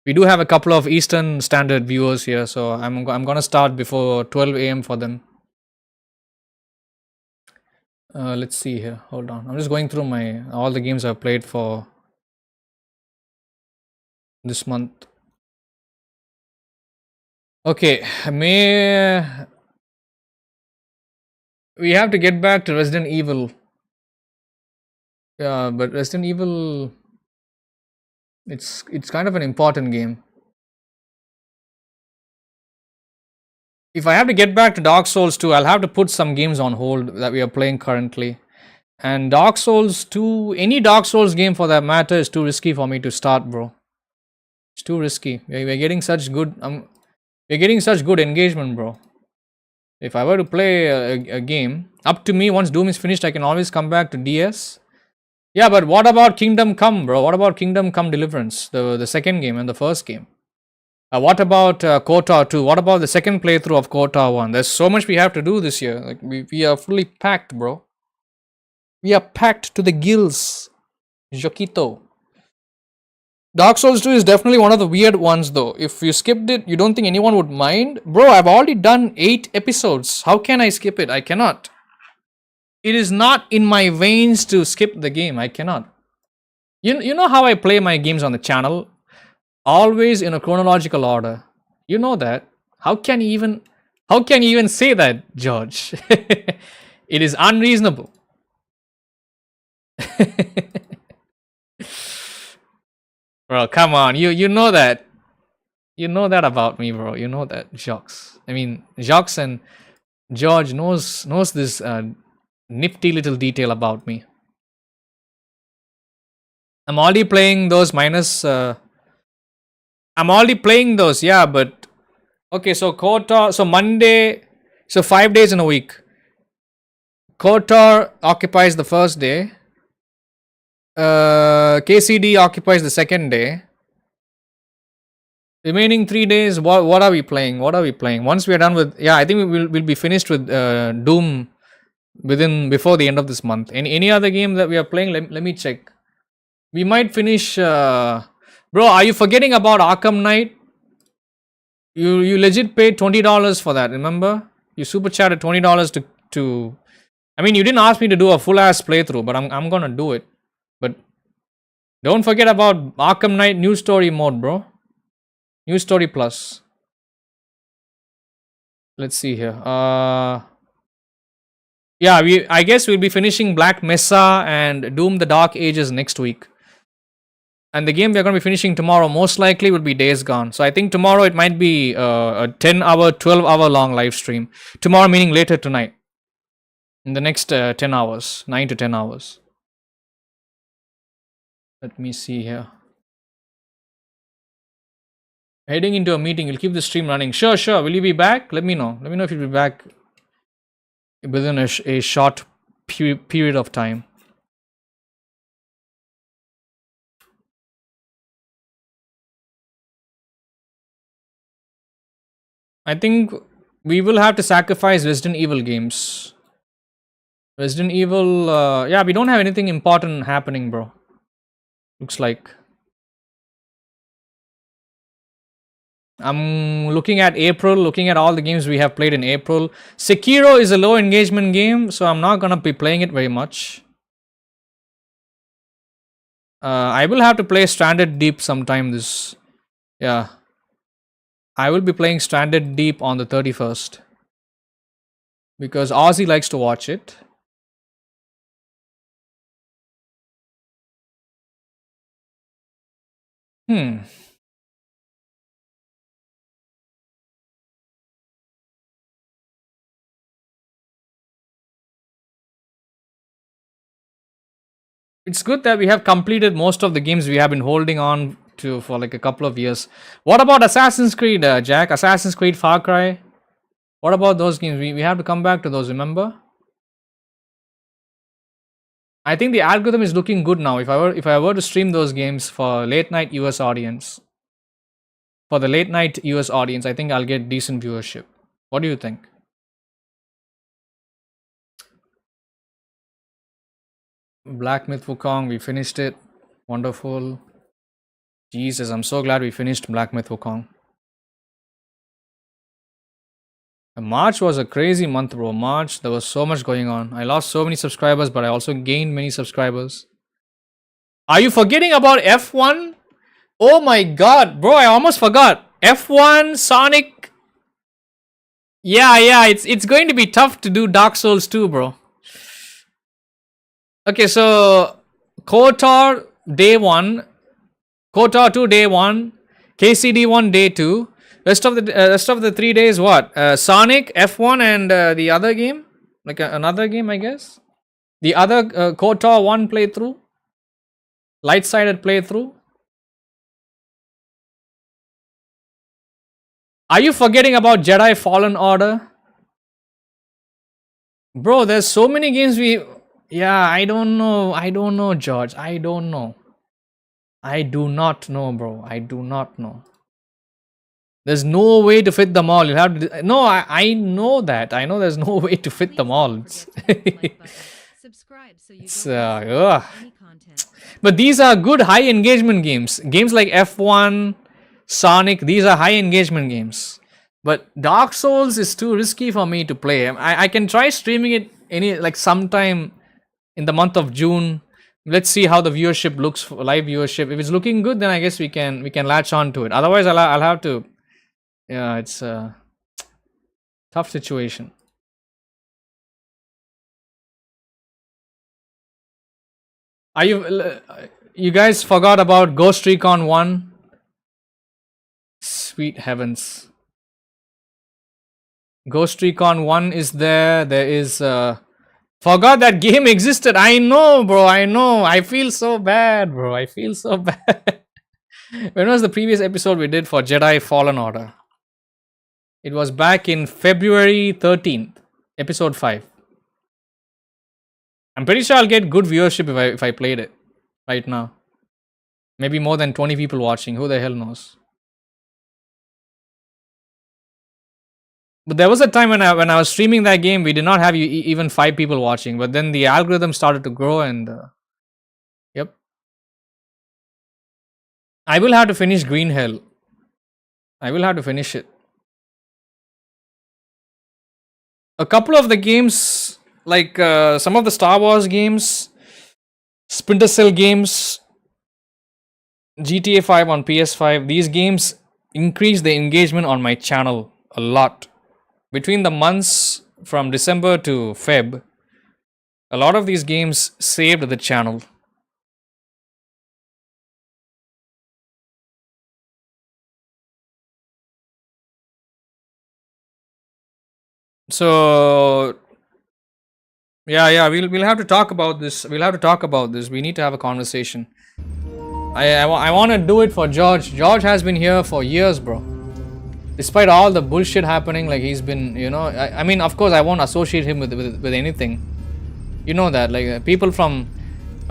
We do have a couple of Eastern Standard viewers here, so I'm gonna start before 12 a.m. for them. Let's see here. Hold on. I'm just going through all the games I've played for this month. Okay, we have to get back to Resident Evil. Yeah, but Resident Evil. It's kind of an important game. If I have to get back to Dark Souls 2, I'll have to put some games on hold that we are playing currently. And Dark Souls 2, any Dark Souls game for that matter, is too risky for me to start, bro. It's too risky. We're getting such good engagement, bro. If I were to play a game, up to me, once Doom is finished, I can always come back to DS. Yeah, but what about Kingdom Come, bro? What about Kingdom Come Deliverance, the second game and the first game? What about KOTOR 2? What about the second playthrough of KOTOR 1? There's so much we have to do this year. Like we are fully packed, bro. We are packed to the gills. Joquito. Dark Souls 2 is definitely one of the weird ones though. If you skipped it, you don't think anyone would mind? Bro, I've already done 8 episodes. How can I skip it? I cannot. It is not in my veins to skip the game. I cannot. You know how I play my games on the channel? Always in a chronological order. You know that. How can you even say that, George? It is unreasonable. Bro, come on. You know that. You know that about me, bro. You know that, Jacques. I mean, Jacques and George knows this nifty little detail about me. I'm already playing those minus. I'm already playing those, yeah, but okay. So KOTOR. So Monday. So 5 days in a week. KOTOR occupies the first day. KCD occupies the second day. Remaining 3 days, what are we playing? Once we are done with, I think we'll be finished with Doom before the end of this month. Any other game that we are playing? Let me check. We might finish. Bro, are you forgetting about Arkham Knight? You legit paid $20 for that. Remember? You super chatted $20 to. I mean, you didn't ask me to do a full ass playthrough, but I'm gonna do it. But don't forget about Arkham Knight New Story mode, bro. New Story Plus. Let's see here. I guess we'll be finishing Black Mesa and Doom the Dark Ages next week. And the game we're going to be finishing tomorrow most likely would be Days Gone. So I think tomorrow it might be a 10-hour, 12-hour long live stream. Tomorrow meaning later tonight. In the next 10 hours. 9 to 10 hours. Let me see here. Heading into a meeting. You'll keep the stream running. Sure. Will you be back? Let me know. Let me know if you'll be back within a short period of time. I think we will have to sacrifice Resident Evil games. Resident Evil, we don't have anything important happening, bro. Looks like. I'm looking at April, looking at all the games we have played in April. Sekiro is a low engagement game, so I'm not gonna be playing it very much. I will have to play Stranded Deep sometime this. Yeah. I will be playing Stranded Deep on the 31st. Because Ozzy likes to watch it. It's good that we have completed most of the games we have been holding on to for like a couple of years. What about Assassin's Creed, Jack? Assassin's Creed, Far Cry? What about those games? We have to come back to those, remember? I think the algorithm is looking good now. If I were to stream those games for late night US audience. For the late night US audience, I think I'll get decent viewership. What do you think? Black Myth Wukong, we finished it. Wonderful. Jesus, I'm so glad we finished Black Myth Wukong. March was a crazy month, bro. March, there was so much going on. I lost so many subscribers, but I also gained many subscribers. Are you forgetting about F1? Oh my god, bro, I almost forgot. F1, Sonic. Yeah, it's going to be tough to do Dark Souls 2, bro. Okay, so KOTOR day 1, KOTOR 2 day 1, KCD 1 day 2. Rest of the 3 days what? Sonic, F1 and the other game? Like another game, I guess? The other KOTOR 1 playthrough? Light-sided playthrough? Are you forgetting about Jedi Fallen Order? Bro, there's so many games we... Yeah, I don't know, George. I don't know. I do not know, bro. I do not know. There's no way to fit them all. You'll have to... No, I know that. I know there's no way to fit them all. Subscribe so you It's, don't miss out ugh. on any content. But these are good high engagement games. Games like F1, Sonic, these are high engagement games. But Dark Souls is too risky for me to play. I can try streaming it sometime in the month of June. Let's see how the viewership looks for live viewership. If it's looking good, then I guess we can latch on to it. Otherwise, I'll have to. Yeah, it's a tough situation. Are you guys forgot about Ghost Recon 1? Sweet heavens. Ghost Recon 1 is there. There is forgot that game existed. I know, bro. I know. I feel so bad, bro. I feel so bad. When was the previous episode we did for Jedi Fallen Order? It was back in February 13th, episode 5. I'm pretty sure I'll get good viewership if I played it right now. Maybe more than 20 people watching. Who the hell knows? But there was a time when I was streaming that game, we did not have even 5 people watching. But then the algorithm started to grow and... yep. I will have to finish Green Hell. I will have to finish it. A couple of the games, like some of the Star Wars games, Splinter Cell games, GTA 5 on PS5, these games increase the engagement on my channel a lot. Between the months from December to Feb, a lot of these games saved the channel. So yeah, we'll have to talk about this. We'll have to talk about this. We need to have a conversation. I want to do it for George. George has been here for years, bro. Despite all the bullshit happening, like he's been, you know, I mean, of course, I won't associate him with anything. You know that, like people from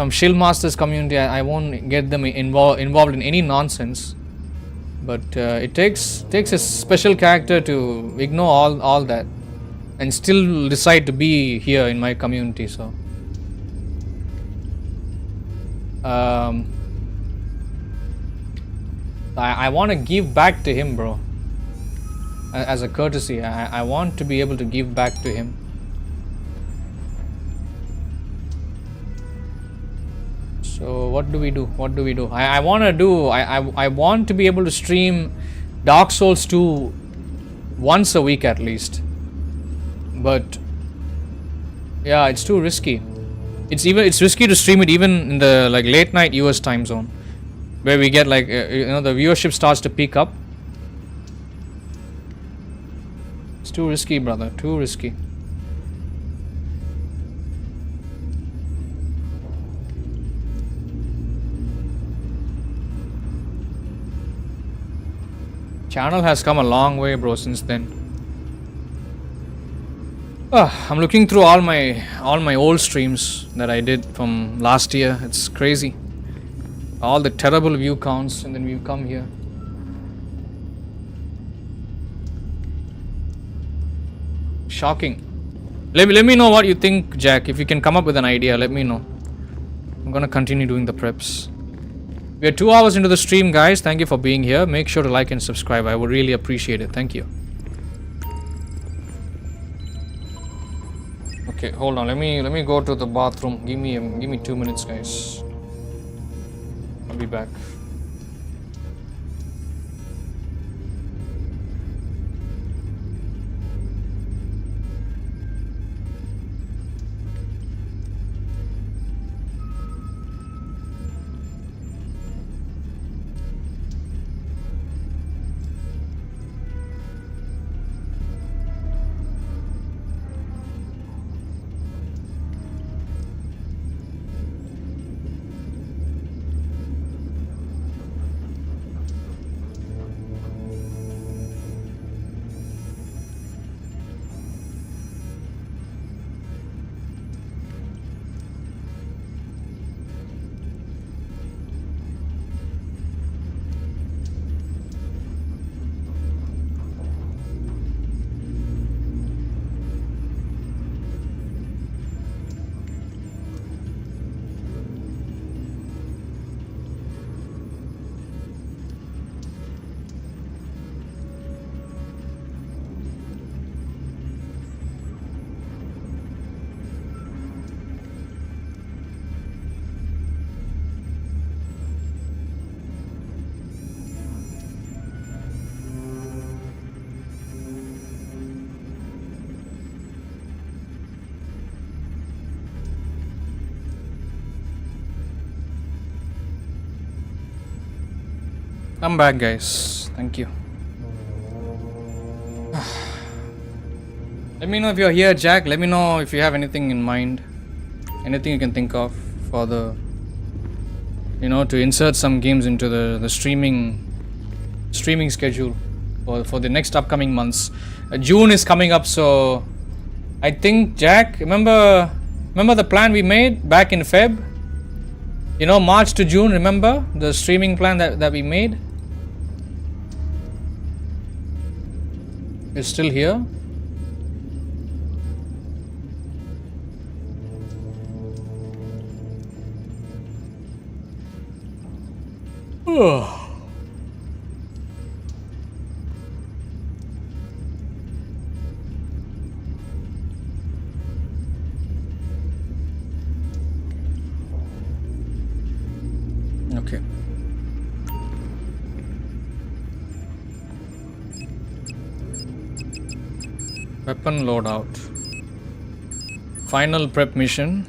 Shield Masters community, I won't get them involved in any nonsense. But it takes a special character to ignore all that and still decide to be here in my community. So I want to give back to him, bro. As a courtesy, I want to be able to give back to him. So what do we do? I want to be able to stream Dark Souls 2 once a week at least. But yeah, it's too risky. It's risky to stream it even in the like late night US time zone, where we get like you know, the viewership starts to peak up. It's too risky, brother. Too risky. Channel has come a long way, bro, since then. I'm looking through all my old streams that I did from last year. It's crazy. All the terrible view counts, and then we come here. Shocking. Let me know what you think, Jack. If you can come up with an idea, let me know. I'm gonna continue doing the preps. We are 2 hours into the stream, guys. Thank you for being here. Make sure to like and subscribe. I would really appreciate it. Thank you. Okay, hold on. Let me go to the bathroom. Give me 2 minutes, guys. I'll be back. I'm back, guys. Thank you. Let me know if you're here, Jack. Let me know if you have anything in mind. Anything you can think of for the, to insert some games into the streaming schedule for the next upcoming months. June is coming up, so I think, Jack, remember the plan we made back in Feb? March to June, remember the streaming plan that we made? It's still here. Okay. Weapon loadout. Final prep mission.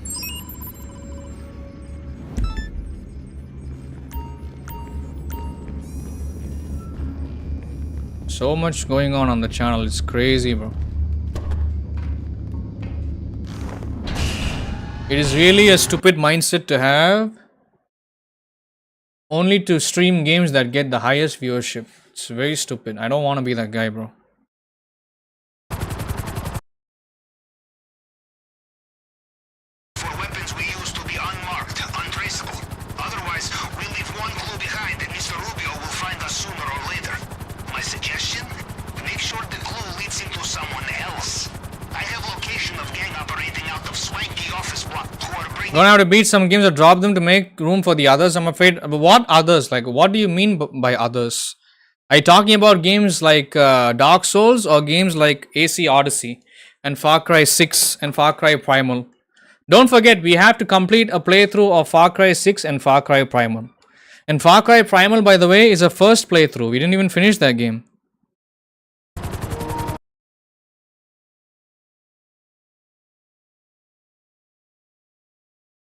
So much going on the channel, it's crazy, bro. It is really a stupid mindset to have. Only to stream games that get the highest viewership. It's very stupid. I don't want to be that guy, bro. For weapons we use to be unmarked, untraceable. Otherwise, we leave one clue behind and Mr. Rubio will find us sooner or later. My suggestion? Make sure the clue leads into someone else. I have location of gang operating out of swanky office block who are bringing... Gonna have to beat some games or drop them to make room for the others, I'm afraid. But what others? Like, what do you mean by others? Are you talking about games like Dark Souls or games like AC Odyssey and Far Cry 6 and Far Cry Primal? Don't forget, we have to complete a playthrough of Far Cry 6 and Far Cry Primal. And Far Cry Primal, by the way, is a first playthrough. We didn't even finish that game.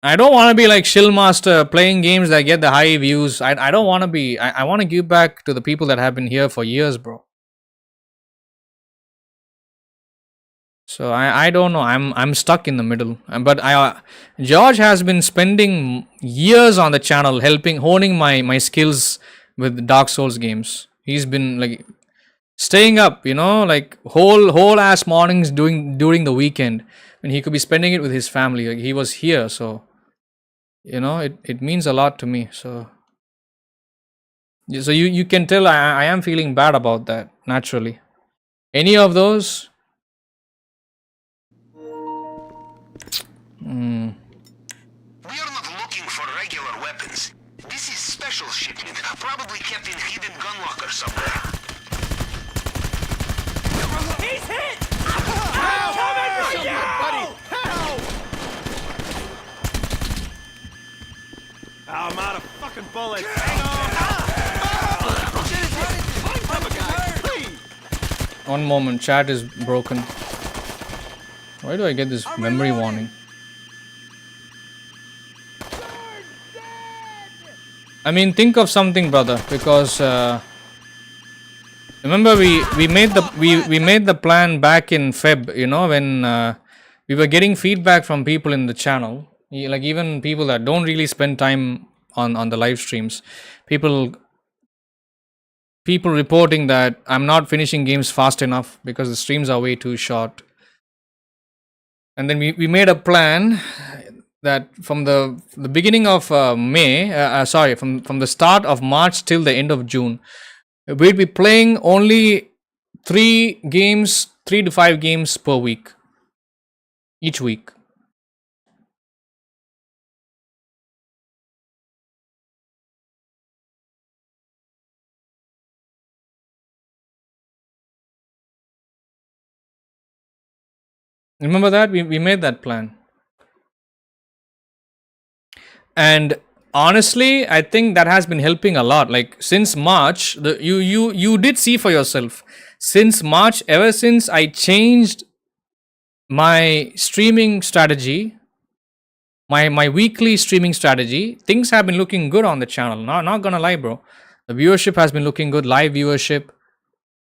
I don't want to be like Shillmaster playing games that get the high views. I don't want to be. I want to give back to the people that have been here for years, bro. So I don't know. I'm stuck in the middle. But George has been spending years on the channel honing my skills with Dark Souls games. He's been like staying up, like whole ass mornings during the weekend when he could be spending it with his family. Like, he was here, so it means a lot to me. So you can tell I am feeling bad about that, naturally. Any of those? We are not looking for regular weapons. This is special shipment, probably kept in hidden gun locker somewhere. He's hit! I'm coming for you! Buddy! Help! I'm out of fucking bullets. Hang on! One moment, chat is broken. Why do I get this memory warning? I mean, think of something, brother, because remember we made the plan back in Feb, when we were getting feedback from people in the channel, like even people that don't really spend time on the live streams, people reporting that I'm not finishing games fast enough because the streams are way too short. And then we made a plan that from the beginning of from the start of March till the end of June, we'd be playing only 3 to 5 games per week, each week. Remember that? We made that plan. And honestly, I think that has been helping a lot. Like since March, you did see for yourself. Since March, ever since I changed my streaming strategy, my weekly streaming strategy, things have been looking good on the channel. Not gonna lie, bro. The viewership has been looking good, live viewership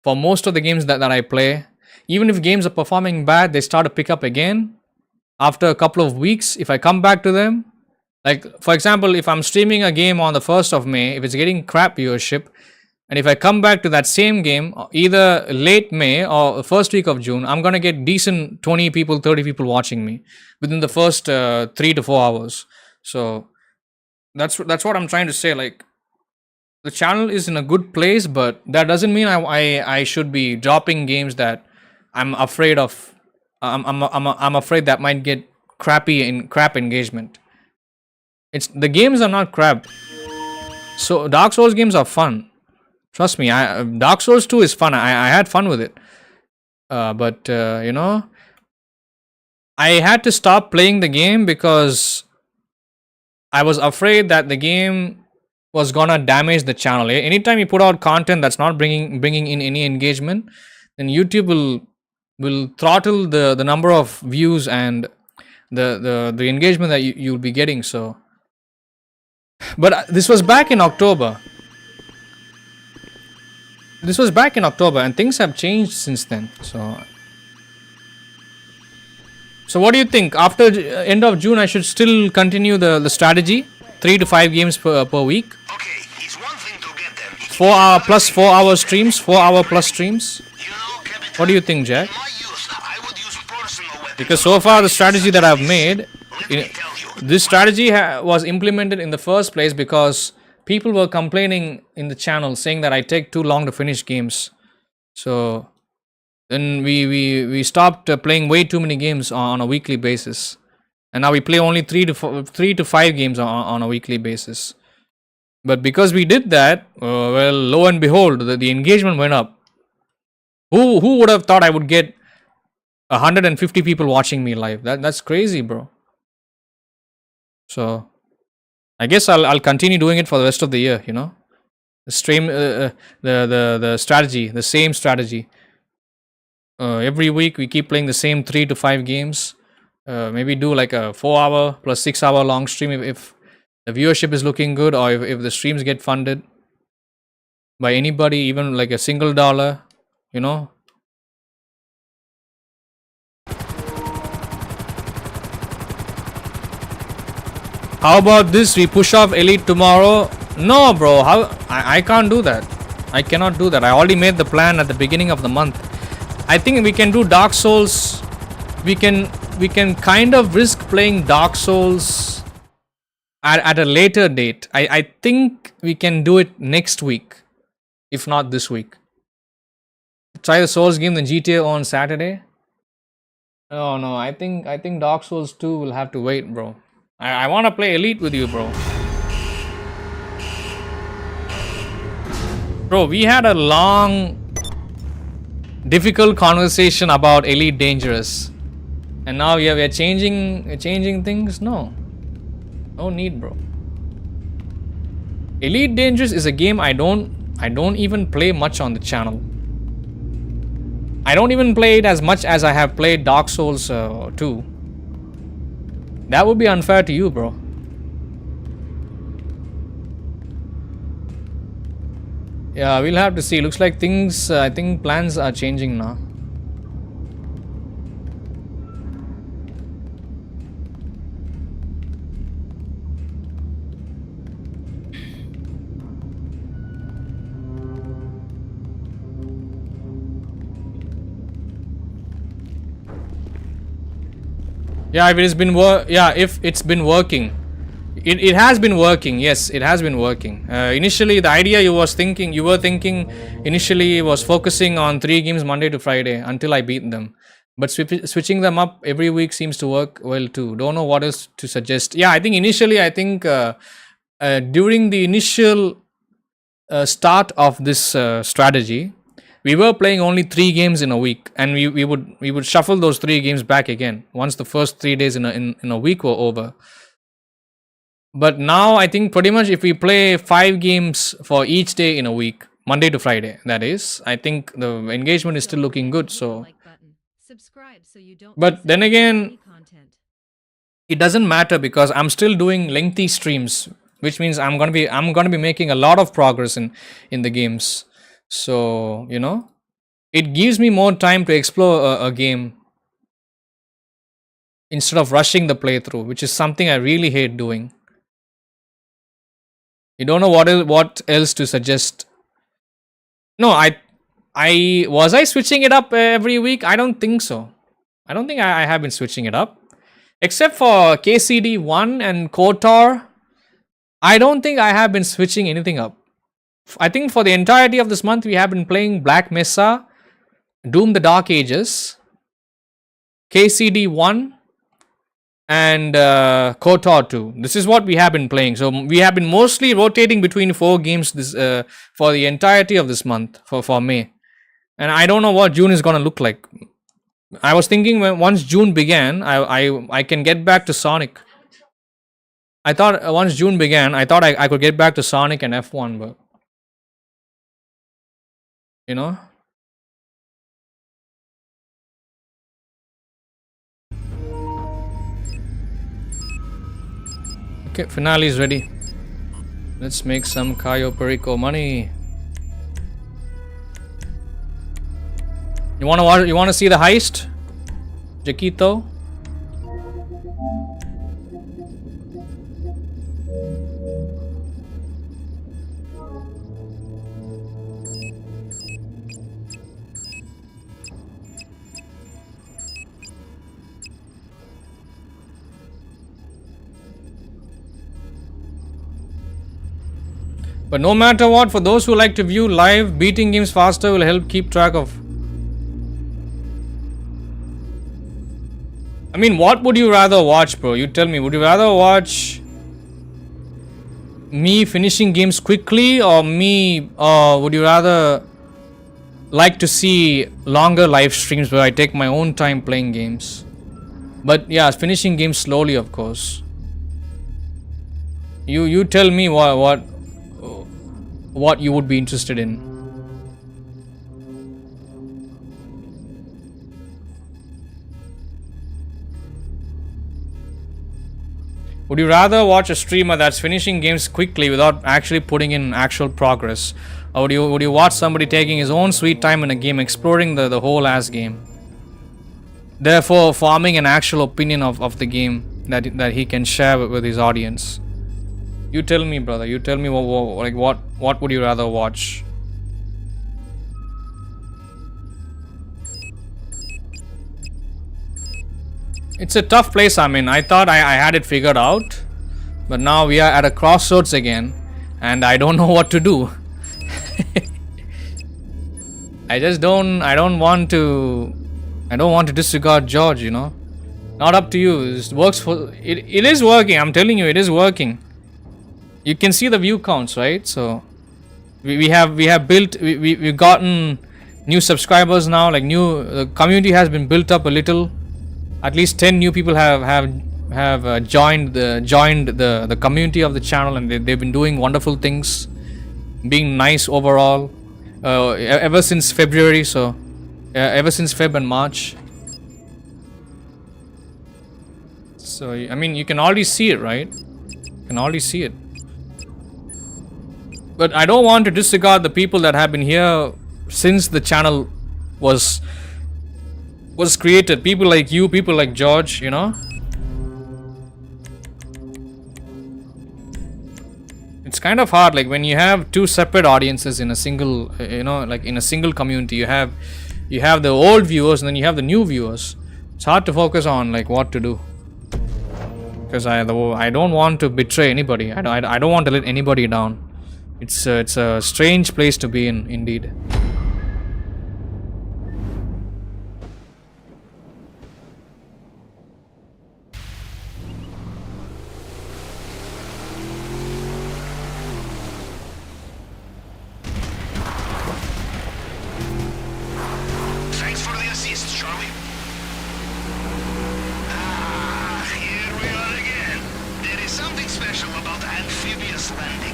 for most of the games that I play. Even if games are performing bad, they start to pick up again after a couple of weeks. If I come back to them, like for example, if I'm streaming a game on the 1st of May, if it's getting crap viewership, and if I come back to that same game either late May or the first week of June, I'm gonna get decent 20 people, 30 people watching me within the first 3 to 4 hours. So that's what I'm trying to say. Like, the channel is in a good place, but that doesn't mean I should be dropping games that I'm afraid of. I'm afraid that might get crap engagement. The games are not crap. So Dark Souls games are fun. Trust me, Dark Souls 2 is fun. I had fun with it. But you know, I had to stop playing the game because I was afraid that the game was gonna damage the channel. Anytime you put out content that's not bringing in any engagement, then YouTube will throttle the number of views and the engagement that you'll be getting. So, but this was back in October. This was back in October, and things have changed since then. So what do you think? After end of June, I should still continue the strategy, 3 to 5 games per week. Okay, it's one thing to get them. 4 hour plus 4 hour streams, 4 hour plus streams. You know, Captain, What do you think, Jack? my use, I would use personal weapons. Because so far the strategy that I've made, Let me tell you. this strategy was implemented in the first place because people were complaining in the channel saying that I take too long to finish games. So then we stopped playing way too many games on a weekly basis, and now we play only 3 to 5 games on a weekly basis. But because we did that, well, lo and behold, the engagement went up. Who would have thought I would get 150 people watching me live? That's crazy, bro. So I guess I'll continue doing it for the rest of the year. You know, the stream, the strategy, the same strategy. Every week we keep playing the same 3 to 5 games. Maybe do like a 4 hour plus 6 hour long stream if the viewership is looking good, or if the streams get funded by anybody, even like a single dollar, you know. How about this? We push off Elite tomorrow? No, bro. I can't do that. I cannot do that. I already made the plan at the beginning of the month. I think we can do Dark Souls. We can kind of risk playing Dark Souls at a later date. I think we can do it next week, if not this week. Try the Souls game, then GTA on Saturday. Oh no, I think Dark Souls 2 will have to wait, bro. I want to play Elite with you, bro. Bro, we had a long, difficult conversation about Elite Dangerous, and now we are changing things. No need, bro. Elite Dangerous is a game I don't even play much on the channel. I don't even play it as much as I have played Dark Souls 2. That would be unfair to you, bro. Yeah, we'll have to see. Looks like things, I think plans are changing now. Yeah, if it's been working. It has been working. Yes, it has been working. Initially, the idea you were thinking initially was focusing on 3 games Monday to Friday until I beat them. But switching them up every week seems to work well too. Don't know what else to suggest. Yeah, I think initially, during the initial start of this strategy, we were playing only 3 games in a week, and we would shuffle those 3 games back again once the first 3 days in a week were over. But now I think pretty much if we play 5 games for each day in a week, Monday to Friday, that is, I think the engagement is still looking good. So, but then again, it doesn't matter because I'm still doing lengthy streams which means I'm gonna be making a lot of progress in the games. So you know, it gives me more time to explore a game instead of rushing the playthrough, which is something I really hate doing. You don't know what else to suggest. No, I was I switching it up every week? I don't think so. I don't think I have been switching it up. Except for KCD 1 and KOTOR, I don't think I have been switching anything up. I think for the entirety of this month, we have been playing Black Mesa, Doom the Dark Ages, KCD 1, and KOTOR 2. This is what we have been playing. So we have been mostly rotating between 4 games this for the entirety of this month, for May. And I don't know what June is going to look like. I was thinking once June began, I can get back to Sonic. I thought once June began, I thought I could get back to Sonic and F1, but you know. Okay, finale is ready. Let's make some Cayo Perico money. You wanna see the heist, Jaquito? But no matter what, for those who like to view live, beating games faster will help keep track of. I mean, what would you rather watch, bro? You tell me. Would you rather watch me finishing games quickly, or would you rather like to see longer live streams where I take my own time playing games? But yeah, finishing games slowly, of course. You tell me what you would be interested in. Would you rather watch a streamer that's finishing games quickly without actually putting in actual progress? Or would you watch somebody taking his own sweet time in a game, exploring the whole ass game, therefore forming an actual opinion of the game that he can share with his audience? You tell me, brother. You tell me what would you rather watch? It's a tough place I'm in. I thought I had it figured out, but now we are at a crossroads again, and I don't know what to do. I don't want to disregard George, you know. Not up to you. It works for it is working. I'm telling you, it is working. You can see the view counts, right? So we've gotten new subscribers now. Like the community has been built up a little. At least 10 new people have joined the community of the channel, and they've been doing wonderful things, being nice overall. Ever since February, so ever since Feb and March. So I mean, you can already see it, right? You can already see it. But I don't want to disregard the people that have been here since the channel was created. People like you, people like George, you know. It's kind of hard, like when you have two separate audiences in a single, like in a single community. You have the old viewers and then you have the new viewers. It's hard to focus on like what to do, because I don't want to betray anybody. I don't want to let anybody down. It's a strange place to be in, indeed. Thanks for the assist, Charlie. Here we are again. There is something special about amphibious landing.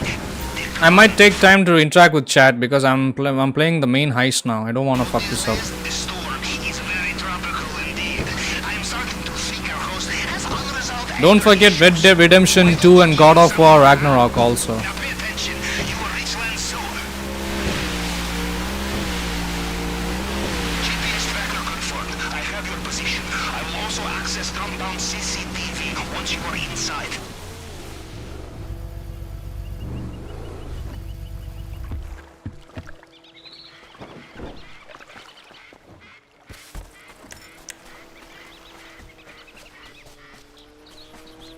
I might take time to interact with chat because I'm playing the main heist now. I don't want to fuck this up. The storm is very tropical indeed. I am starting to think our host has unresolved Don't forget Red Dead Redemption 2 and God of War Ragnarok also. Now pay attention. You will reach land soon. GPS tracker confirmed. I have your position. I will also access compound CCTV once you are inside.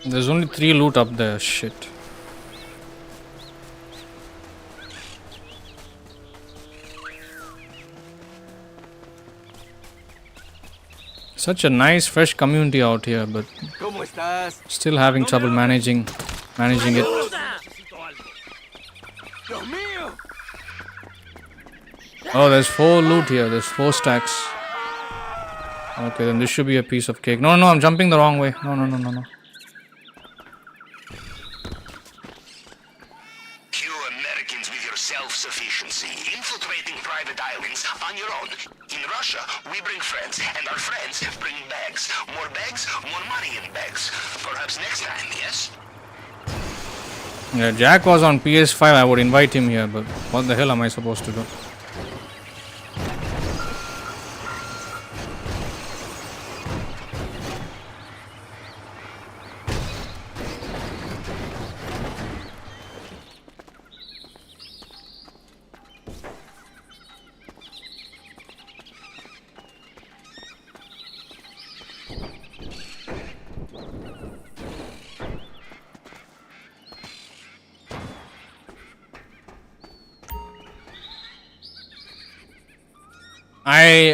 There's only 3 loot up there. Shit. Such a nice fresh community out here, but ¿Cómo estás? still having trouble managing it. Necesito algo. Dios mío. Oh, there's 4 loot here. There's 4 stacks. Okay, then this should be a piece of cake. No, I'm jumping the wrong way. No. You Americans with your self-sufficiency, infiltrating private islands on your own. In Russia, we bring friends, and our friends bring bags. More bags, more money in bags. Perhaps next time, yes? Yeah, Jack was on PS5. I would invite him here, but what the hell am I supposed to do?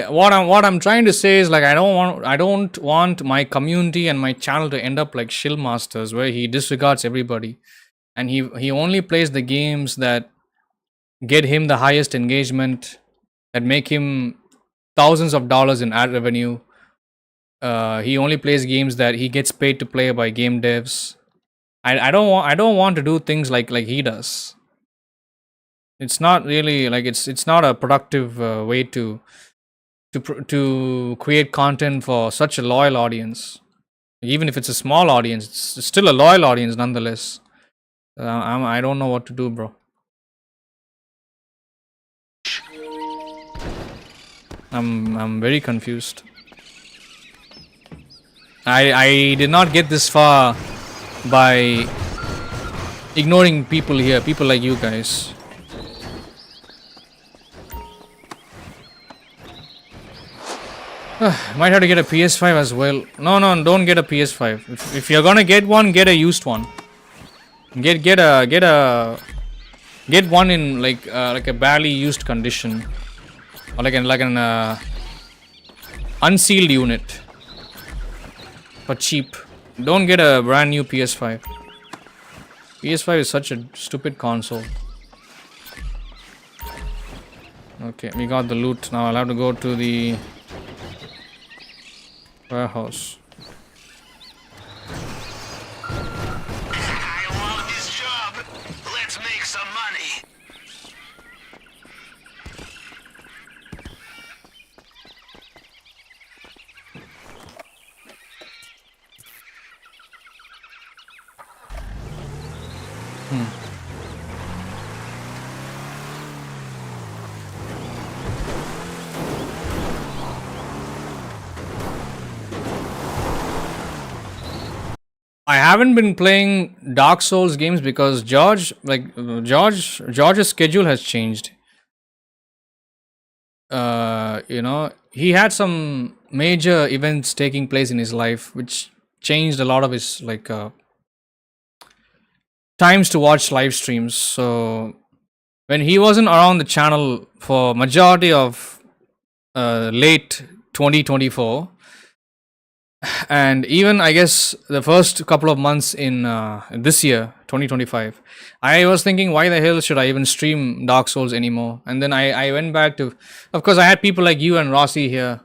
What I'm trying to say is, like, I don't want my community and my channel to end up like Shillmasters, where he disregards everybody and he only plays the games that get him the highest engagement, that make him thousands of dollars in ad revenue. He only plays games that he gets paid to play by game devs. I don't want to do things like he does. It's not really like it's not a productive way to create content for such a loyal audience. Even if it's a small audience, it's still a loyal audience nonetheless. I don't know what to do, bro. I'm very confused. I did not get this far by ignoring people here, people like you guys. Might have to get a PS5 as well. No, don't get a PS5. If you're gonna get one, get a used one. Get one in like a barely used condition, or like an unsealed unit for cheap. Don't get a brand new PS5. PS5 is such a stupid console. Okay, we got the loot. Now I'll have to go to the warehouse. I love this job. Let's make some money. I haven't been playing Dark Souls games because George's schedule has changed. He had some major events taking place in his life, which changed a lot of his times to watch live streams. So when he wasn't around the channel for majority of late 2024, and even I guess the first couple of months in this year 2025, I was thinking, why the hell should I even stream Dark Souls anymore? And then I went back to, of course I had people like you and Rossi here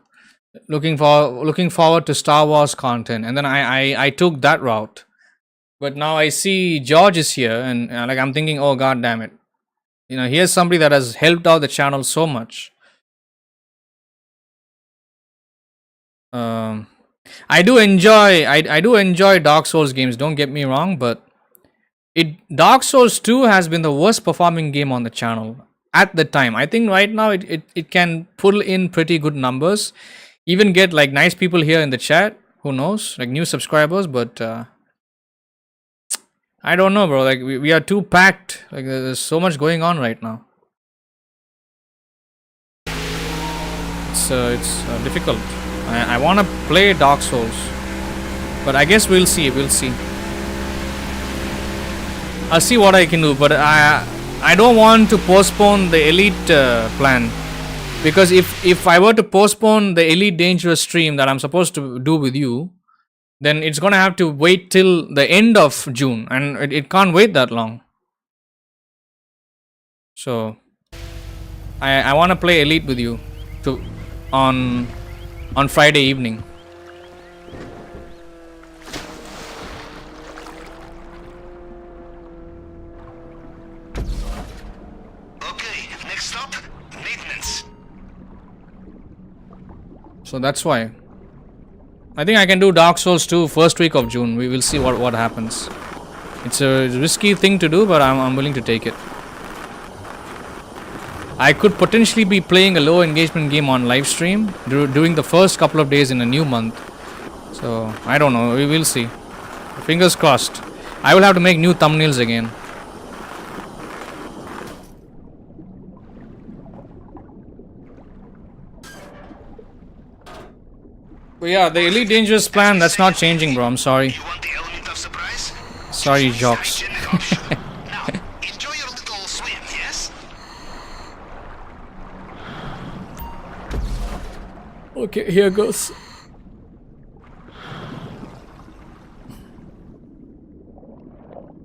looking forward to Star Wars content, and then I took that route. But now I see George is here, and I'm thinking, oh god damn it, here's somebody that has helped out the channel so much. I do enjoy Dark Souls games, don't get me wrong, but Dark Souls 2 has been the worst performing game on the channel at the time. I think right now it can pull in pretty good numbers, even get like nice people here in the chat, who knows, like new subscribers, but I don't know, bro. Like we are too packed. Like there's so much going on right now. It's difficult. I want to play Dark Souls, but I guess we'll see. I'll see what I can do, but I don't want to postpone the Elite plan, because if I were to postpone the Elite Dangerous stream that I'm supposed to do with you, then it's gonna have to wait till the end of June, and it can't wait that long. So I want to play Elite with you on Friday evening. Okay, next stop, maintenance. So that's why I think I can do Dark Souls 2 first week of June. We will see what happens. It's a risky thing to do, but I'm willing to take it. I could potentially be playing a low engagement game on live stream during the first couple of days in a new month. So I don't know. We will see. Fingers crossed. I will have to make new thumbnails again. But yeah, the Elite Dangerous plan, that's not changing, bro. I'm sorry. You want the element of surprise? Sorry, jocks. Now, enjoy your little swim, yes? Okay, here goes.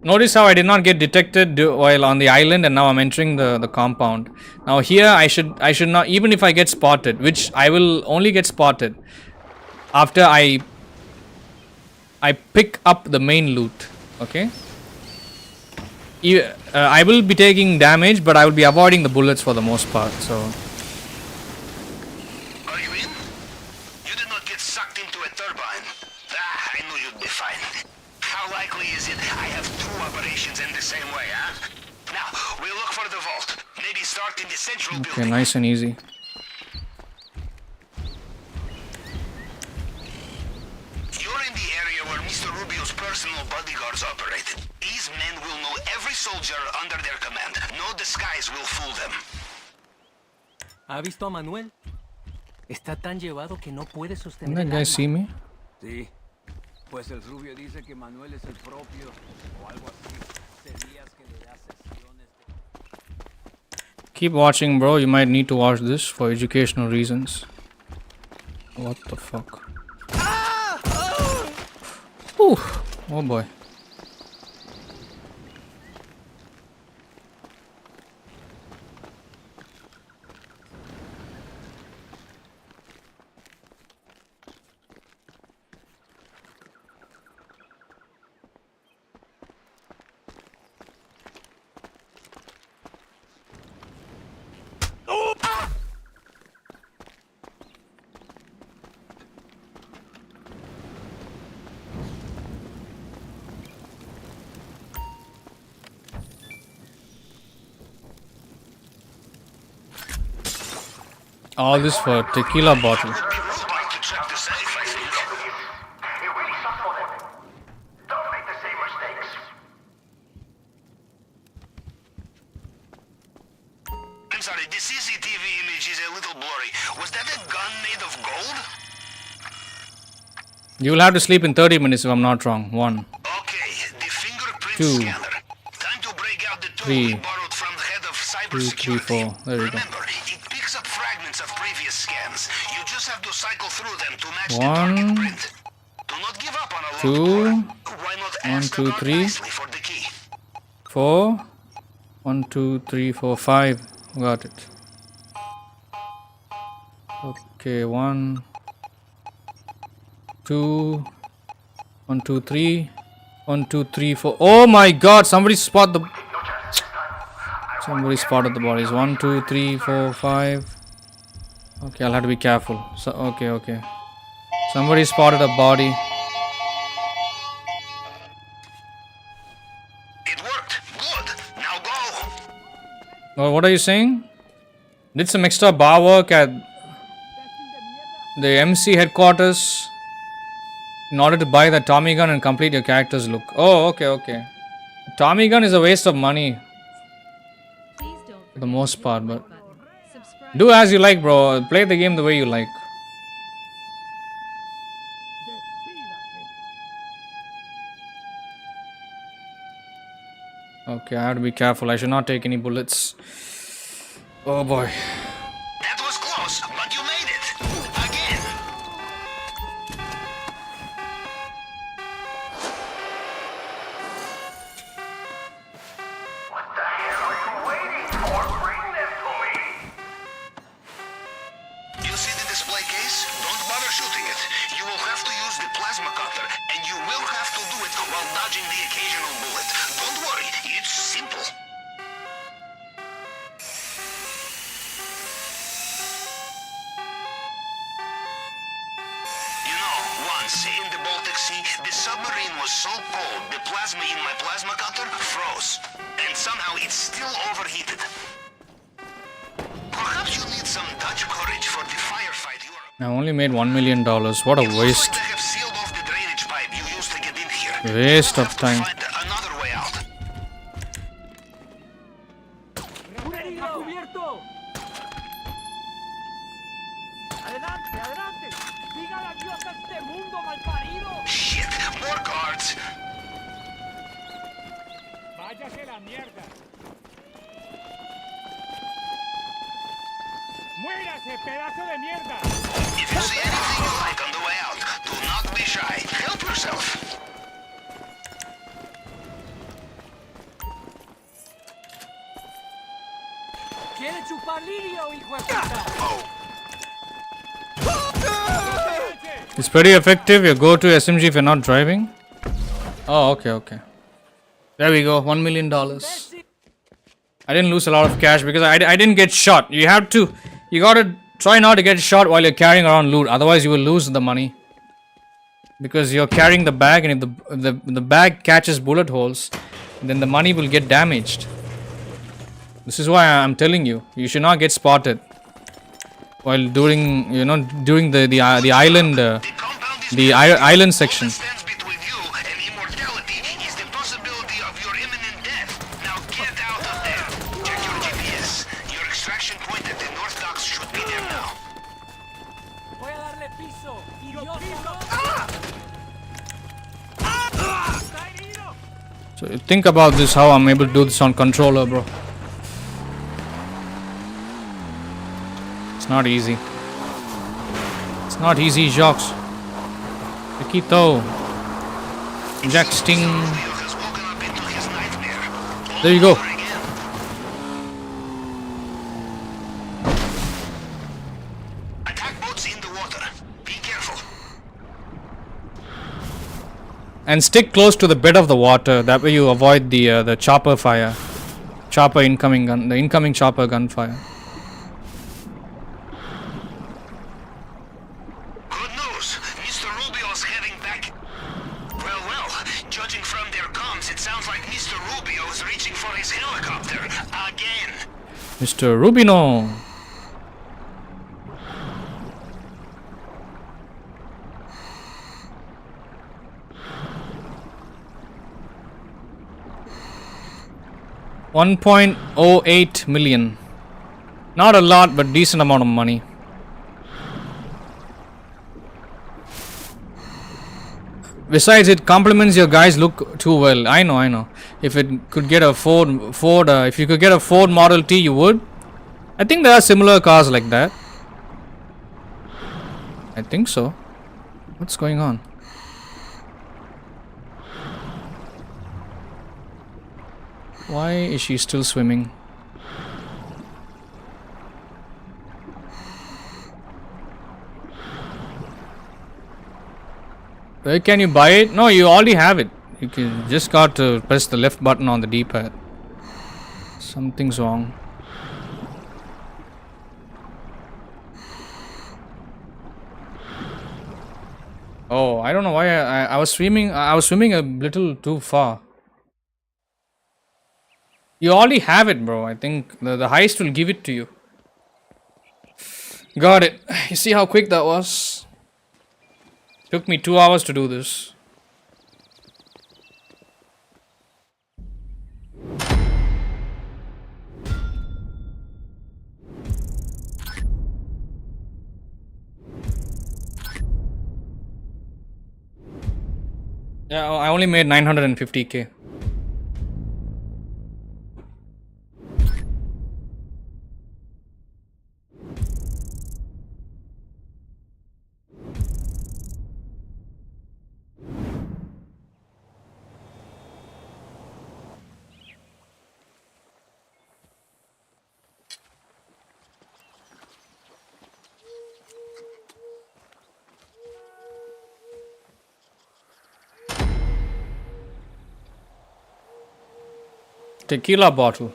Notice how I did not get detected while on the island, and now I'm entering the compound. Now here I should not, even if I get spotted, which I will only get spotted after I pick up the main loot. Okay. I will be taking damage, but I will be avoiding the bullets for the most part. So. Are you in? You did not get sucked into a turbine. I knew you'd be fine. How likely is it I have two operations in the same way, huh? Now, we'll look for the vault. Maybe start in the central building. Okay, nice and easy. You're in the area where Mr. Rubio's personal bodyguards operate. These men will know every soldier under their command. No disguise will fool them. ¿Ha visto a Manuel? Está tan llevado que no puede sostener Didn't that guy see me? Sí, pues el Rubio dice que Manuel es el propio o algo así. Serías que le da sesiones de... Keep watching, bro. You might need to watch this for educational reasons. What the fuck? Ooh, oh boy. All this for tequila bottle. To check the safe, I think. It really sucks for them. Don't make the same mistakes. I'm sorry, the CCTV image is a little blurry. Was that a gun made of gold? You will have to sleep in 30 minutes if I'm not wrong. 1, Okay, the fingerprint 2, scanner. Time to break out the tool 3, we borrowed from the head of 2, 3, cybersecurity. 4. There we go. Remember, it picks up fragments of previous scans. You just have to cycle through them to match the 1, target print. Do not give up on a 2, Why not 1, ask 2, the guard 3, nicely for the key? 4. 1, 2, 3, 4, 5. Got it. Okay, 1, 2, 1, 2, 3. 1, 2, 3, 4. Oh my god, somebody spotted the bodies. 1, 2, 3, 4, 5. Okay, I'll have to be careful. So okay. Somebody spotted a body. It worked. Good. Now go. Well, what are you saying? Did some extra bar work at the MC headquarters in order to buy the Tommy gun and complete your character's look. Oh, okay. Tommy gun is a waste of money Please don't for the most part, but subscribe. do as you like, bro. Play the game the way you like. Okay, I have to be careful. I should not take any bullets. Oh boy. That was close, but you made it. Again. What the hell are you waiting for? Bring them to me! You see the display case? Don't bother shooting it. You will have to use the plasma cutter, and you will have to do it while dodging the occasional bullet. Don't worry, it's simple. You know, once in the Baltic Sea, the submarine was so cold, the plasma in my plasma cutter froze. And somehow it's still overheated. Perhaps you need some Dutch courage for the firefight you are... I only made $1 million. What a It looks waste. like they have sealed off the drainage pipe you used to get in here. Waste You'll of have to time. find another way out. ¡Cubierto! ¡Adelante, adelante! ¡Diga adiós a este mundo malparido! Shit, more guards. ¡Váyase la mierda! ¡Muérase, pedazo de mierda! If you see anything you like on the way out, do not be shy. Help yourself. ¿Quiere chupar lirio, hijo de puta? It's pretty effective. You go to SMG if you're not driving. Oh, okay. There we go. $1 million. I didn't lose a lot of cash because I didn't get shot. You gotta try not to get shot while you're carrying around loot. Otherwise, you will lose the money. Because you're carrying the bag, and if the bag catches bullet holes, then the money will get damaged. This is why I'm telling you, you should not get spotted while doing the island island section. All that stands between you and immortality is the possibility of your imminent death. Now get out of there. Check your GPS. Your extraction point at the North Docks should be there now. Voy a darle piso. ¡Idiota! ¡Está herido! So think about this, how I'm able to do this on controller, bro. It's not easy. It's not easy, Jacques. Chiquito. Jack Sting. Rubio has woken up into his nightmare. There you go. Over again. Attack boats in the water. Be careful. And stick close to the bed of the water. That way you avoid the chopper fire. The incoming chopper gunfire. Good news. Mr. Rubio's heading back. Well, judging from their comms, it sounds like Mr. Rubio is reaching for his helicopter again. Mr. Rubino. $1.08 million. Not a lot, but decent amount of money. Besides, it complements your guys' look too well. I know. If it could get a if you could get a Ford Model T, you would. I think there are similar cars like that. I think so. What's going on? Why is she still swimming? Where can you buy it? No, you already have it. You just got to press the left button on the D-pad. Something's wrong. Oh, I don't know why I was swimming. I was swimming a little too far. You already have it, bro. I think the heist will give it to you. Got it. You see how quick that was? Took me 2 hours to do this. Yeah, I only made 950k. Tequila bottle.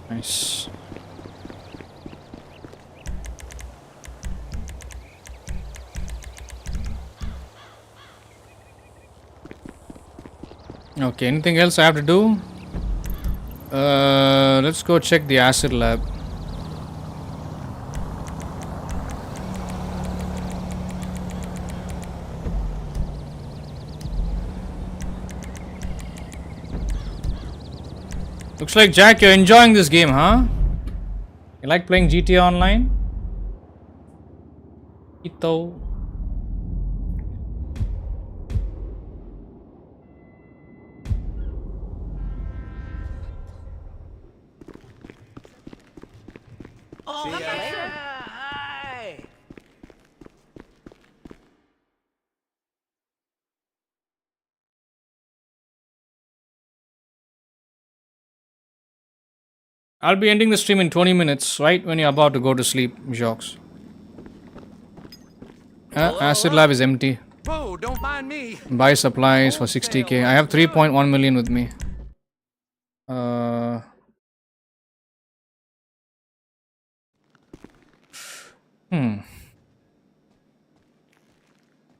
Nice. Okay, anything else I have to do? Let's go check the acid lab. Looks like Jack, you're enjoying this game, huh? You like playing GTA Online? Ito. Oh, See ya. hi. I'll be ending the stream in 20 minutes, right when you're about to go to sleep, Jocks. Acid lab is empty. Whoa, don't mind me. Buy supplies for 60k. I have 3.1 million with me.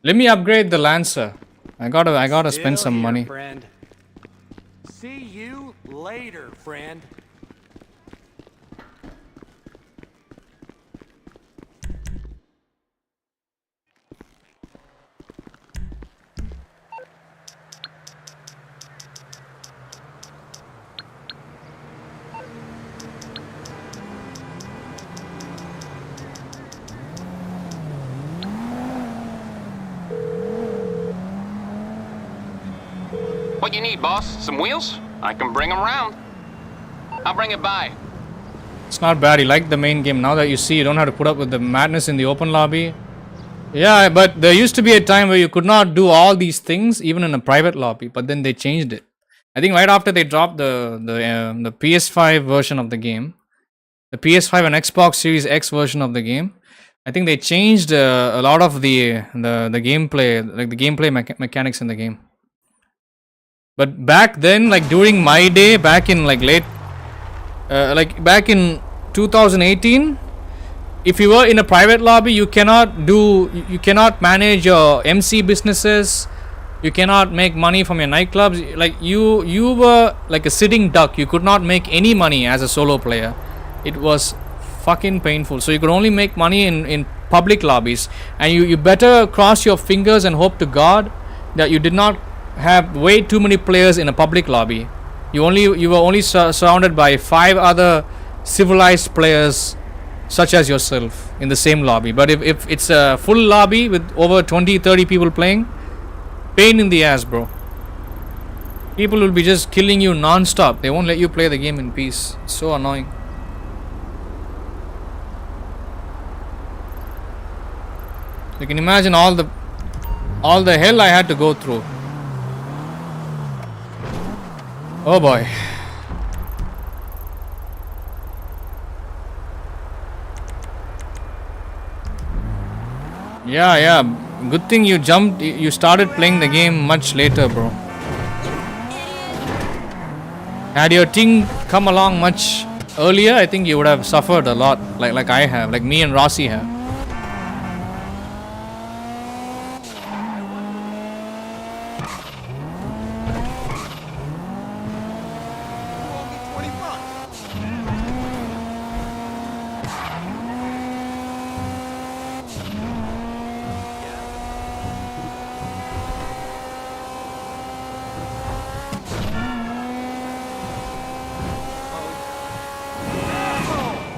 Let me upgrade the Lancer. I gotta spend some money. Friend. See you later, friend. What you need, boss? Some wheels? I can bring them round. I'll bring it by. It's not bad. You like the main game. Now that you see, you don't have to put up with the madness in the open lobby. Yeah, but there used to be a time where you could not do all these things even in a private lobby, but then they changed it. I think right after they dropped the PS5 version of the game, the PS5 and Xbox Series X version of the game, I think they changed a lot of the gameplay, like the gameplay mechanics in the game. But back then, like during my day, back in like back in 2018, if you were in a private lobby, you cannot manage your MC businesses, you cannot make money from your nightclubs. Like you were like a sitting duck. You could not make any money as a solo player. It was fucking painful. So you could only make money in public lobbies, and you better cross your fingers and hope to God that you did not have way too many players in a public lobby. You were only surrounded by 5 other civilized players such as yourself in the same lobby. But if it's a full lobby with over 20-30 people playing, pain in the ass, bro. People will be just killing you non-stop. They won't let you play the game in peace. It's so annoying. You can imagine all the hell I had to go through. Oh boy. Yeah. Good thing you jumped. You started playing the game much later, bro. Had your team come along much earlier, I think you would have suffered a lot, like I have, like me and Rossi have.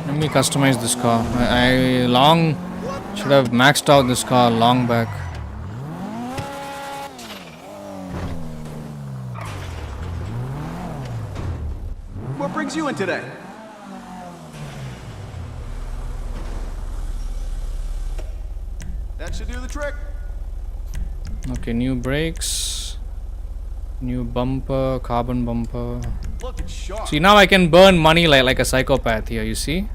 Let me customize this car. I long should have maxed out this car long back. What brings you in today? That should do the trick. Okay, new brakes, new bumper, carbon bumper. Looking sharp. See, now I can burn money like a psychopath here, you see?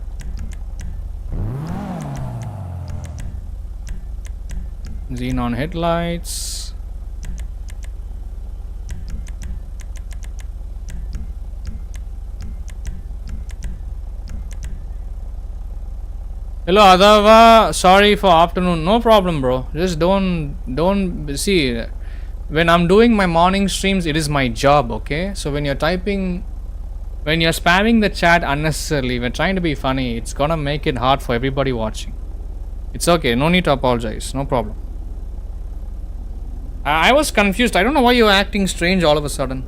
Xenon headlights. Hello Adava, sorry for afternoon. No problem, bro. Just don't see, when I'm doing my morning streams, it is my job, okay? So when you're spamming the chat unnecessarily, we're trying to be funny, it's gonna make it hard for everybody watching. It's okay, no need to apologize, no problem. I was confused. I don't know why you were acting strange all of a sudden.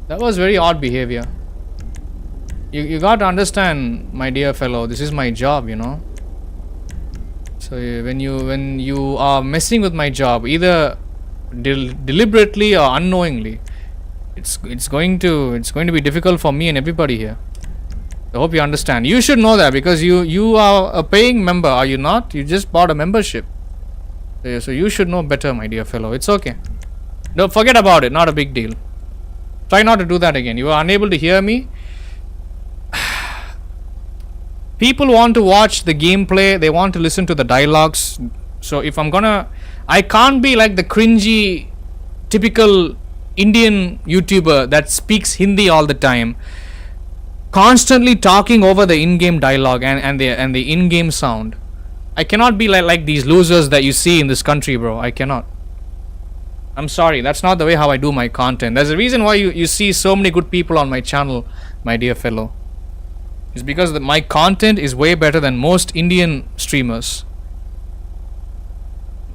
That was very odd behavior. You got to understand, my dear fellow, this is my job, you know. So when you are messing with my job, either deliberately or unknowingly, it's going to be difficult for me and everybody here. I hope you understand. You should know that because you are a paying member, are you not? You just bought a membership. So you should know better, my dear fellow. It's okay. Don't forget about it. Not a big deal. Try not to do that again. You are unable to hear me. People want to watch the gameplay. They want to listen to the dialogues. So if I can't be like the cringy, typical Indian YouTuber that speaks Hindi all the time, constantly talking over the in-game dialogue and the in-game sound. I cannot be like these losers that you see in this country, bro. I cannot. I'm sorry. That's not the way how I do my content. There's a reason why you see so many good people on my channel, my dear fellow. It's because my content is way better than most Indian streamers.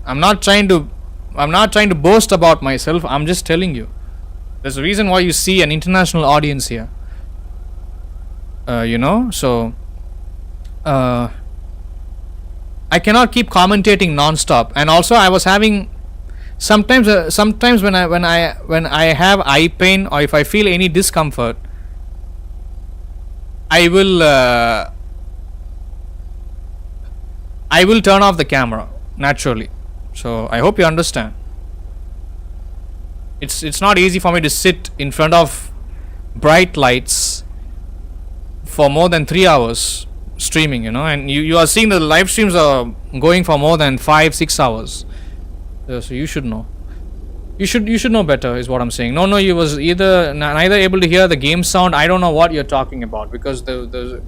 I'm not trying to boast about myself. I'm just telling you. There's a reason why you see an international audience here. You know, so I cannot keep commentating non-stop. And also I was having sometimes when I have eye pain or if I feel any discomfort, I will turn off the camera naturally. So I hope you understand. It's not easy for me to sit in front of bright lights for more than 3 hours streaming, you know, and you are seeing the live streams are going for more than 5-6 hours. So you should know. You should know better is what I'm saying. No, you was neither able to hear the game sound. I don't know what you're talking about because the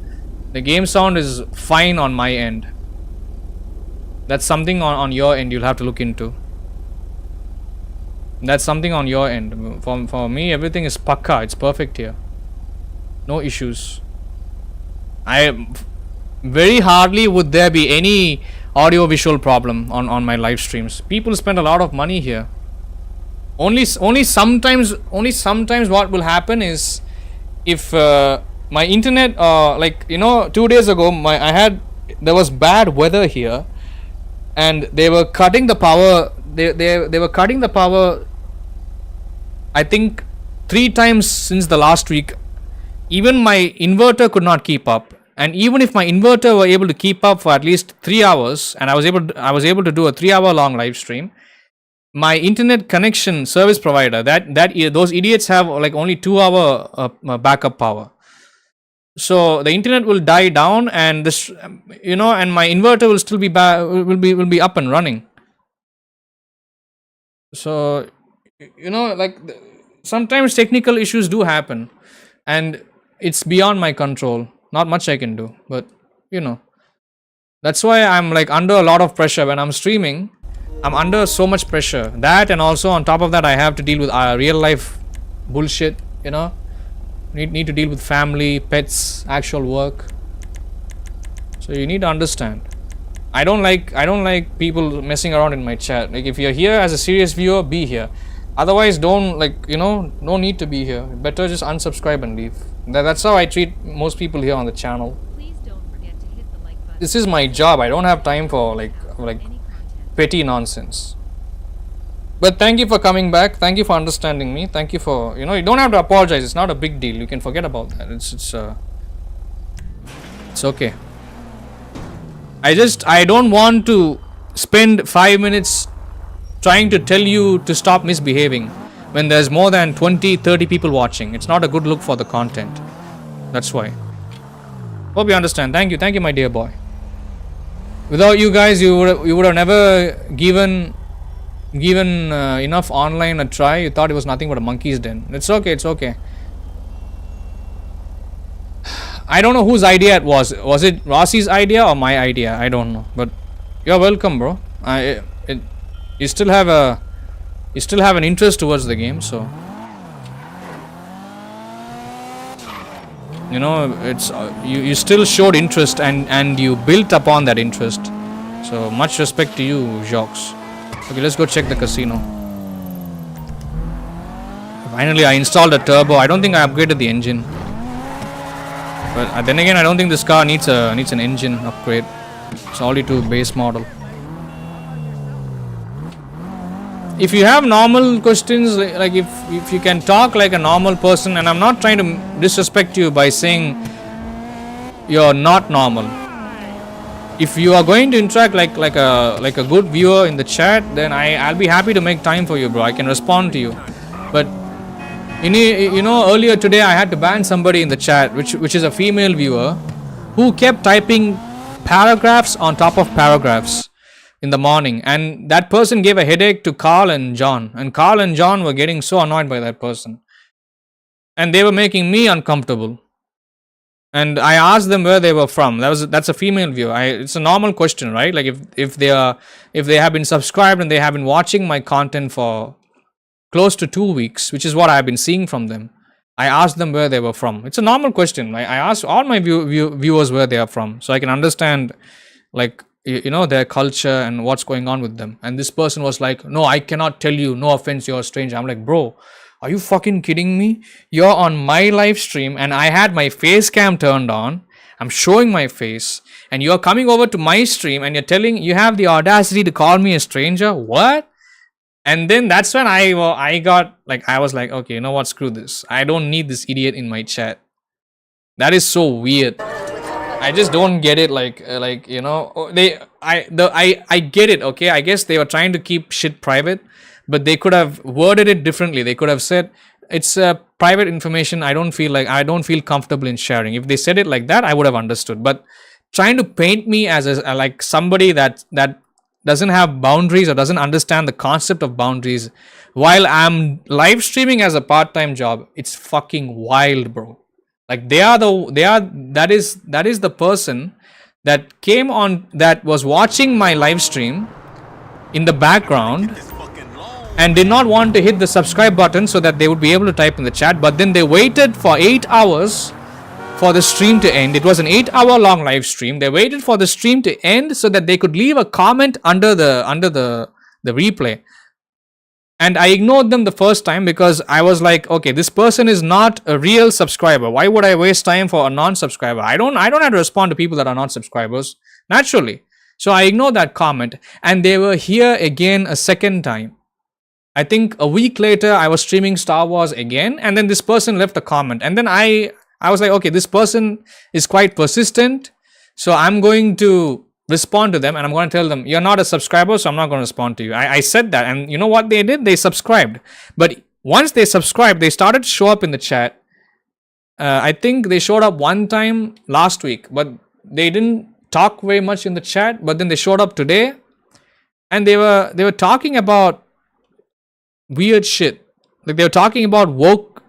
game sound is fine on my end. That's something on your end you'll have to look into. That's something on your end. For me, everything is pakka. It's perfect here. No issues. Very hardly would there be any audio visual problem on my live streams. People spend a lot of money here. Only sometimes what will happen is if my internet like, you know, 2 days ago there was bad weather here and they were cutting the power. They were cutting the power, I think 3 times since the last week. Even my inverter could not keep up. And even if my inverter were able to keep up for at least 3 hours, and I was able to do a 3-hour long live stream, my internet connection service provider, those idiots have like only 2-hour backup power. So the internet will die down, and this, and my inverter will still be will be up and running. So sometimes technical issues do happen, and it's beyond my control. Not much I can do, but that's why I'm like under a lot of pressure when I'm streaming. I'm under so much pressure. That, and also on top of that, I have to deal with real life bullshit. Need to deal with family, pets, actual work. So you need to understand. I don't like people messing around in my chat. Like, if you're here as a serious viewer, be here. Otherwise, don't, no need to be here. Better just unsubscribe and leave. That's how I treat most people here on the channel. Please don't forget to hit the like button. This is my job. I don't have time for like petty nonsense. But thank you for coming back. Thank you for understanding me. Thank you for, you don't have to apologize. It's not a big deal. You can forget about that. It's okay. I don't want to spend 5 minutes trying to tell you to stop misbehaving when there's more than 20-30 people watching. It's not a good look for the content. That's why. Hope you understand. Thank you, my dear boy. Without you guys, you would have never given enough online a try. You thought it was nothing but a monkey's den. It's okay. I don't know whose idea it was. Was it Rossi's idea or my idea? I don't know. But you're welcome, bro. You still have an interest towards the game, so it's you still showed interest, and you built upon that interest. So much respect to you, Jacques. Okay, let's go check the casino. Finally, I installed a turbo. I don't think I upgraded the engine. But then again, I don't think this car needs an engine upgrade. It's only to base model. If you have normal questions, like if you can talk like a normal person, and I'm not trying to disrespect you by saying you're not normal. If you are going to interact like a good viewer in the chat, then I'll be happy to make time for you, bro. I can respond to you. But earlier today I had to ban somebody in the chat, which is a female viewer, who kept typing paragraphs on top of paragraphs in the morning, and that person gave a headache to Carl and John, and Carl and John were getting so annoyed by that person, and they were making me uncomfortable. And I asked them where they were from. That's a female viewer. It's a normal question, right? Like if they have been subscribed and they have been watching my content for close to 2 weeks, which is what I've been seeing from them, I asked them where they were from. It's a normal question. I asked all my viewers where they are from, so I can understand their culture and what's going on with them. And this person was like, no, I cannot tell you, no offense, you're a stranger. I'm like, bro, are you fucking kidding me? You're on my live stream and I had my face cam turned on. I'm showing my face, and you're coming over to my stream and you have the audacity to call me a stranger? What? And then that's when I was like, okay, you know what, screw this. I don't need this idiot in my chat. That is so weird. I just don't get it. I get it. Okay, I guess they were trying to keep shit private, but they could have worded it differently. They could have said it's private information. I don't feel comfortable in sharing. If they said it like that, I would have understood. But trying to paint me as somebody that doesn't have boundaries or doesn't understand the concept of boundaries while I'm live streaming as a part-time job, it's fucking wild, bro. Like that is the person that came on, that was watching my live stream in the background and did not want to hit the subscribe button so that they would be able to type in the chat, but then they waited for 8 hours for the stream to end. It was an 8-hour long live stream. They waited for the stream to end so that they could leave a comment under the replay. And I ignored them the first time because I was like, okay, this person is not a real subscriber. Why would I waste time for a non-subscriber? I don't have to respond to people that are not subscribers, naturally. So I ignored that comment, and they were here again a second time. I think a week later, I was streaming Star Wars again, and then this person left a comment. And then I was like, okay, this person is quite persistent, so I'm going to respond to them, and I'm going to tell them, you're not a subscriber, so I'm not going to respond to you. I said that, and you know what they did? They subscribed. But once they subscribed, they started to show up in the chat, I think they showed up one time last week, but they didn't talk very much in the chat. But then they showed up today, and they were talking about weird shit. Like they were talking about woke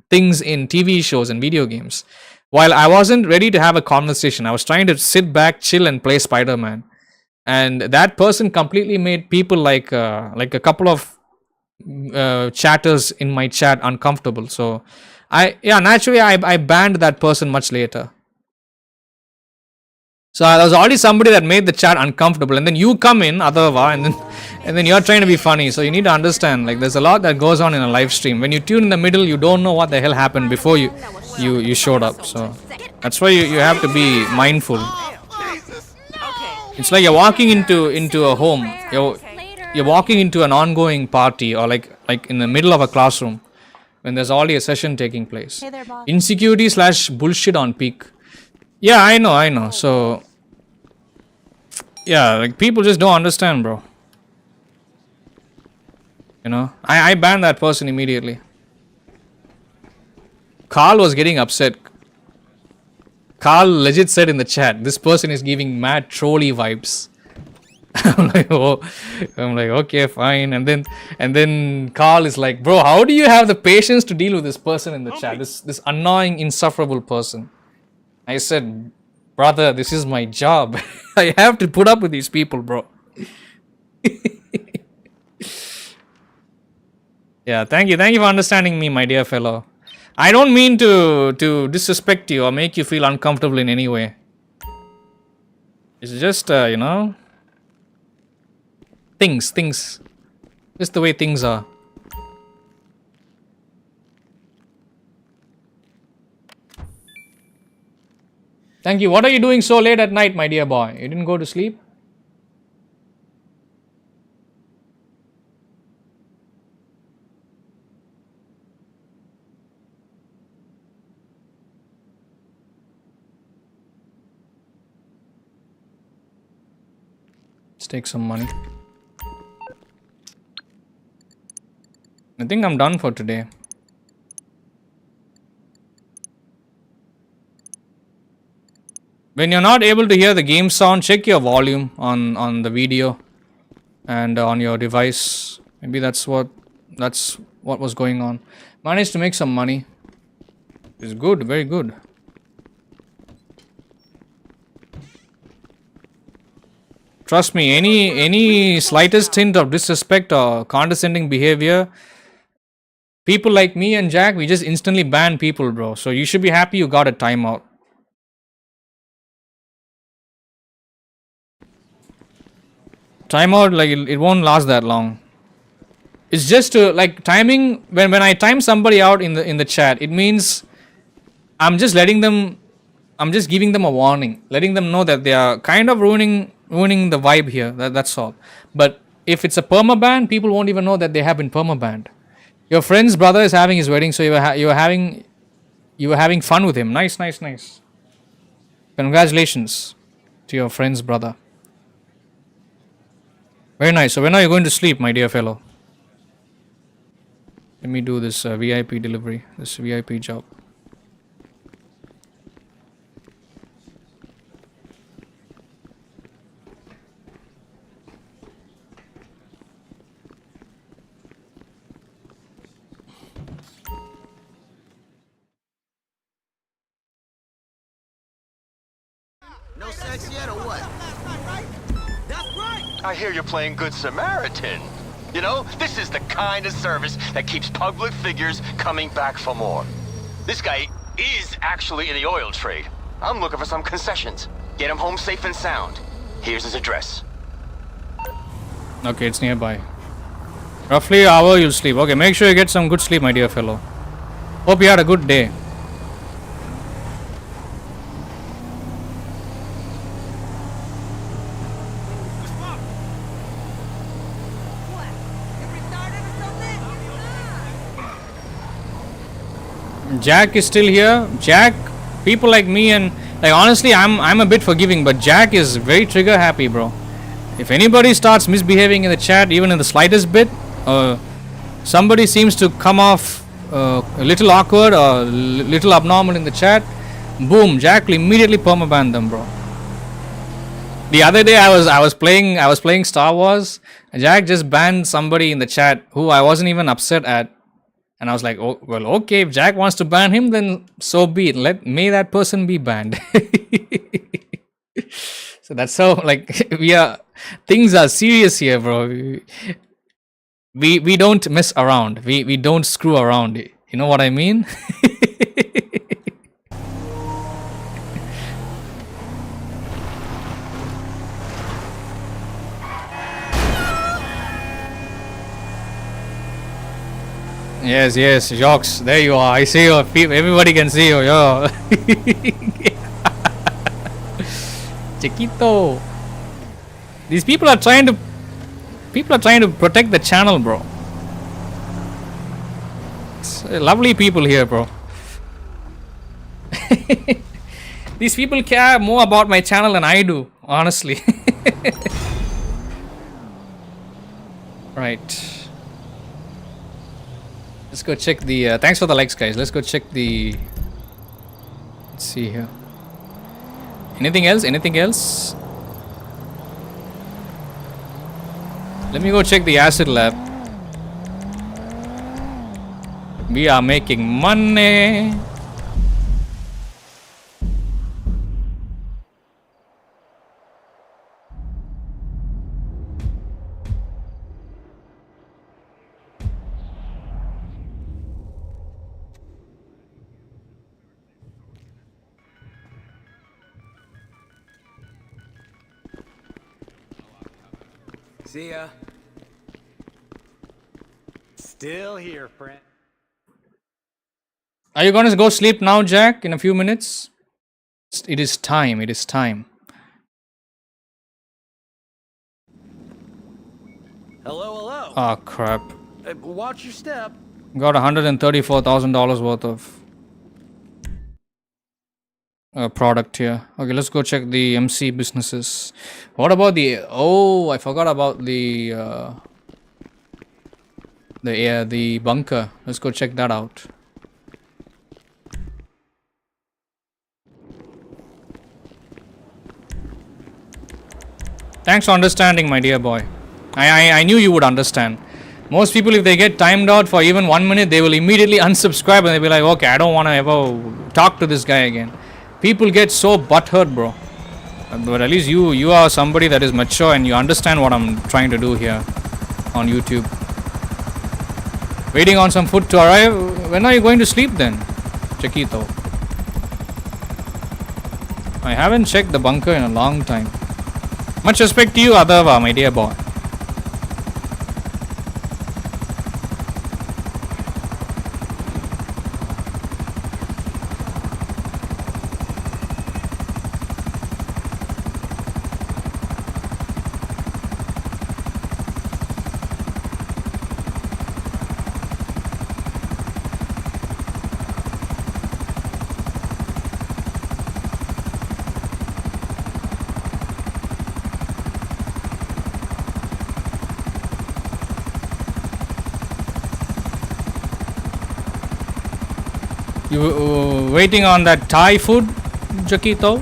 things in TV shows and video games. While I wasn't ready to have a conversation, I was trying to sit back, chill, and play Spider-Man. And that person completely made people like a couple of chatters in my chat uncomfortable. So naturally I banned that person much later. So there was already somebody that made the chat uncomfortable, and then you come in, Adava, and then you're trying to be funny. So you need to understand, like, there's a lot that goes on in a live stream. When you tune in the middle, you don't know what the hell happened before you showed up. So that's why you have to be mindful. It's like you're walking into a home. You're walking into an ongoing party, or like in the middle of a classroom when there's already a session taking place. Hey there, boss. Insecurity / bullshit on peak. Yeah, I know. So, yeah, like people just don't understand, bro. You know, I banned that person immediately. Carl was getting upset. Carl legit said in the chat, this person is giving mad trolley vibes. I'm like, okay, fine. And then Carl is like, bro, how do you have the patience to deal with this person in the chat? This annoying, insufferable person. I said, brother, this is my job. I have to put up with these people, bro. Yeah, thank you for understanding me, my dear fellow. I don't mean to disrespect you or make you feel uncomfortable in any way. It's just, things. Just the way things are. Thank you. What are you doing so late at night, my dear boy? You didn't go to sleep? Let's take some money. I think I'm done for today. When you're not able to hear the game sound, check your volume on the video and on your device. Maybe that's what was going on. Managed to make some money. It's good, very good. Trust me, any slightest hint of disrespect or condescending behavior, people like me and Jack, we just instantly ban people, bro. So you should be happy you got a timeout. Timeout, like it won't last that long. It's just to, like, timing. When I time somebody out in the chat, it means I'm just giving them a warning, letting them know that they are kind of ruining the vibe here. That's all. But if it's a permaban, people won't even know that they have been permabanned. Your friend's brother is having his wedding, so you were having fun with him. Nice. Congratulations to your friend's brother. Very nice. So when are you going to sleep, my dear fellow? Let me do this VIP delivery, this VIP job. No sex yet or what? That's right. I hear you're playing Good Samaritan. You know, this is the kind of service that keeps public figures coming back for more. This guy is actually in the oil trade. I'm looking for some concessions. Get him home safe and sound. Here's his address. Okay, it's nearby. Roughly an hour you'll sleep. Okay, make sure you get some good sleep, my dear fellow. Hope you had a good day. Jack is still here. Jack, people like me and like honestly, I'm a bit forgiving, but Jack is very trigger happy, bro. If anybody starts misbehaving in the chat, even in the slightest bit, somebody seems to come off a little awkward or little abnormal in the chat, boom, Jack will immediately permaban them, bro. The other day I was playing Star Wars. Jack just banned somebody in the chat who I wasn't even upset at, and I was like, oh well, okay, if Jack wants to ban him, then so be it. May that person be banned. So that's how, like, things are serious here, bro. We don't mess around. We don't screw around. You know what I mean? Yes, Jocks, there you are. I see you. Everybody can see you. Yo. Chiquito. These people are trying to protect the channel, bro. It's lovely people here, bro. These people care more about my channel than I do, honestly. Right. Let's go check the thanks for the likes, guys. Let's go check the, let's see here. Anything else? Let me go check the acid lab. We are making money. See ya. Still here, friend. Are you going to go sleep now, Jack, in a few minutes? It is time. Hello. Oh, crap. Watch your step. Got $134,000 worth of product here. Okay, let's go check the MC businesses. What about the... Oh, I forgot about the bunker. Let's go check that out. Thanks for understanding, my dear boy. I knew you would understand. Most people, if they get timed out for even 1 minute, they will immediately unsubscribe and they'll be like, okay, I don't want to ever talk to this guy again. People get so butthurt, bro. But at least you are somebody that is mature and you understand what I'm trying to do here on YouTube. Waiting on some food to arrive. When are you going to sleep then, Chiquito? I haven't checked the bunker in a long time. Much respect to you, Adava, my dear boy. You waiting on that Thai food, Chiquito?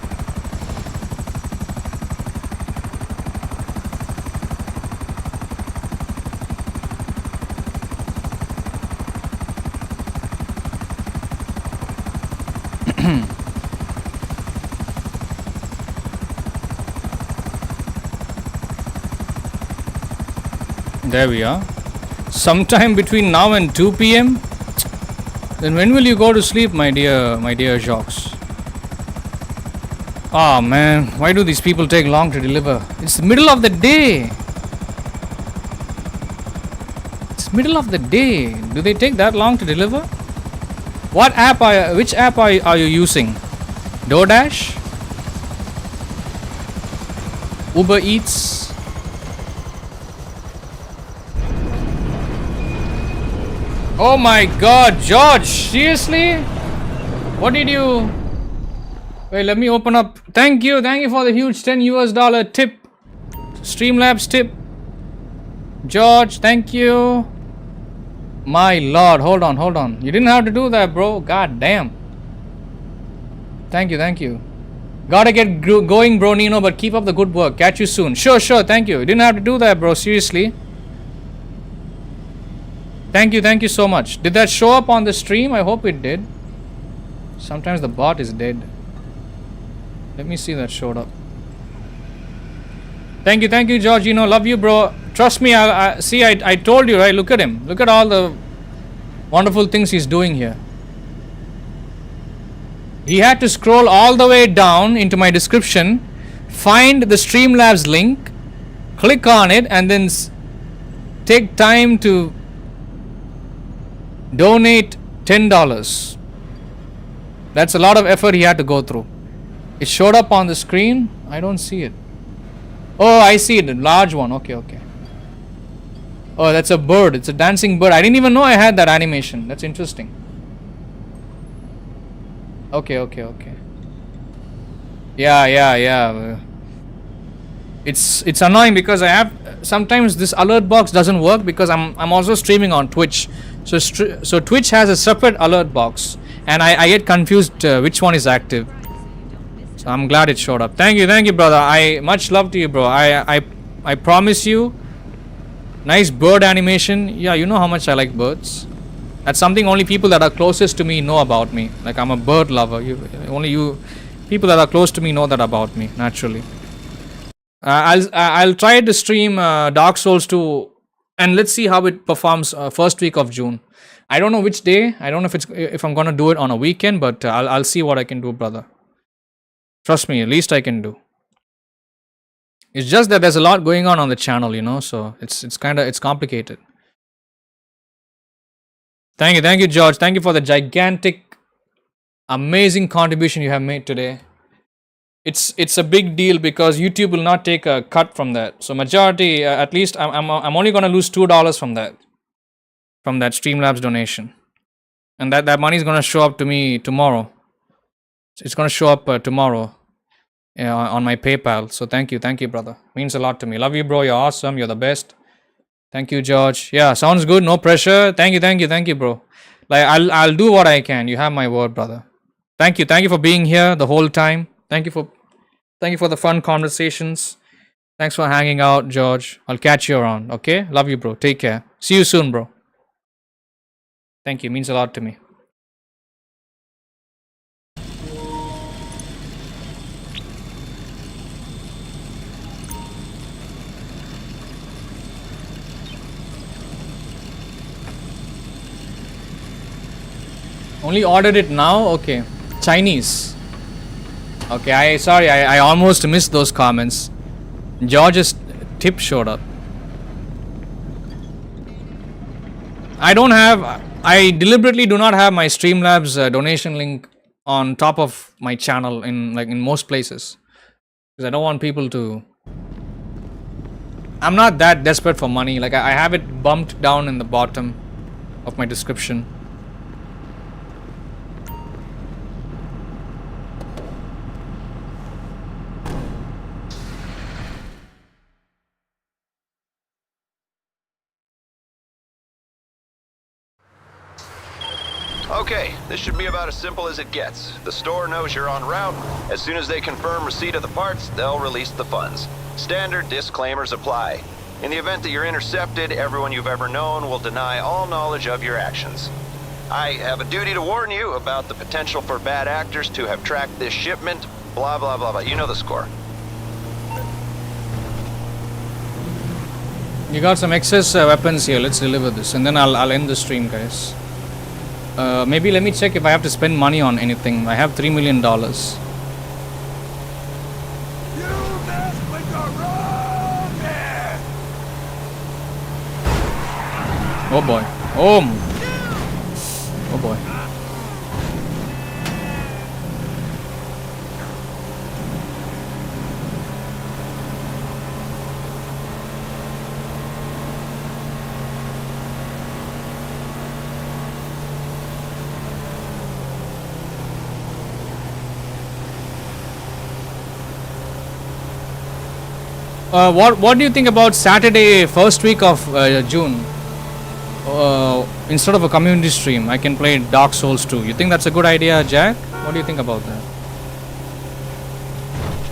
There we are. Sometime between now and 2 p.m. Then when will you go to sleep, my dear Jocks? Oh man, why do these people take long to deliver? It's the middle of the day. It's middle of the day. Do they take that long to deliver? Which app are you using? DoorDash? Uber Eats? Oh my god, George, seriously? What did you... Wait, let me open up. Thank you for the huge $10 tip. Streamlabs tip. George, thank you. My lord, hold on. You didn't have to do that, bro. God damn. Thank you. Gotta get going, bro, Nino, but keep up the good work. Catch you soon. Sure, thank you. You didn't have to do that, bro. Seriously. Thank you so much. Did that show up on the stream? I hope it did. Sometimes the bot is dead. Let me see that showed up. Thank you, Georgino. Love you, bro. Trust me, I told you, right? Look at him. Look at all the wonderful things he's doing here. He had to scroll all the way down into my description, find the Streamlabs link, click on it, and then take time to donate $10. That's a lot of effort he had to go through. It showed up on the screen. I don't see it. Oh, I see it. A large one. Okay. Oh, that's a bird. It's a dancing bird. I didn't even know I had that animation. That's interesting. Okay. Yeah. It's annoying because I have sometimes this alert box doesn't work because I'm also streaming on Twitch. So Twitch has a separate alert box, and I get confused which one is active. So I'm glad it showed up. Thank you, brother. I much love to you, bro. I promise you, nice bird animation. Yeah, you know how much I like birds. That's something only people that are closest to me know about me. Like, I'm a bird lover. Only you people that are close to me know that about me, naturally. I'll try to stream Dark Souls 2, and let's see how it performs first week of June. I don't know which day. I don't know if I'm gonna do it on a weekend, but I'll see what I can do, brother. Trust me, at least I can do. It's just that there's a lot going on the channel, you know, so it's complicated. Thank you, George. Thank you for the gigantic, amazing contribution you have made today. It's a big deal because YouTube will not take a cut from that. So majority, at least, I'm only gonna lose $2 from that Streamlabs donation, and that money is gonna show up to me tomorrow. It's gonna show up tomorrow on my PayPal. So thank you, brother. Means a lot to me. Love you, bro. You're awesome. You're the best. Thank you, George. Yeah, sounds good. No pressure. Thank you, bro. Like, I'll do what I can. You have my word, brother. Thank you for being here the whole time. Thank you for the fun conversations. Thanks for hanging out, George. I'll catch you around. Okay? Love you, bro. Take care. See you soon, bro. Thank you. Means a lot to me. Only ordered it now? Okay. Chinese. Okay, I almost missed those comments. George's tip showed up. I deliberately do not have my Streamlabs donation link on top of my channel in most places. Because I don't want people to... I'm not that desperate for money. Like, I have it bumped down in the bottom of my description. Okay, this should be about as simple as it gets. The store knows you're en route. As soon as they confirm receipt of the parts, they'll release the funds. Standard disclaimers apply. In the event that you're intercepted, everyone you've ever known will deny all knowledge of your actions. I have a duty to warn you about the potential for bad actors to have tracked this shipment, blah, blah, blah, blah. You know the score. You got some excess weapons here. Let's deliver this, and then I'll end the stream, guys. Maybe let me check if I have to spend money on anything. I have $3 million. Oh boy. Oh boy. What do you think about Saturday, first week of June? instead of a community stream, I can play Dark Souls 2. You think that's a good idea, Jack? What do you think about that?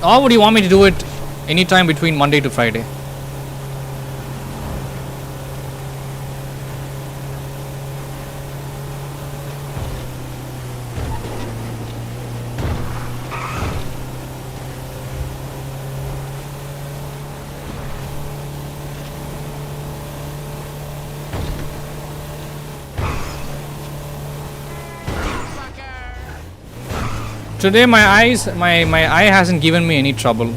Or would you want me to do it anytime between Monday to Friday? Today my eye hasn't given me any trouble.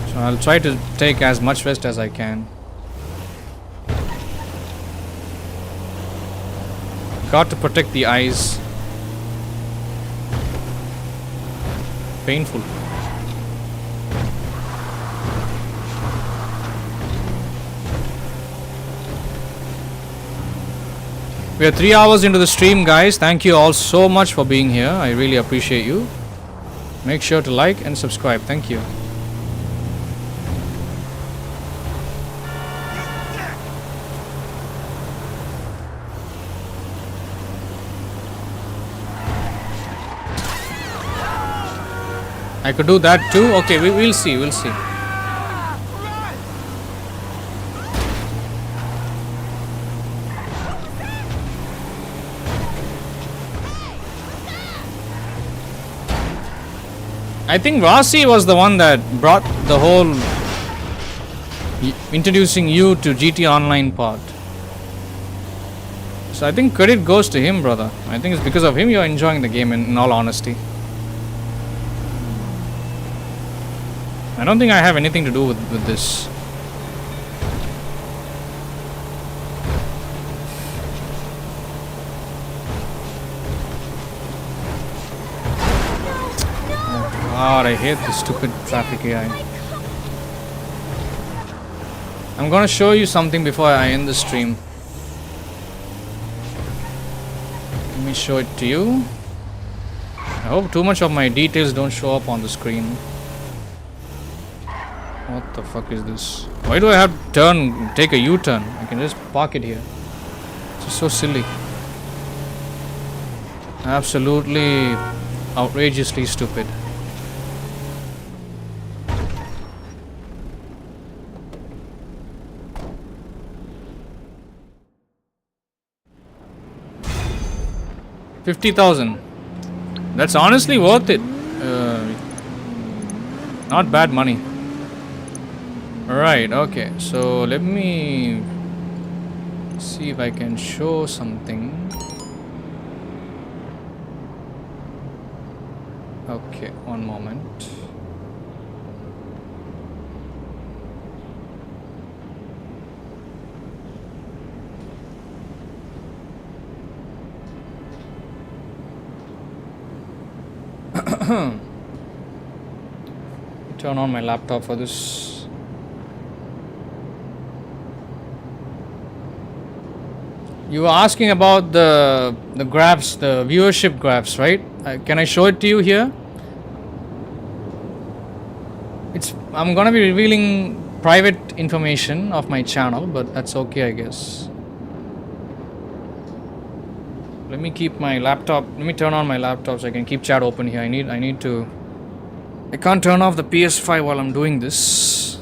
So I'll try to take as much rest as I can. Got to protect the eyes. Painful. We are 3 hours into the stream, guys. Thank you all so much for being here. I really appreciate you. Make sure to like and subscribe. Thank you. I could do that too. Okay, we'll see. We'll see. I think Rossi was the one that brought the whole introducing you to GT Online part. So I think credit goes to him, brother. I think it's because of him you're enjoying the game, in all honesty. I don't think I have anything to do with this. God, I hate this stupid traffic AI. I'm gonna show you something before I end the stream. Let me show it to you. I hope too much of my details don't show up on the screen. What the fuck is this? Why do I have to take a U-turn? I can just park it here. It's just so silly. Absolutely outrageously stupid. $50,000. That's honestly worth it. Not bad money. Alright, okay. So let me see if I can show something. Okay, one moment. Turn on my laptop for this. You were asking about the graphs, the viewership graphs, right? Can I show it to you here? I'm gonna be revealing private information of my channel, but that's okay, I guess. Let me keep my laptop. Let me turn on my laptop so I can keep chat open here. I need to. I can't turn off the PS5 while I'm doing this.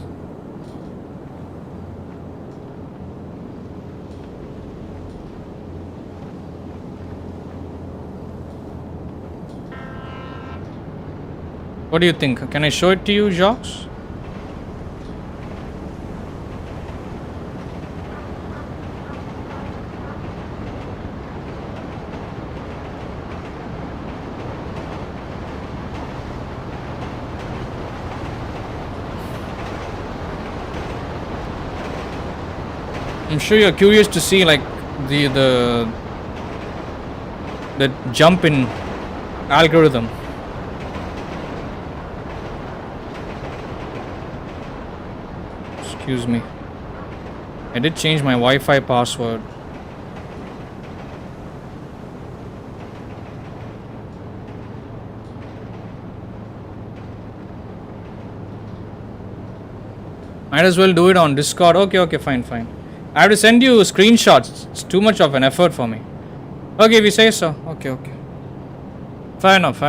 What do you think? Can I show it to you, Jacques? I'm sure you're curious to see like the jump in algorithm. Excuse me. I did change my Wi-Fi password. Might as well do it on Discord. Okay, fine. I have to send you screenshots. It's too much of an effort for me. Okay, if you say so. Okay. Fair enough.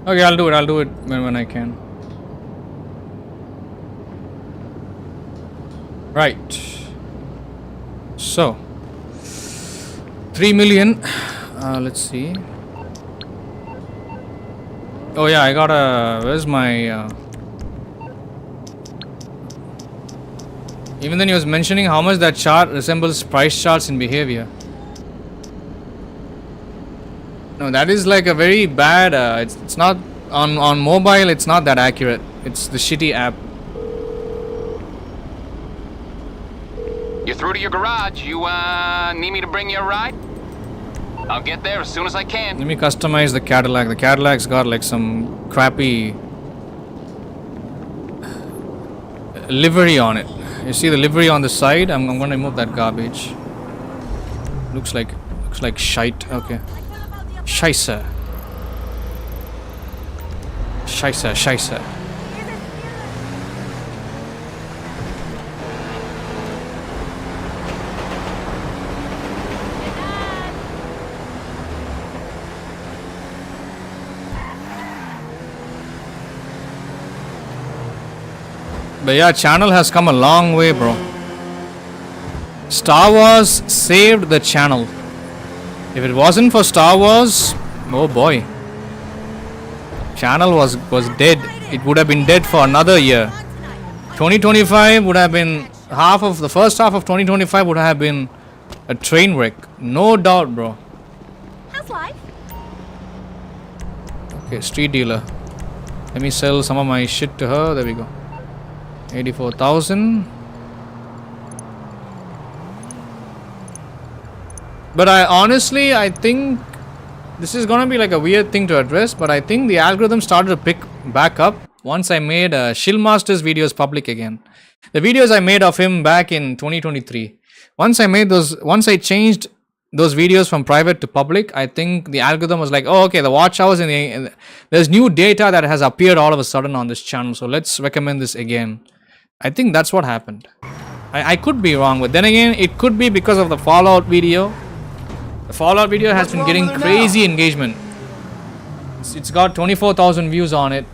Okay, I'll do it when I can. Right. So 3 million. Let's see. Oh yeah, I got where's my even then he was mentioning how much that chart resembles price charts in behavior. No, that is like a very bad it's not on mobile, it's not that accurate. It's the shitty app. You're through to your garage. You need me to bring you a ride? I'll get there as soon as I can. Let me customize the Cadillac. The Cadillac's got like some crappy livery on it. You see the livery on the side? I'm going to remove that garbage. Looks like shite. Okay. Scheisse. But yeah, channel has come a long way, bro. Star Wars saved the channel. If it wasn't for Star Wars, oh boy, channel was dead. It would have been dead for another year. 2025 would have been the first half of 2025 would have been a train wreck, no doubt, bro. How's life? Okay, street dealer. Let me sell some of my shit to her. There we go. 84,000. But I think this is gonna be like a weird thing to address, but I think the algorithm started to pick back up once I made Shillmaster's videos public again. The videos I made of him back in 2023. Once I changed those videos from private to public, I think the algorithm was like, oh, okay, the watch hours and there's new data that has appeared all of a sudden on this channel, so let's recommend this again. I think that's what happened. I could be wrong, but then again, it could be because of the Fallout video. The Fallout video has been getting crazy engagement. It's got 24,000 views on it.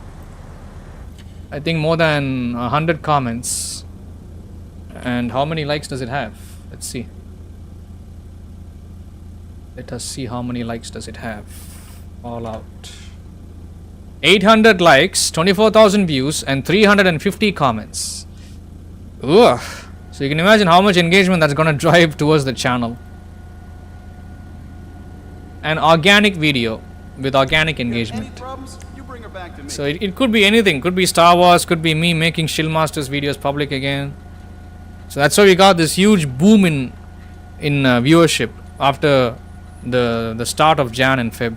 I think more than 100 comments. And how many likes does it have? Let's see. Let us see how many likes does it have. Fallout. 800 likes, 24,000 views, and 350 comments. Ugh. So you can imagine how much engagement that's gonna drive towards the channel. An organic video with organic engagement. So it could be anything. Could be Star Wars, could be me making Shillmaster's videos public again. So that's why we got this huge boom in viewership after the start of Jan and Feb.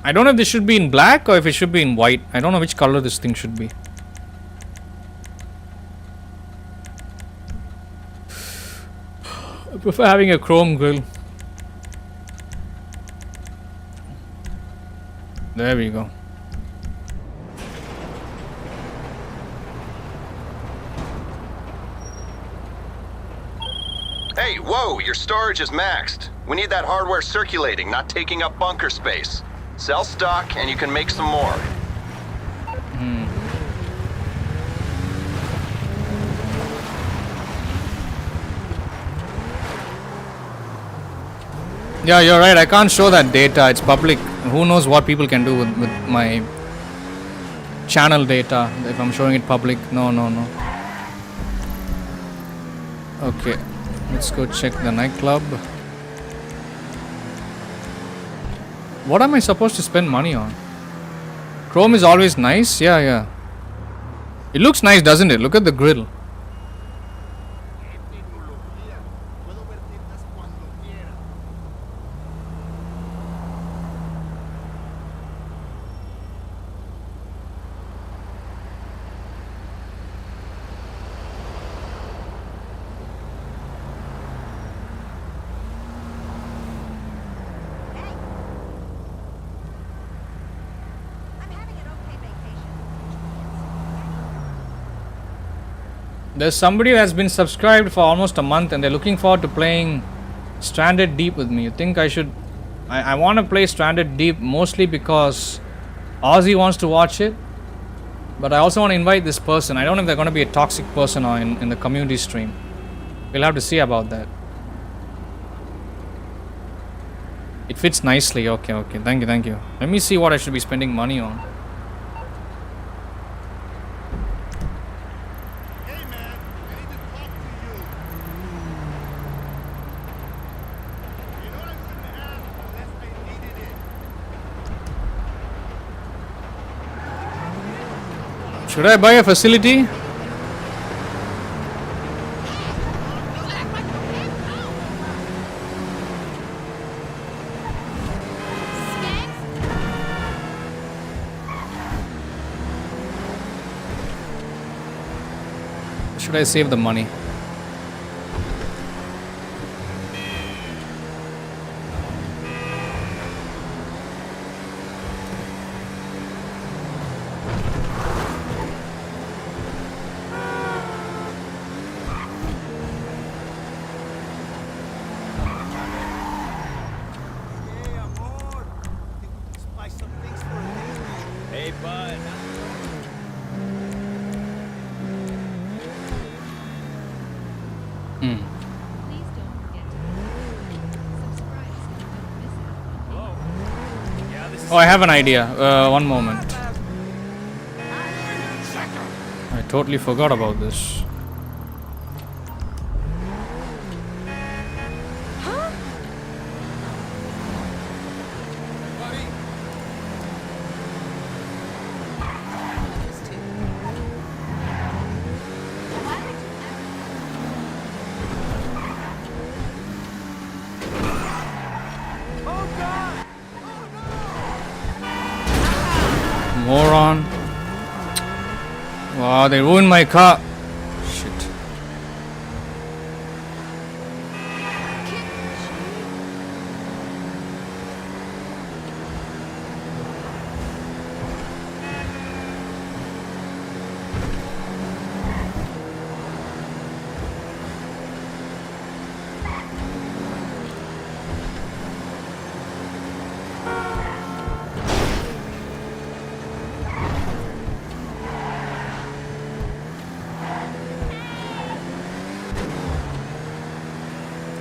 I don't know if this should be in black or if it should be in white. I don't know which color this thing should be. I prefer having a chrome grill. There we go. Hey, whoa, your storage is maxed. We need that hardware circulating, not taking up bunker space. Sell stock and you can make some more. Yeah, you're right. I can't show that data. It's public. Who knows what people can do with my channel data if I'm showing it public. No. Okay. Let's go check the nightclub. What am I supposed to spend money on? Chrome is always nice. Yeah. It looks nice, doesn't it? Look at the grill. There's somebody who has been subscribed for almost a month and they're looking forward to playing Stranded Deep with me. You think I should... I want to play Stranded Deep mostly because Ozzy wants to watch it. But I also want to invite this person. I don't know if they're going to be a toxic person or in the community stream. We'll have to see about that. It fits nicely. Okay, okay. Thank you, thank you. Let me see what I should be spending money on. Should I buy a facility? Should I save the money? Hey, bud. Please don't forget to subscribe so you don't miss out on any Oh, I have an idea. One moment. I totally forgot about this. Moron. Wow, they ruined my car. Shit.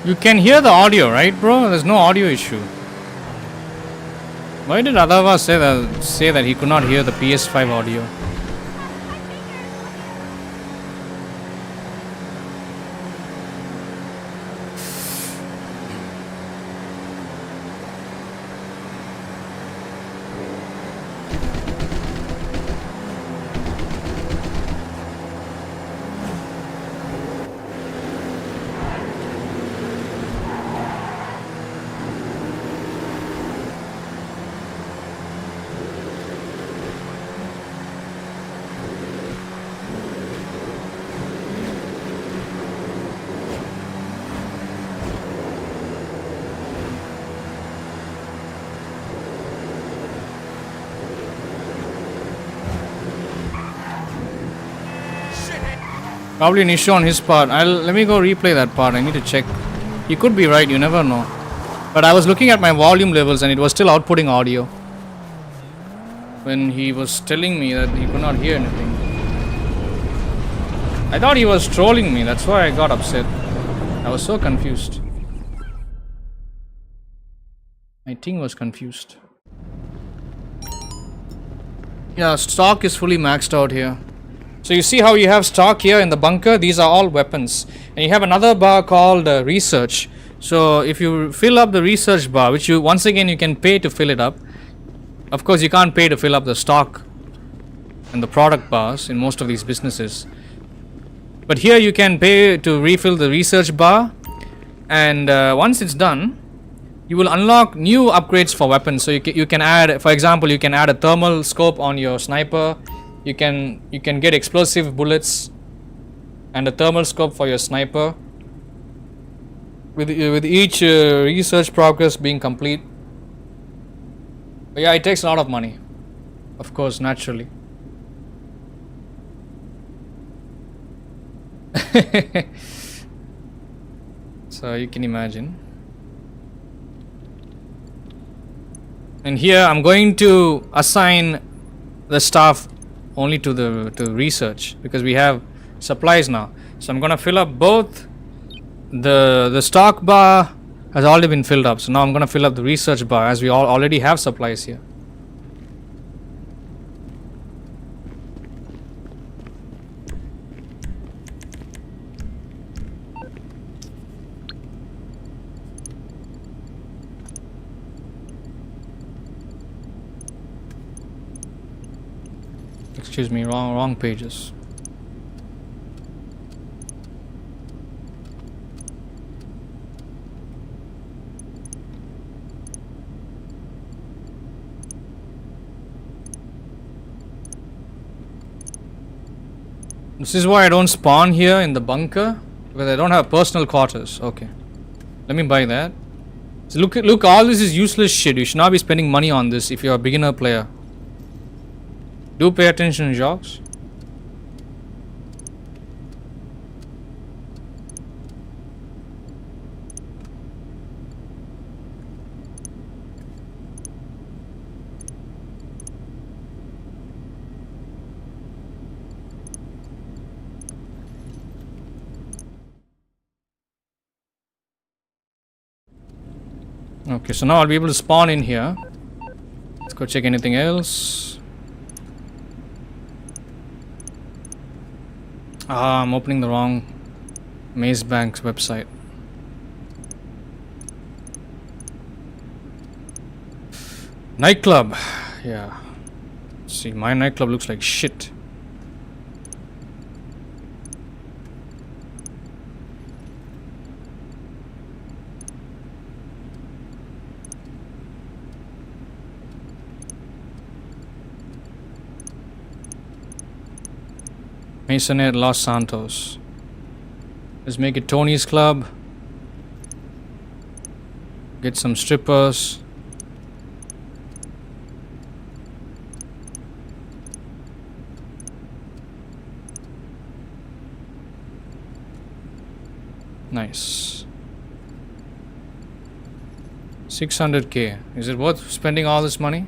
You can hear the audio, right, bro? There's no audio issue. Why did Adava say that he could not hear the PS5 audio? Probably an issue on his part. Let me go replay that part. I need to check. He could be right, you never know. But I was looking at my volume levels and it was still outputting audio when he was telling me that he could not hear anything. I thought he was trolling me, that's why I got upset. I was so confused. My thing was confused. Yeah, stock is fully maxed out here. So you see how you have stock here in the bunker? These are all weapons. And you have another bar called research. So if you fill up the research bar, which you once again you can pay to fill it up. Of course you can't pay to fill up the stock and the product bars in most of these businesses. But here you can pay to refill the research bar. And once it's done, you will unlock new upgrades for weapons. So you can add, for example, you can add a thermal scope on your sniper. You can get explosive bullets and a thermal scope for your sniper. With each research progress being complete. But yeah, it takes a lot of money. Of course, naturally. So you can imagine. And here I'm going to assign the staff only to the research because we have supplies now. So I'm gonna fill up both. The stock bar has already been filled up, so now I'm gonna fill up the research bar as we already have supplies here. Excuse me, wrong pages. This is why I don't spawn here in the bunker, because I don't have personal quarters. Okay, let me buy that. So look, all this is useless shit. You should not be spending money on this if you're a beginner player. Do pay attention, Jocks. Okay, so now I'll be able to spawn in here. Let's go check anything else. Ah, I'm opening the wrong Maze Bank's website. Nightclub. Yeah. See, my nightclub looks like shit. Masonette Los Santos. Let's make it Tony's Club. Get some strippers. Nice. 600k. Is it worth spending all this money?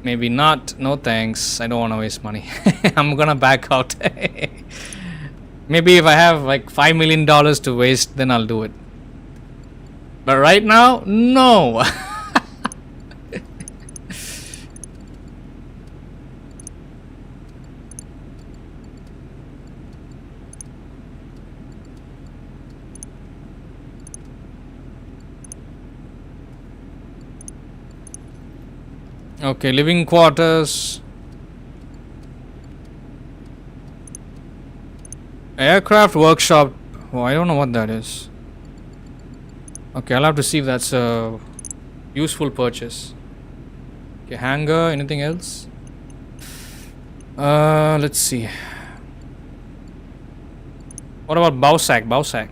Maybe not. No thanks. I don't want to waste money. I'm gonna back out. Maybe if I have like $5 million to waste, then I'll do it. But right now, no. Okay, living quarters. Aircraft workshop. Oh, I don't know what that is. Okay, I'll have to see if that's a useful purchase. Okay, hangar. Anything else? Let's see. What about Bausac? Bausac.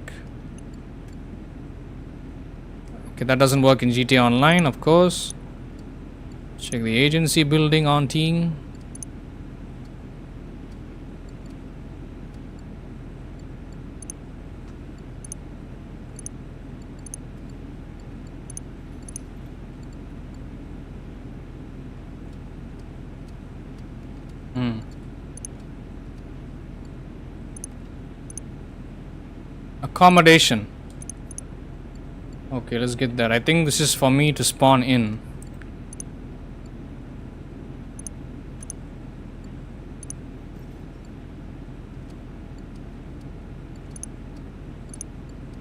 Okay, that doesn't work in GTA Online, of course. Check the agency building on team. Accommodation. Okay, let's get that. I think this is for me to spawn in.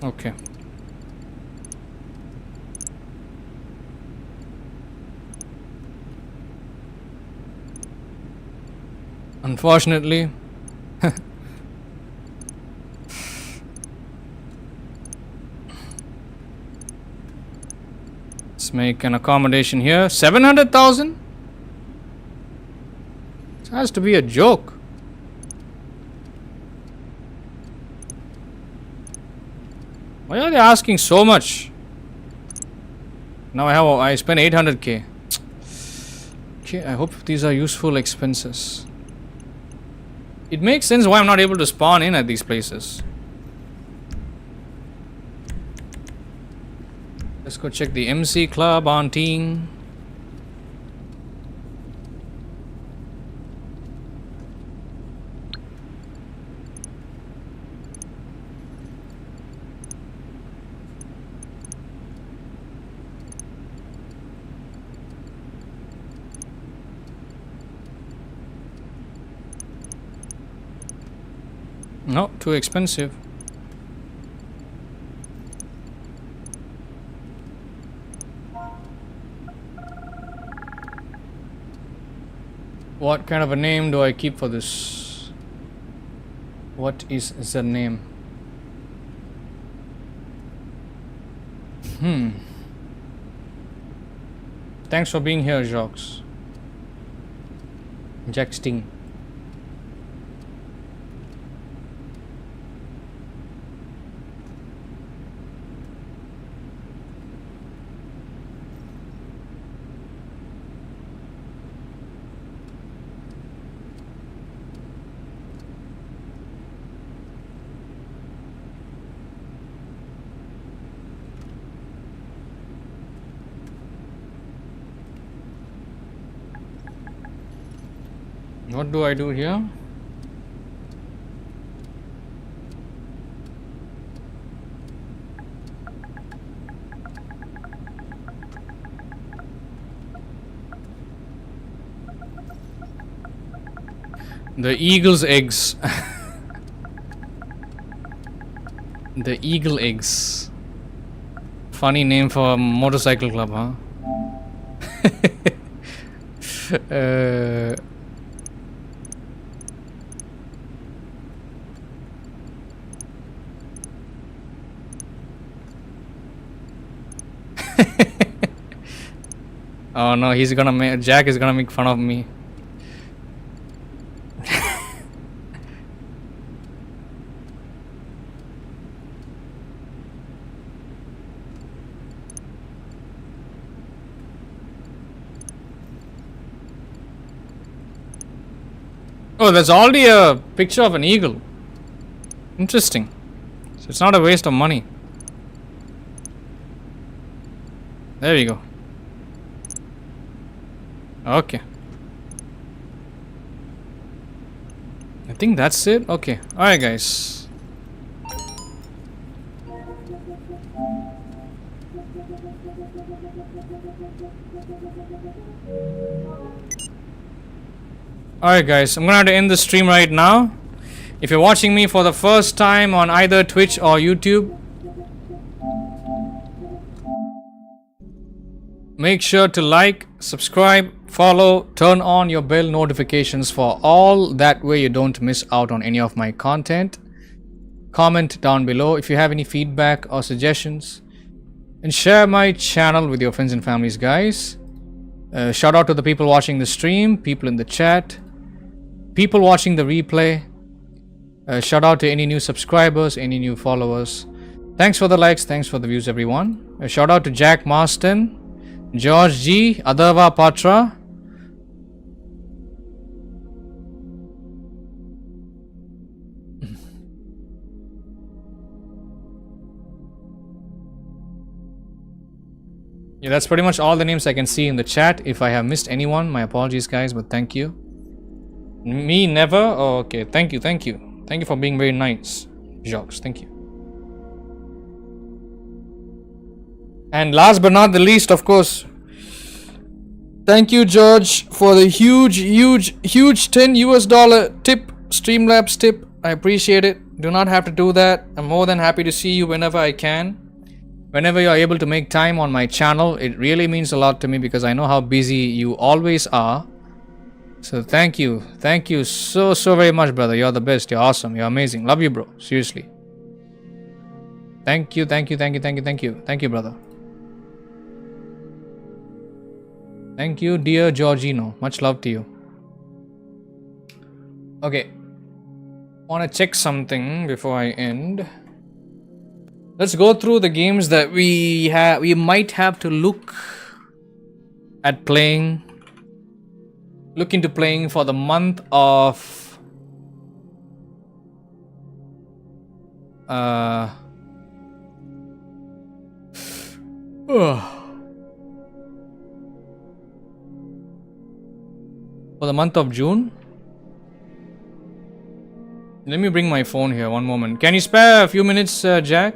Okay. Unfortunately, let's make an accommodation here. 700,000? This has to be a joke. Why are they asking so much? Now I spent 800k. Okay, I hope these are useful expenses. It makes sense why I'm not able to spawn in at these places. Let's go check the MC Club on team. No, too expensive. What kind of a name do I keep for this? What is the name? Thanks for being here, Jacques. Jack Sting. What do I do here? The eagle's eggs. The eagle eggs. Funny name for a motorcycle club, huh? Oh no, he's gonna make Jack is gonna make fun of me. Oh, there's already a picture of an eagle. Interesting. So it's not a waste of money. There we go. Okay. I think that's it. Okay. Alright, guys. Alright, guys. I'm gonna have to end the stream right now. If you're watching me for the first time on either Twitch or YouTube, make sure to like, subscribe, follow, turn on your bell notifications for all. That way you don't miss out on any of my content. Comment down below if you have any feedback or suggestions. And share my channel with your friends and families, guys. Shout out to the people watching the stream, people in the chat, people watching the replay. Shout out to any new subscribers, any new followers. Thanks for the likes, thanks for the views, everyone. Shout out to Jack Marston, George G, Adava Patra. Yeah, that's pretty much all the names I can see in the chat. If I have missed anyone, my apologies, guys, but thank you. Me, never? Oh, okay, thank you, thank you. Thank you for being very nice, Jacques, thank you. And last but not the least, of course, thank you, George, for the huge $10 US tip, Streamlabs tip. I appreciate it. Do not have to do that. I'm more than happy to see you whenever I can. Whenever you're able to make time on my channel, it really means a lot to me because I know how busy you always are. So thank you so very much, brother. You're the best. You're awesome. You're amazing. Love you, bro. Seriously. Thank you, brother. Thank you, dear Georgino. Much love to you. Okay. Want to check something before I end. Let's go through the games that we might have to look at playing. Look into playing for the month of For the month of June. Let me bring my phone here, one moment. Can you spare a few minutes, Jack?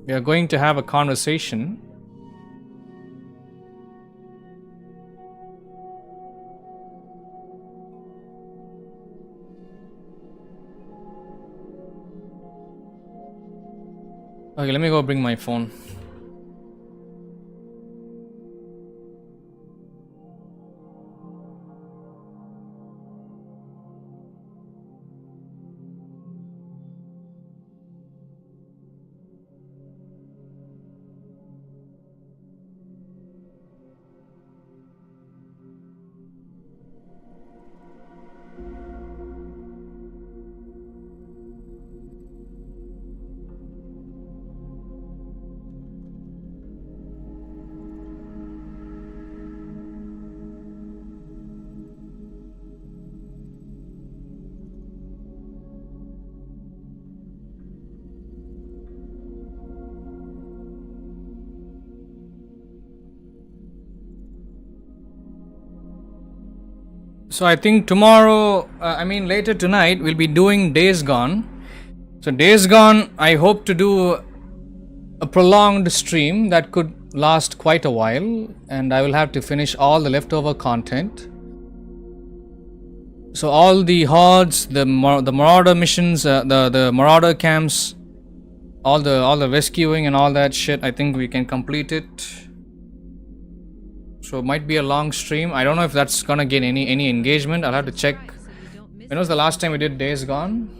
We are going to have a conversation. Okay, let me go bring my phone. So I think tomorrow, later tonight, we'll be doing Days Gone. So Days Gone, I hope to do a prolonged stream that could last quite a while, and I will have to finish all the leftover content. So all the hordes, the marauder missions, the marauder camps, all the rescuing and all that shit, I think we can complete it. So it might be a long stream. I don't know if that's gonna get any engagement. I'll have to check. When was the last time we did Days Gone?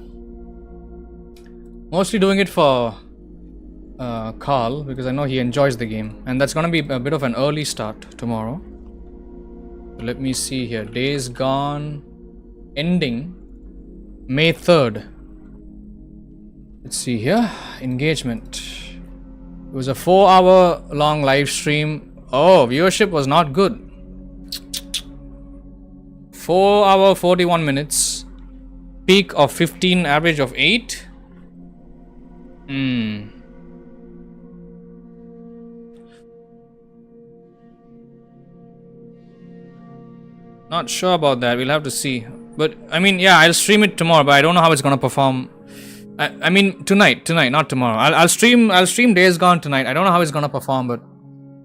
Mostly doing it for Carl, because I know he enjoys the game, and that's gonna be a bit of an early start tomorrow. Let me see here. Days Gone ending May 3rd. Let's see here. Engagement. It was a 4-hour long live stream. Oh, viewership was not good. 4 hour 41 minutes. Peak of 15, average of 8. Not sure about that. We'll have to see. But I mean, yeah, I'll stream it tomorrow, but I don't know how it's gonna perform. I mean tonight, not tomorrow. I'll stream Days Gone tonight. I don't know how it's gonna perform, but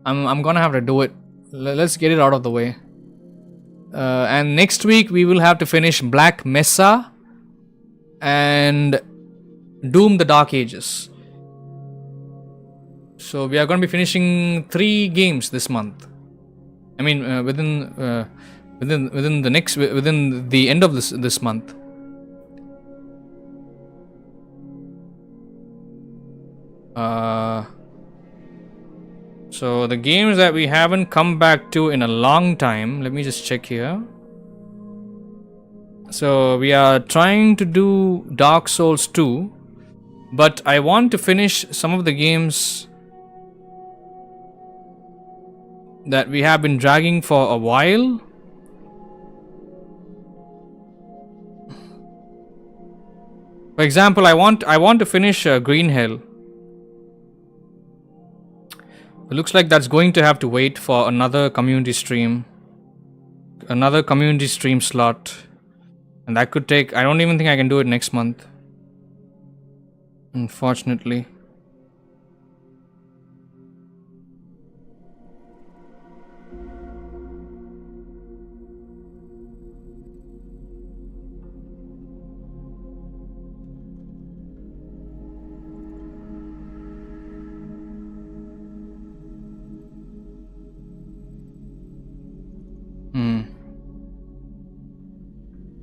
I'm gonna have to do it. Let's get it out of the way. And next week we will have to finish Black Mesa and Doom: The Dark Ages. So we are going to be finishing 3 games this month. I mean, within the end of this month. So the games that we haven't come back to in a long time, let me just check here. So we are trying to do Dark Souls 2, but I want to finish some of the games that we have been dragging for a while. For example, I want to finish Green Hell. It looks like that's going to have to wait for another community stream. Another community stream slot. And that could take... I don't even think I can do it next month. Unfortunately.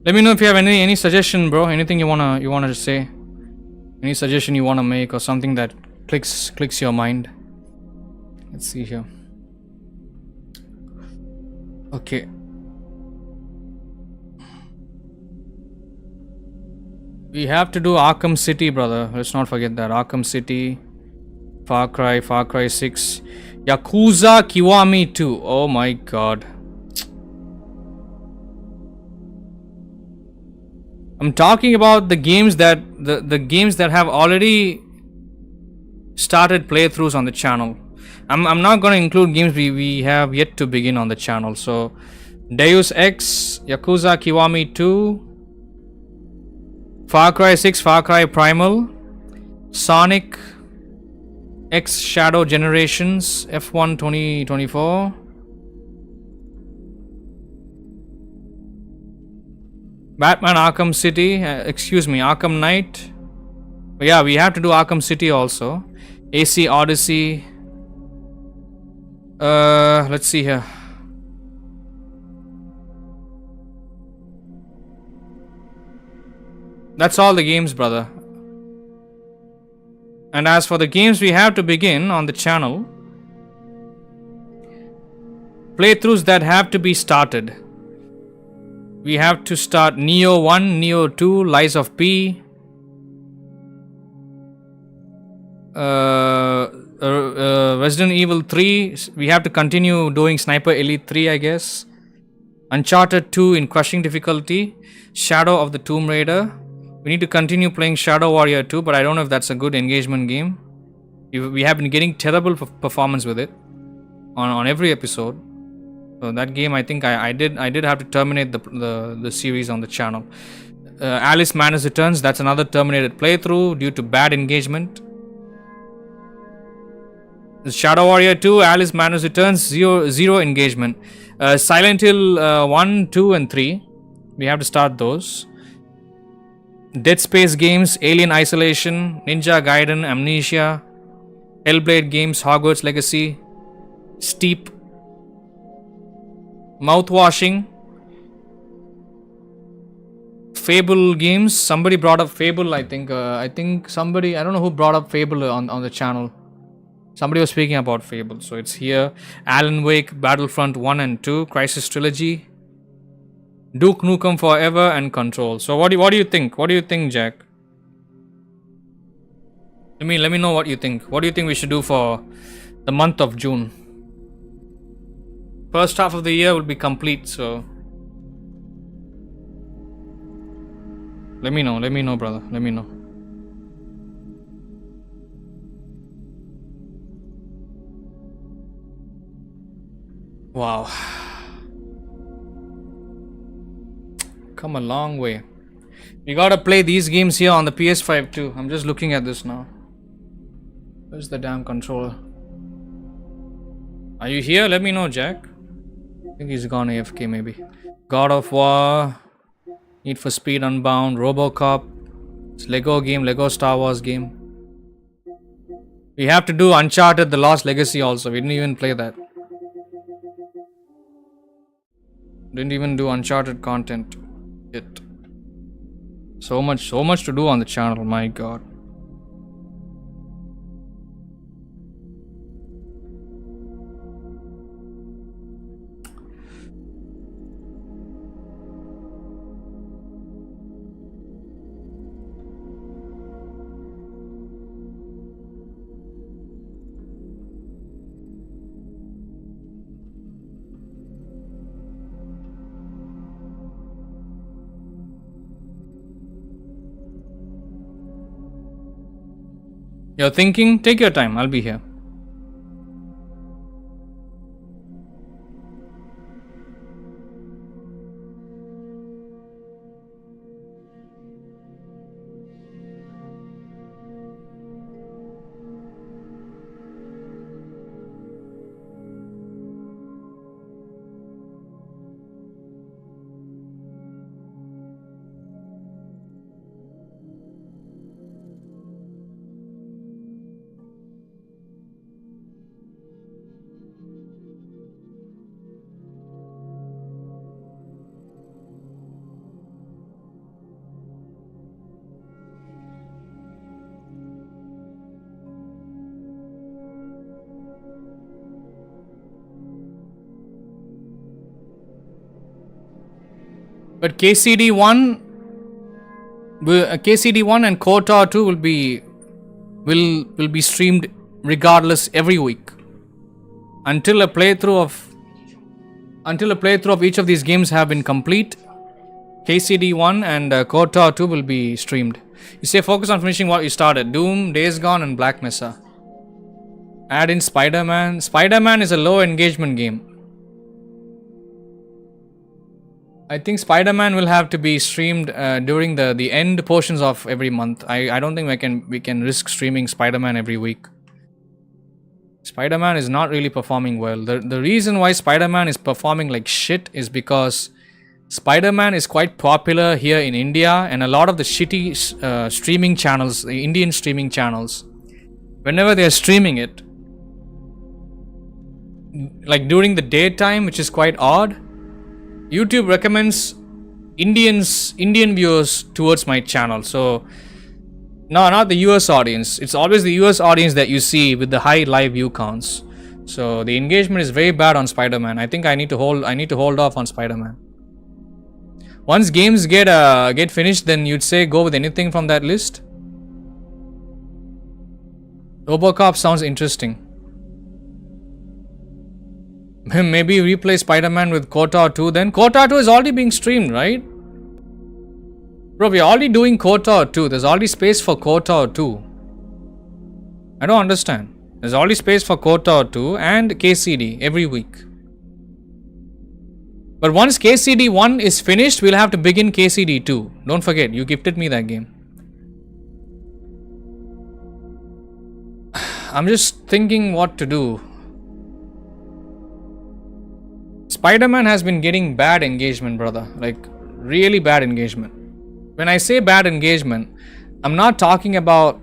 Let me know if you have any suggestion, bro. Anything you wanna say. Any suggestion you wanna make, or something that clicks your mind. Let's see here. Okay. We have to do Arkham City, brother. Let's not forget that. Arkham City, Far Cry 6, Yakuza Kiwami 2. Oh my god. I'm talking about the games that the games that have already started playthroughs on the channel. I'm not going to include games we have yet to begin on the channel. So Deus Ex, Yakuza Kiwami 2, Far Cry 6, Far Cry Primal, Sonic X Shadow Generations, F1 2024, Batman Arkham City, Arkham Knight. But yeah, we have to do Arkham City also. AC Odyssey. Let's see here. That's all the games, brother. And as for the games we have to begin on the channel, playthroughs that have to be started. We have to start Neo 1, Neo 2, Lies of P, Resident Evil 3. We have to continue doing Sniper Elite 3, I guess. Uncharted 2 in crushing difficulty. Shadow of the Tomb Raider. We need to continue playing Shadow Warrior 2, but I don't know if that's a good engagement game. We have been getting terrible performance with it on every episode. So that game, I think I did have to terminate the series on the channel. Alice Madness Returns, that's another terminated playthrough due to bad engagement. Shadow Warrior 2, Alice Madness Returns, zero engagement. Silent Hill 1, 2 and 3, we have to start those. Dead Space games, Alien Isolation, Ninja Gaiden, Amnesia, Hellblade games, Hogwarts Legacy, Steep, Mouthwashing, Fable games. Somebody brought up Fable, I think somebody, I don't know who brought up Fable on the channel. Somebody was speaking about Fable, so it's here. Alan Wake, Battlefront 1 and 2, Crisis Trilogy, Duke Nukem Forever, and Control. So what do you think? What do you think, Jack? Let me know what you think. What do you think we should do for the month of June? First half of the year will be complete, so let me know, brother. Let me know. Wow. Come a long way. We gotta play these games here on the PS5 too. I'm just looking at this now. Where's the damn controller? Are you here? Let me know, Jack. I think he's gone AFK maybe. God of War, Need for Speed Unbound, RoboCop. It's Lego game, Lego Star Wars game. We have to do Uncharted The Lost Legacy also. We didn't even play that. Didn't even do Uncharted content yet. So much to do on the channel, my god. You're thinking? Take your time, I'll be here. But KCD1 and KOTOR 2 will be streamed regardless every week until a playthrough of each of these games have been complete. KCD1 and KOTOR 2 will be streamed. You say focus on finishing what you started. Doom, Days Gone and Black Mesa. Add in Spider-Man. Spider-Man is a low engagement game. I think Spider-Man will have to be streamed during the end portions of every month. I don't think we can risk streaming Spider-Man every week. Spider-Man is not really performing well. The reason why Spider-Man is performing like shit is because Spider-Man is quite popular here in India, and a lot of the shitty streaming channels, the Indian streaming channels, whenever they are streaming it, like during the daytime, which is quite odd, YouTube recommends Indian viewers towards my channel. So no, not the US audience. It's always the US audience that you see with the high live view counts. So the engagement is very bad on Spider-Man. I think I need to hold off on Spider-Man. Once games get finished, then you'd say go with anything from that list. RoboCop sounds interesting. Maybe replay Spider-Man with KOTOR 2 then. KOTOR 2 is already being streamed, right? Bro, we're already doing KOTOR 2. There's already space for KOTOR 2. I don't understand. There's already space for KOTOR 2 and KCD every week. But once KCD 1 is finished, we'll have to begin KCD 2. Don't forget, you gifted me that game. I'm just thinking what to do. Spider-Man has been getting bad engagement, brother. Like, really bad engagement. When I say bad engagement, I'm not talking about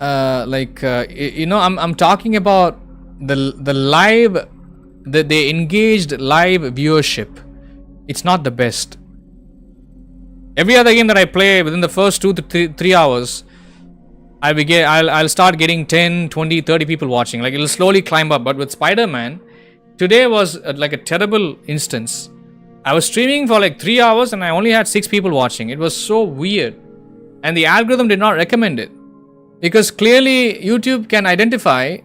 I'm talking about the live, the engaged live viewership. It's not the best. Every other game that I play, within the first 2 to 3 hours, I'll start getting 10, 20, 30 people watching. Like, it'll slowly climb up. But with Spider-Man, today was like a terrible instance. I was streaming for like 3 hours and I only had 6 people watching. It was so weird. And the algorithm did not recommend it. Because clearly YouTube can identify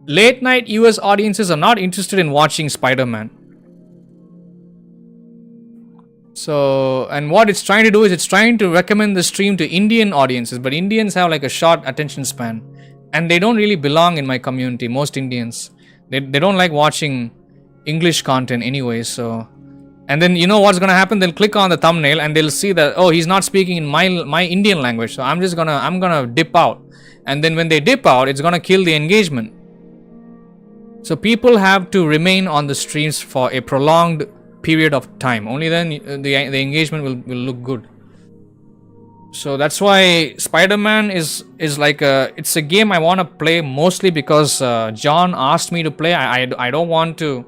late night US audiences are not interested in watching Spider-Man. So, and what it's trying to do is it's trying to recommend the stream to Indian audiences. But Indians have like a short attention span. And they don't really belong in my community, most Indians. They don't like watching English content anyway, so. And then you know what's gonna happen? They'll click on the thumbnail and they'll see that, oh, he's not speaking in my Indian language, so I'm gonna dip out. And then when they dip out, it's gonna kill the engagement. So people have to remain on the streams for a prolonged period of time. Only then the engagement will look good. So that's why Spider-Man is like it's a game I want to play mostly because John asked me to play. I don't want to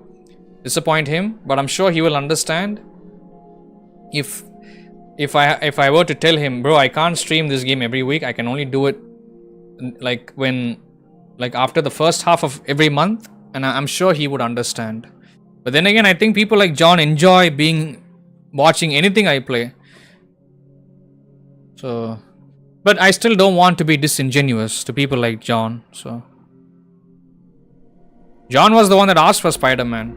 disappoint him, but I'm sure he will understand. If I were to tell him, bro, I can't stream this game every week. I can only do it like after the first half of every month, and I'm sure he would understand. But then again, I think people like John enjoy watching anything I play. So, but I still don't want to be disingenuous to people like John. So, John was the one that asked for Spider-Man.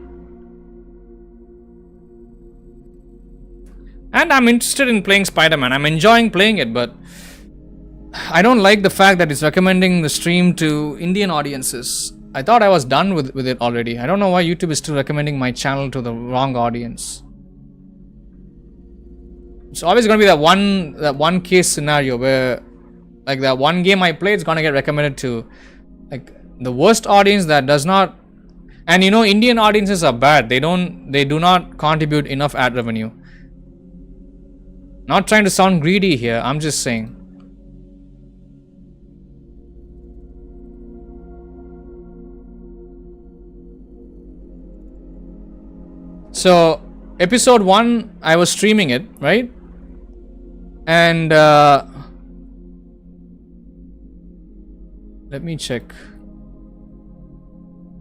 And I'm interested in playing Spider-Man. I'm enjoying playing it, but I don't like the fact that it's recommending the stream to Indian audiences. I thought I was done with it already. I don't know why YouTube is still recommending my channel to the wrong audience. It's always going to be that one case scenario where like that one game I play, it's going to get recommended to like the worst audience that does not. And you know, Indian audiences are bad. They do not contribute enough ad revenue. Not trying to sound greedy here, I'm just saying. So episode 1, I was streaming it, right? And let me check.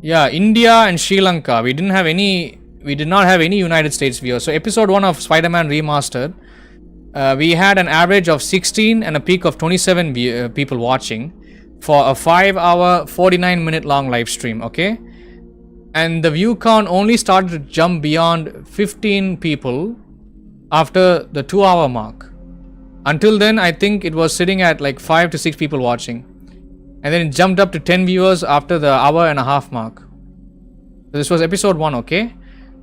Yeah, India and Sri Lanka. We did not have any United States viewers. So episode 1 of Spider-Man Remastered, we had an average of 16 and a peak of 27 people watching for a 5-hour, 49-minute long live stream, okay? and the view count only started to jump beyond 15 people after the 2-hour mark. Until then, I think it was sitting at like 5 to 6 people watching, and then it jumped up to 10 viewers after the hour and a half mark. So this was episode 1, okay?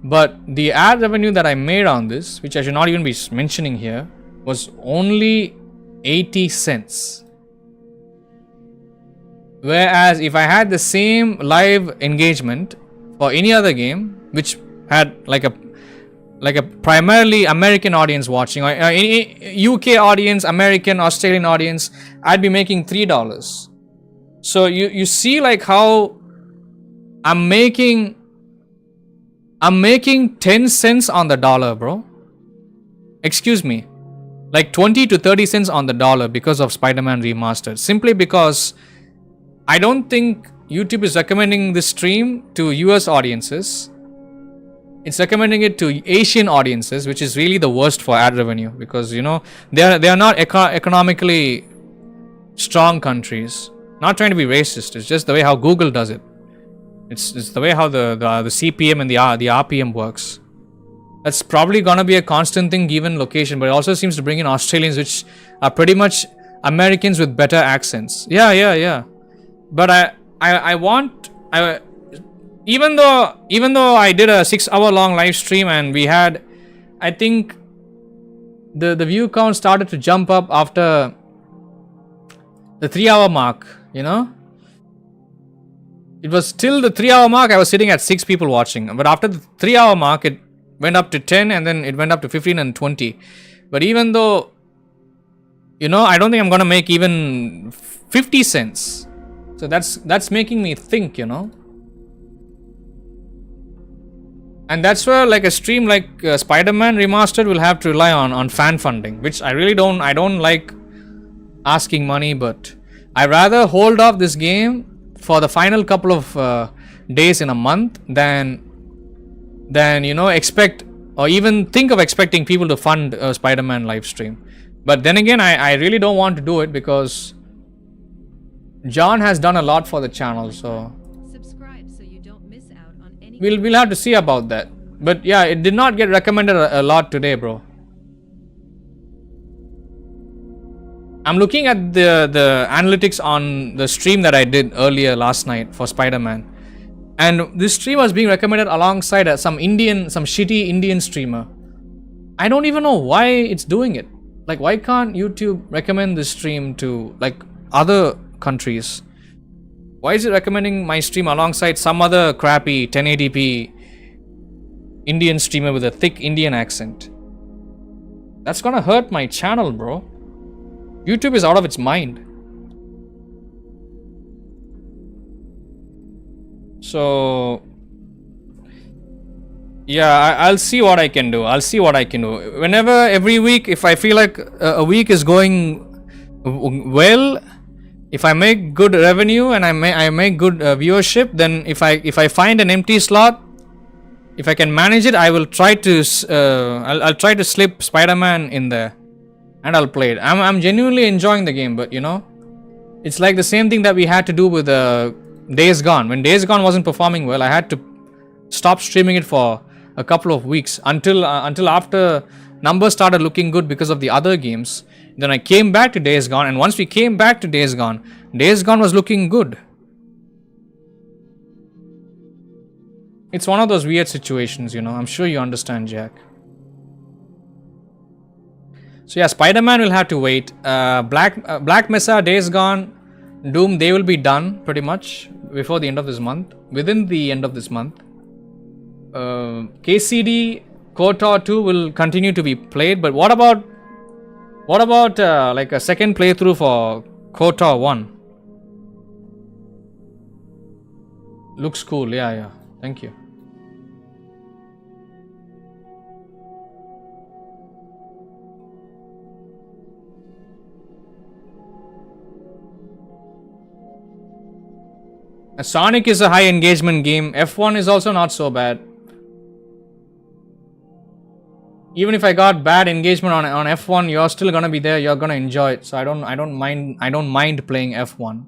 But the ad revenue that I made on this, which I should not even be mentioning here, was only 80 cents. Whereas if I had the same live engagement for any other game, which had like a primarily American audience watching, or any UK audience, American, Australian audience, I'd be making $3. So you see like how I'm making 10 cents on the dollar, bro. Excuse me. Like 20 to 30 cents on the dollar because of Spider-Man Remastered. Simply because I don't think YouTube is recommending this stream to US audiences. It's recommending it to Asian audiences, which is really the worst for ad revenue, because, you know, they are not economically strong countries. Not trying to be racist. It's just the way how Google does it. It's the way how the CPM and the RPM works. That's probably gonna be a constant thing given location, but it also seems to bring in Australians, which are pretty much Americans with better accents. Yeah. But even though I did a 6-hour-long live stream and we had, I think the view count started to jump up after the 3-hour mark, you know. It was still the 3-hour mark, I was sitting at 6 people watching. But after the 3-hour mark, it went up to 10, and then it went up to 15 and 20. But even though, you know, I don't think I'm gonna make even 50 cents. So that's making me think, you know. And that's where like a stream like Spider-Man Remastered will have to rely on fan funding, which I really don't like asking money, but I rather hold off this game for the final couple of days in a month than you know, expect or even think of expecting people to fund a Spider-Man live stream. But then again, I really don't want to do it because John has done a lot for the channel, so Subscribe so you don't miss out on any. we'll have to see about that. But yeah, it did not get recommended a lot today, bro. I'm looking at the analytics on the stream that I did earlier last night for Spider-Man, and this stream was being recommended alongside some shitty Indian streamer. I don't even know why it's doing it. Like, why can't YouTube recommend this stream to like other countries? Why is it recommending my stream alongside some other crappy 1080p Indian streamer with a thick Indian accent? That's gonna hurt my channel, bro. YouTube is out of its mind. So yeah, I'll see what I can do. Whenever, every week, if I feel like a week is going well, if I make good revenue and I make good viewership, then if I find an empty slot, if I can manage it, I will try to I'll try to slip Spider-Man in there, and I'll play it. I'm genuinely enjoying the game, but you know, it's like the same thing that we had to do with Days Gone. When Days Gone wasn't performing well, I had to stop streaming it for a couple of weeks until after numbers started looking good because of the other games. Then I came back to Days Gone, and once we came back to Days Gone was looking good. It's one of those weird situations, you know. I'm sure you understand, Jack. So yeah, Spider-Man will have to wait. Black Mesa, Days Gone, Doom, they will be done pretty much before the end of this month. Within the end of this month. KCD, KOTOR 2 will continue to be played, but what about like a second playthrough for KOTOR 1? Looks cool, yeah. Thank you. Sonic is a high engagement game. F1 is also not so bad. Even if I got bad engagement on F1, you're still gonna be there. You're gonna enjoy it. So I don't mind playing F1.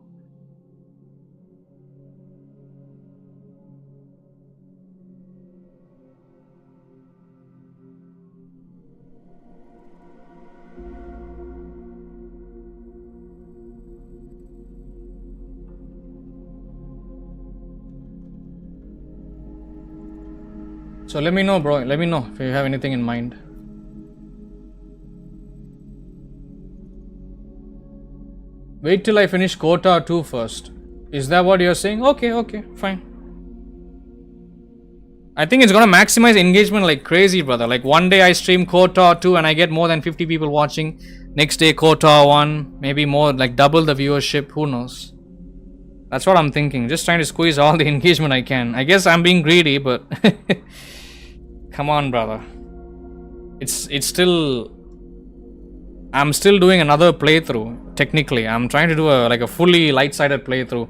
So let me know, bro. Let me know if you have anything in mind. Wait till I finish Kota 2 first. Is that what you're saying? Okay, fine. I think it's gonna maximize engagement like crazy, brother. Like one day I stream Kota 2 and I get more than 50 people watching. Next day Kota 1, maybe more, like double the viewership. Who knows? That's what I'm thinking. Just trying to squeeze all the engagement I can. I guess I'm being greedy, but come on, brother. It's still. I'm still doing another playthrough. Technically, I'm trying to do a fully light-sided playthrough.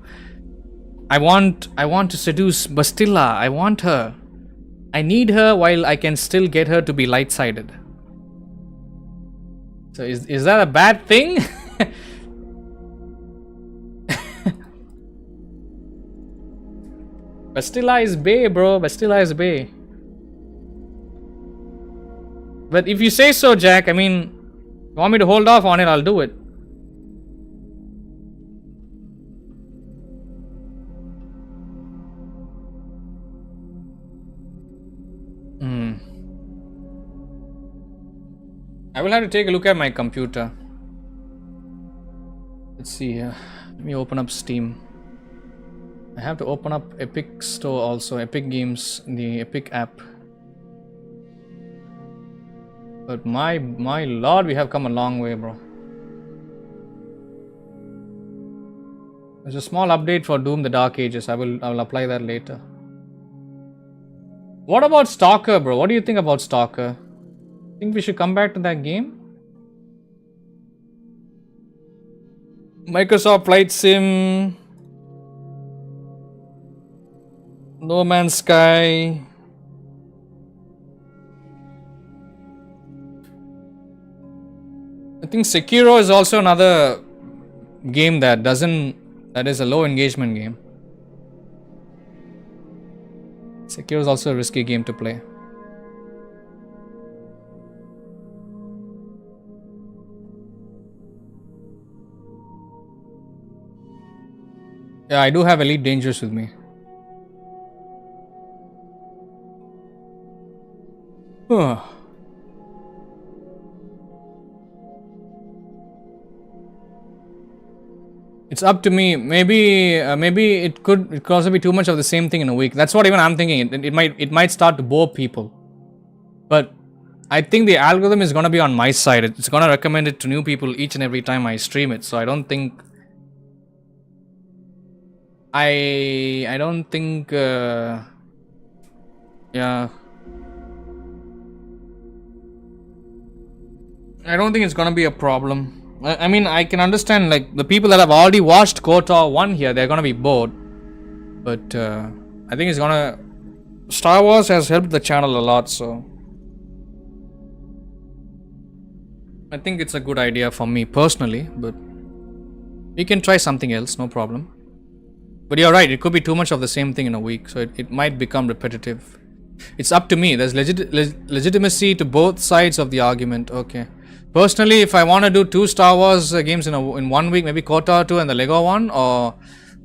I want to seduce Bastilla. I want her. I need her while I can still get her to be light-sided. So is that a bad thing? Bastilla is bae, bro. Bastilla is bae. But if you say so, Jack, I mean, you want me to hold off on it, I'll do it. I will have to take a look at my computer. Let's see here. Let me open up Steam. I have to open up Epic Store also. Epic Games, the Epic app. But my lord, we have come a long way, bro. There's a small update for Doom: The Dark Ages. I will apply that later. What about Stalker, bro? What do you think about Stalker? Think we should come back to that game? Microsoft Flight Sim, No Man's Sky. I think Sekiro is also another game that is a low engagement game. Sekiro is also a risky game to play. Yeah, I do have Elite Dangerous with me. It's up to me. Maybe it could also be too much of the same thing in a week. That's what even I'm thinking. It might start to bore people. But I think the algorithm is gonna be on my side. It's gonna recommend it to new people each and every time I stream it. So I don't think yeah. I don't think it's gonna be a problem. I mean, I can understand, like, the people that have already watched KOTOR 1 here, they're gonna be bored. But I think it's gonna... Star Wars has helped the channel a lot, so... I think it's a good idea for me personally, but... We can try something else, no problem. But you're right, it could be too much of the same thing in a week, so it might become repetitive. It's up to me. There's legitimacy to both sides of the argument. Okay. Personally, if I want to do 2 Star Wars games in 1 week, maybe KOTOR 2 and the Lego one, or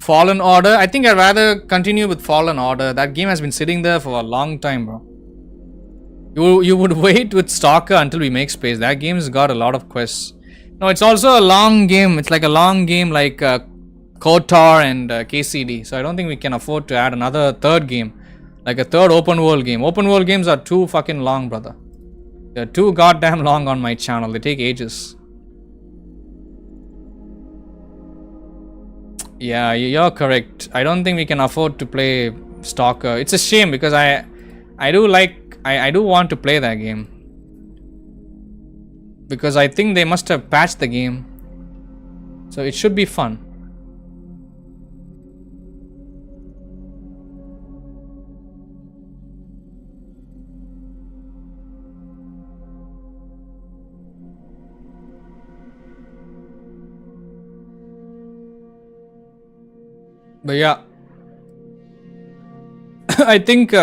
Fallen Order, I think I'd rather continue with Fallen Order. That game has been sitting there for a long time, bro. You would wait with Stalker until we make space. That game's got a lot of quests. No, it's also a long game. It's like a long game like KOTOR and KCD. So I don't think we can afford to add another third game. Like a third open world game. Open world games are too fucking long, brother. They're too goddamn long on my channel. They take ages. Yeah, you're correct. I don't think we can afford to play Stalker. It's a shame because I do want to play that game. Because I think they must have patched the game. So it should be fun. But yeah, I think,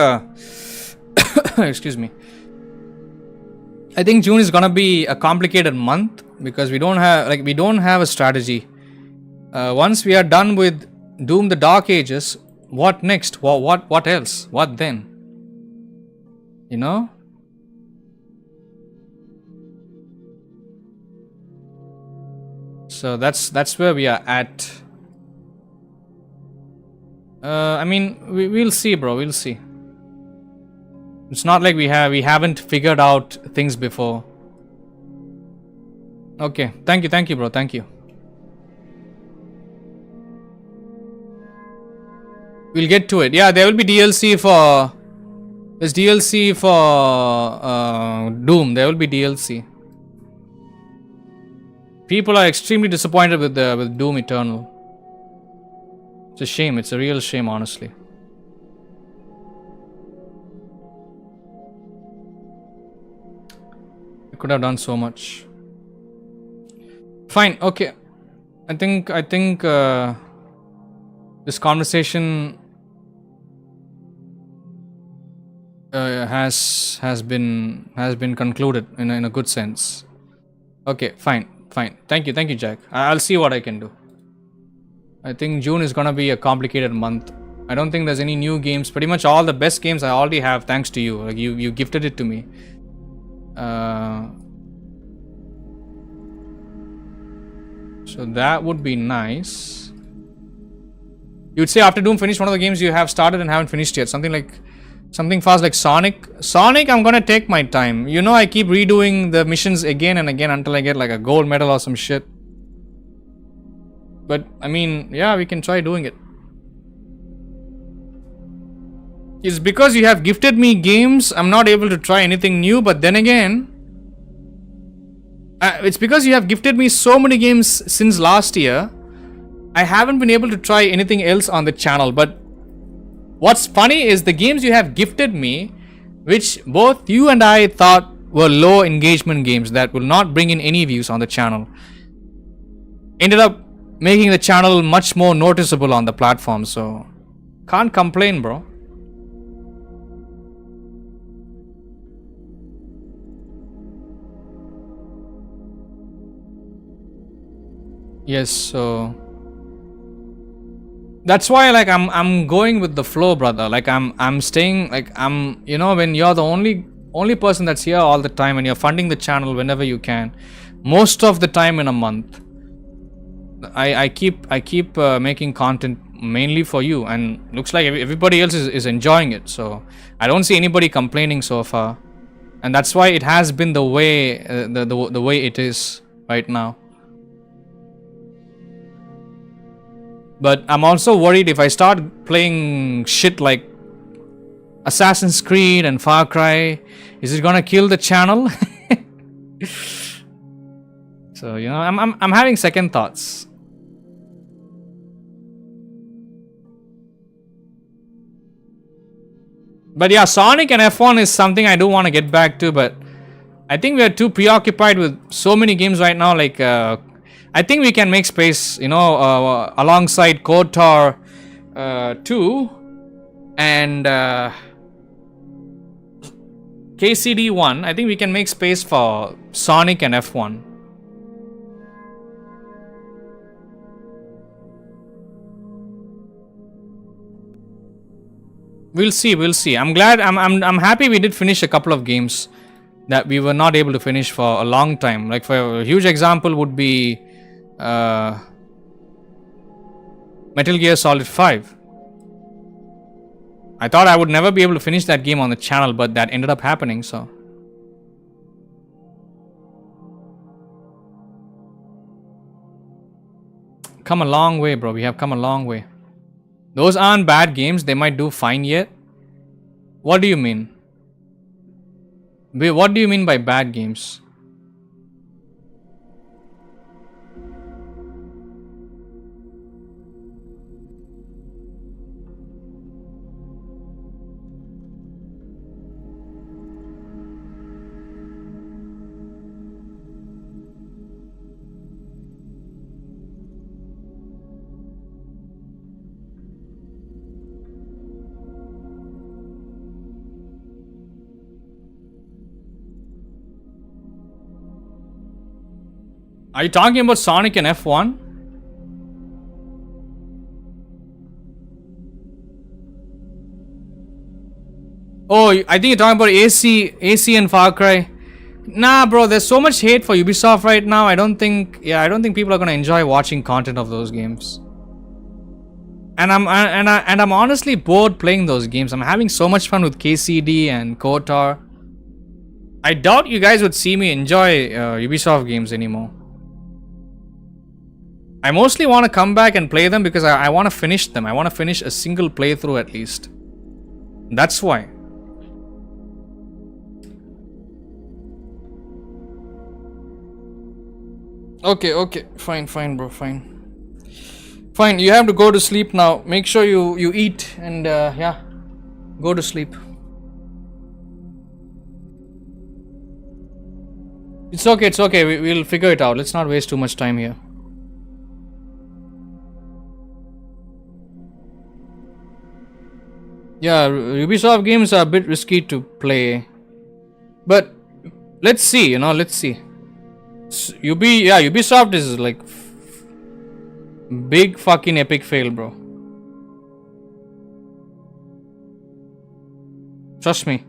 excuse me, I think June is gonna be a complicated month because we don't have a strategy. Once we are done with Doom: The Dark Ages, what next? What else? What then? You know? So that's where we are at. I mean, we'll see, bro. We'll see. It's not like we haven't figured out things before. Okay, thank you, bro. Thank you. We'll get to it. Yeah, there will be DLC for. There's DLC for Doom. There will be DLC. People are extremely disappointed with Doom Eternal. It's a shame. It's a real shame, honestly. I could have done so much. Fine. Okay. I think this conversation has been concluded in a good sense. Okay. Fine. Thank you, Jack. I'll see what I can do. I think June is gonna be a complicated month. I don't think there's any new games. Pretty much all the best games I already have thanks to you. Like you gifted it to me. So that would be nice. You'd say after Doom finish one of the games you have started and haven't finished yet. Something fast like Sonic. Sonic, I'm gonna take my time. You know, I keep redoing the missions again and again until I get like a gold medal or some shit. But I mean, yeah, we can try doing it. It's because you have gifted me games, I'm not able to try anything new. But then again, it's because you have gifted me so many games since last year, I haven't been able to try anything else on the channel. But what's funny is the games you have gifted me, which both you and I thought were low engagement games that will not bring in any views on the channel, ended up making the channel much more noticeable on the platform. So can't complain, bro. Yes, so that's why like I'm going with the flow, brother. Like I'm staying, like you know, when you're the only person that's here all the time and you're funding the channel whenever you can, most of the time in a month, I keep making content mainly for you, and looks like everybody else is enjoying it. So I don't see anybody complaining so far, and that's why it has been the way the way it is right now. But I'm also worried if I start playing shit like Assassin's Creed and Far Cry, is it gonna kill the channel? So you know, I'm having second thoughts. But yeah, Sonic and F1 is something I do want to get back to, but I think we are too preoccupied with so many games right now. Like I think we can make space, you know, alongside KOTOR 2 and KCD 1. I think we can make space for Sonic and F1. We'll see. I'm glad. I'm happy we did finish a couple of games that we were not able to finish for a long time. Like for a huge example would be Metal Gear Solid 5. I thought I would never be able to finish that game on the channel, but that ended up happening. So come a long way, bro. We have come a long way. Those aren't bad games. They might do fine yet. What do you mean? What do you mean by bad games? Are you talking about Sonic and F1? Oh, I think you're talking about AC and Far Cry. Nah, bro, there's so much hate for Ubisoft right now. I don't think people are gonna enjoy watching content of those games. And I'm honestly bored playing those games. I'm having so much fun with KCD and KOTOR. I doubt you guys would see me enjoy Ubisoft games anymore. I mostly want to come back and play them because I want to finish them. I want to finish a single playthrough at least. That's why. Okay, fine, bro, fine. Fine, you have to go to sleep now. Make sure you eat and yeah, go to sleep. It's okay. We'll figure it out. Let's not waste too much time here. Yeah, Ubisoft games are a bit risky to play. But let's see, let's see. Ubisoft is like big fucking epic fail, bro. Trust me.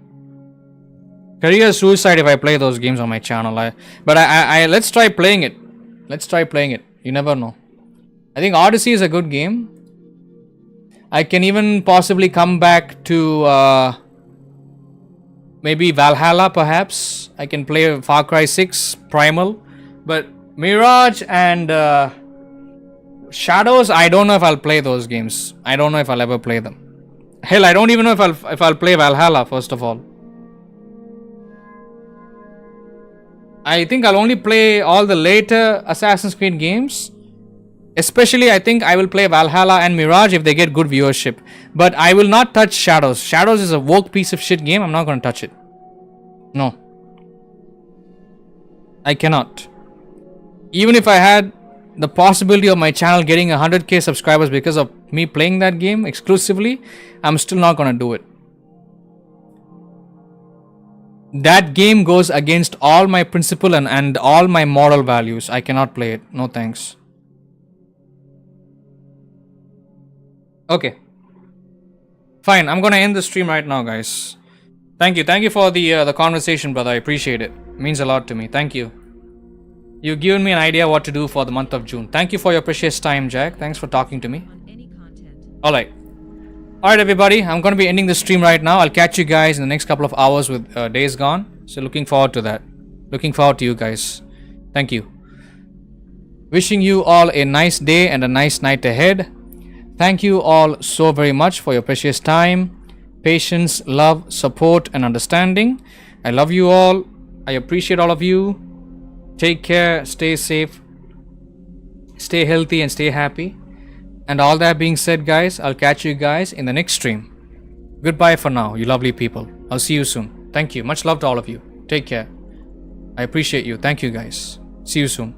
Career suicide if I play those games on my channel. But let's try playing it. You never know. I think Odyssey is a good game. I can even possibly come back to maybe Valhalla, perhaps. I can play Far Cry 6 Primal. But Mirage and Shadows, I don't know if I'll play those games. I don't know if I'll ever play them. Hell, I don't even know if I'll play Valhalla, first of all. I think I'll only play all the later Assassin's Creed games. Especially, I think I will play Valhalla and Mirage if they get good viewership. But I will not touch Shadows. Shadows is a woke piece of shit game. I'm not going to touch it. No. I cannot. Even if I had the possibility of my channel getting 100k subscribers because of me playing that game exclusively, I'm still not going to do it. That game goes against all my principle and all my moral values. I cannot play it. No thanks. Okay. Fine. I'm going to end the stream right now, guys. Thank you for the conversation, brother. I appreciate it. It means a lot to me. Thank you. You've given me an idea what to do for the month of June. Thank you for your precious time, Jack. Thanks for talking to me. Alright, everybody. I'm going to be ending the stream right now. I'll catch you guys in the next couple of hours with Days Gone. So looking forward to that. Looking forward to you guys. Thank you. Wishing you all a nice day and a nice night ahead. Thank you all so very much for your precious time, patience, love, support, and understanding. I love you all. I appreciate all of you. Take care, stay safe, stay healthy, and stay happy. And all that being said, guys, I'll catch you guys in the next stream. Goodbye for now, you lovely people. I'll see you soon. Thank you. Much love to all of you. Take care. I appreciate you. Thank you, guys. See you soon.